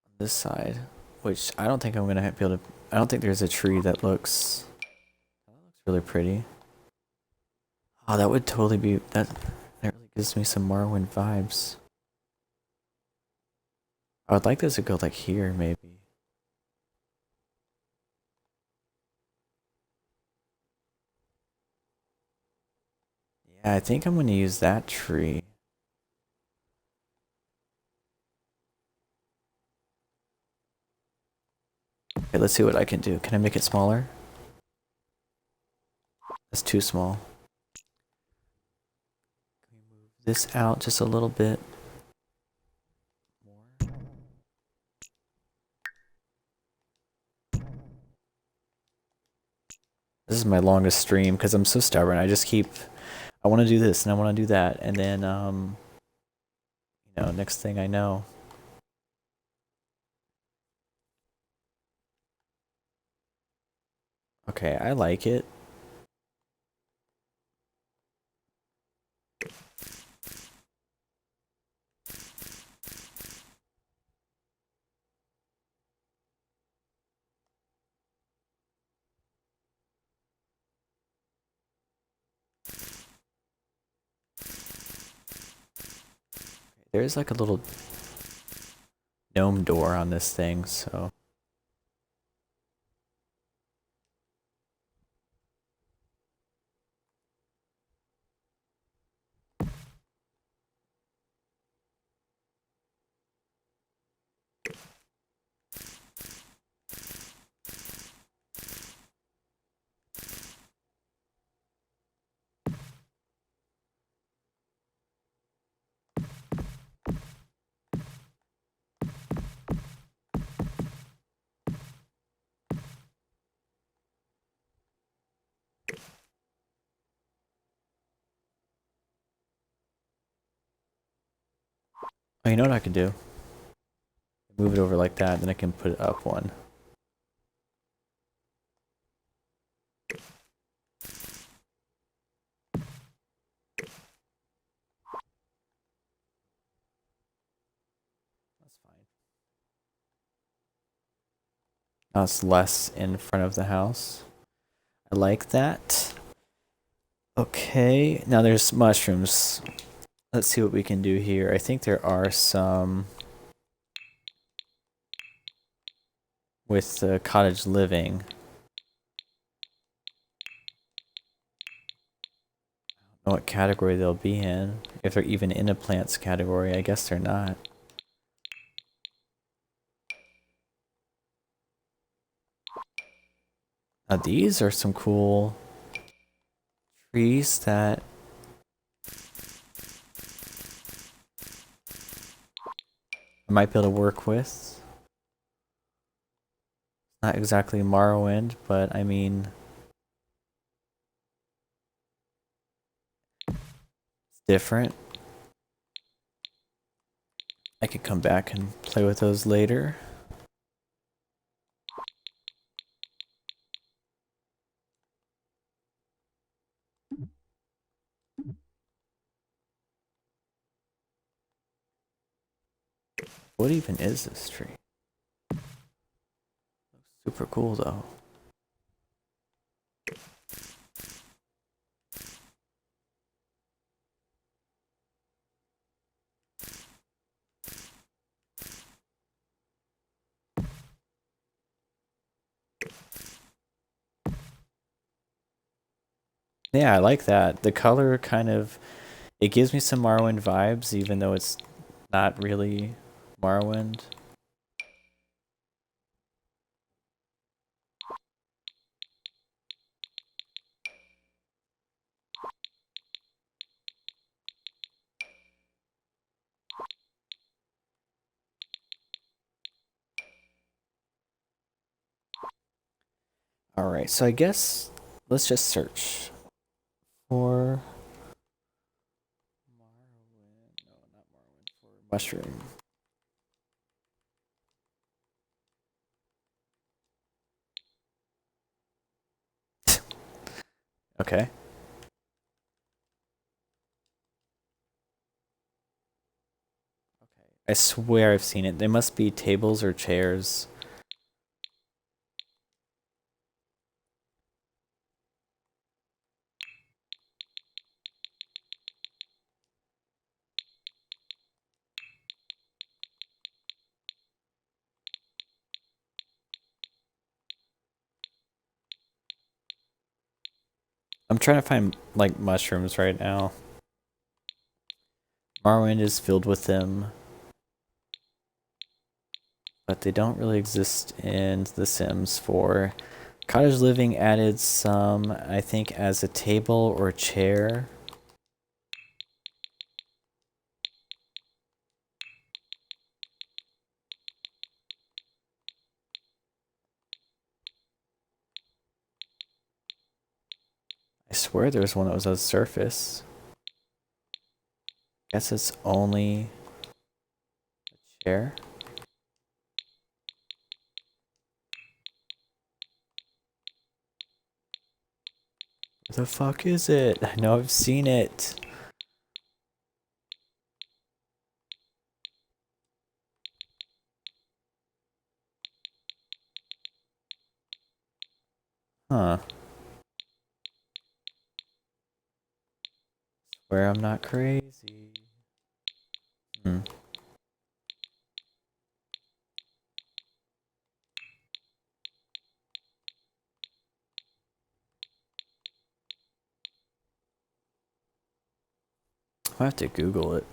On this side, which I don't think I'm gonna be able to. I don't think there's a tree that looks really pretty. Oh, that would totally be that. That really gives me some Morrowind vibes. I would like this to go like here, maybe. Yeah, I think I'm gonna use that tree. Okay, let's see what I can do. Can I make it smaller? That's too small. Can we move this out just a little bit more? This is my longest stream because I'm so stubborn. I just keep. I want to do this and I want to do that, and then next thing I know. Okay, I like it. There's like a little gnome door on this thing, so. Oh, you know what I can do? Move it over like that, then I can put it up one. That's fine. Now it's less in front of the house. I like that. Okay, now there's mushrooms. Let's see what we can do here. I think there are some with the cottage living. I don't know what category they'll be in. If they're even in a plants category, I guess they're not. Now these are some cool trees that I might be able to work with. Not exactly Morrowind, but I mean, it's different. I could come back and play with those later. What even is this tree? Looks super cool though. Yeah, I like that. The color kind of, it gives me some Morrowind vibes, even though it's not really Morrowind. Alright, so I guess let's just search for Mushroom. Okay. I swear I've seen it. They must be tables or chairs. I'm trying to find like mushrooms right now. Morrowind is filled with them, but they don't really exist in The Sims 4. Cottage Living added some, I think, as a table or chair. I swear there was one that was on the surface. Guess it's only a chair. Where the fuck is it? I know I've seen it. Huh. Swear I'm not crazy. Hmm. I have to Google it.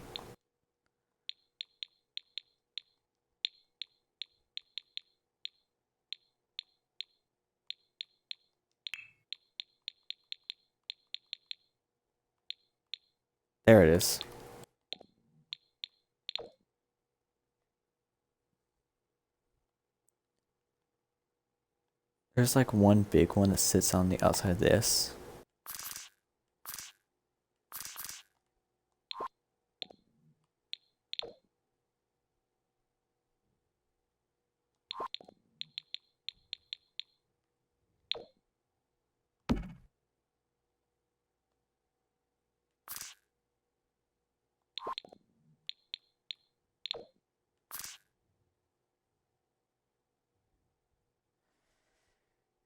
There it is. There's like one big one that sits on the outside of this.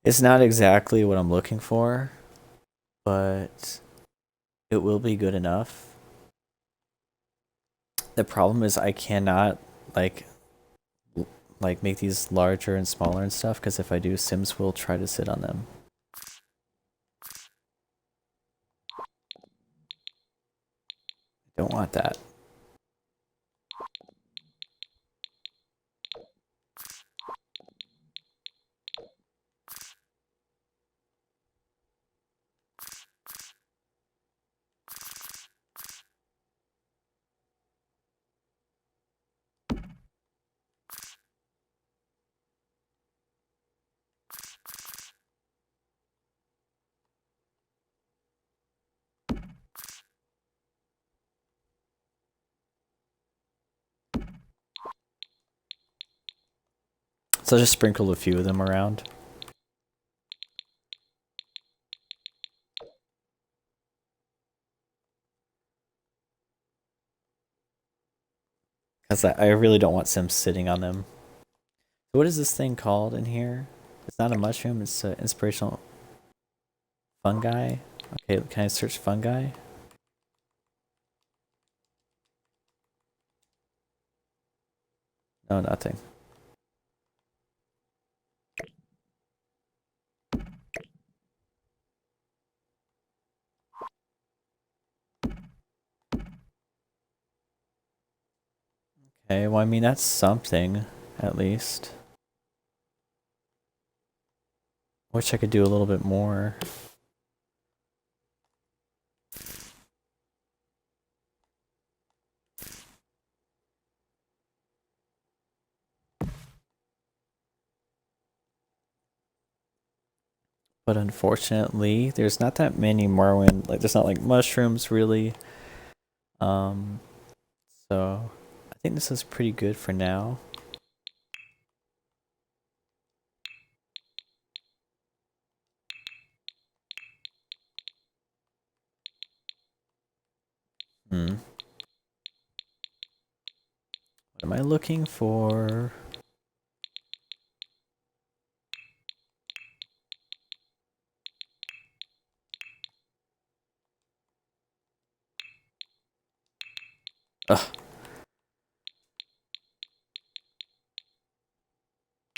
It's not exactly what I'm looking for, but it will be good enough. The problem is I cannot like make these larger and smaller and stuff, because if I do, Sims will try to sit on them. Don't want that. So I just sprinkled a few of them around. Because I really don't want Sims sitting on them. What is this thing called in here? It's not a mushroom, it's an inspirational fungi. Okay, can I search fungi? No, nothing. Okay, well, I mean, that's something, at least. Wish I could do a little bit more. But unfortunately, there's not that many Morrowind. Like, there's not like mushrooms really. So I think this is pretty good for now. What am I looking for? Ugh.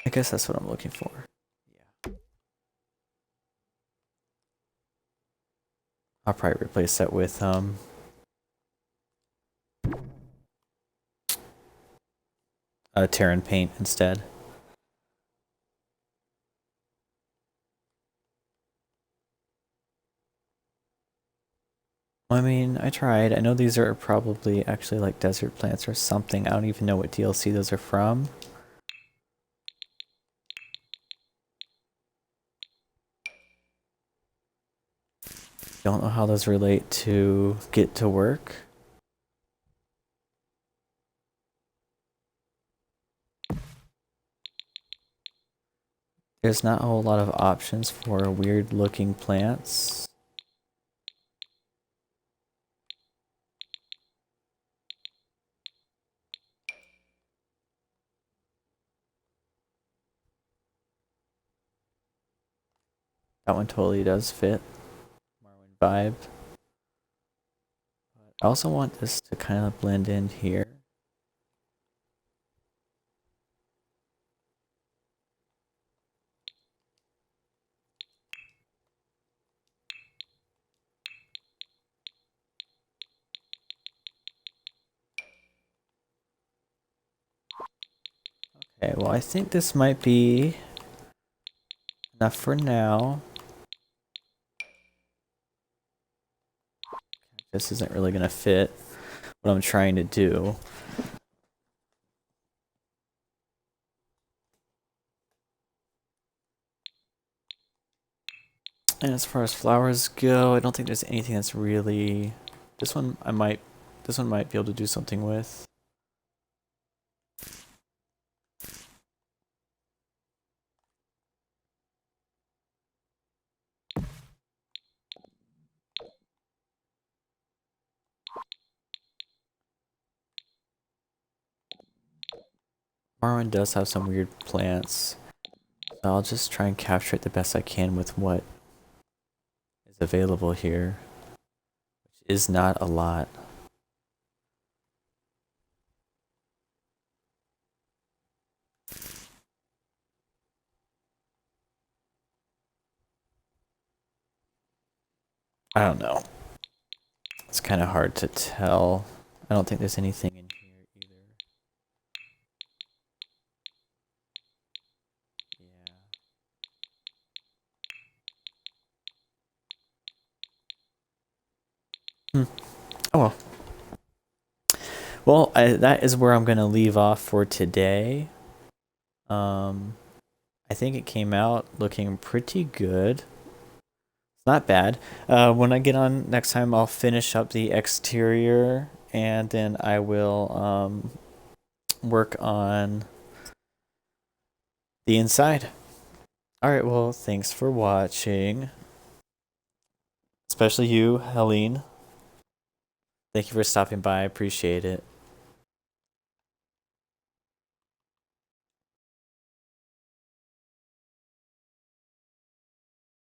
I guess that's what I'm looking for. Yeah. I'll probably replace that with Terran paint instead. I mean, I tried. I know these are probably actually like desert plants or something. I don't even know what DLC those are from. Don't know how those relate to get to work. There's not a whole lot of options for weird looking plants. That one totally does fit Morrowind vibe. I also want this to kind of blend in here. Okay, well I think this might be enough for now. This isn't really gonna fit what I'm trying to do. And as far as flowers go, I don't think there's anything that's really... This one might be able to do something with. Morrowind does have some weird plants. So I'll just try and capture it the best I can with what is available here. Which is not a lot. I don't know. It's kind of hard to tell. I don't think there's anything in here either. Yeah. Oh well. Well, that is where I'm going to leave off for today. I think it came out looking pretty good. It's not bad. When I get on next time, I'll finish up the exterior and then I will work on the inside. Alright, well, thanks for watching. Especially you, Helene. Thank you for stopping by. I appreciate it.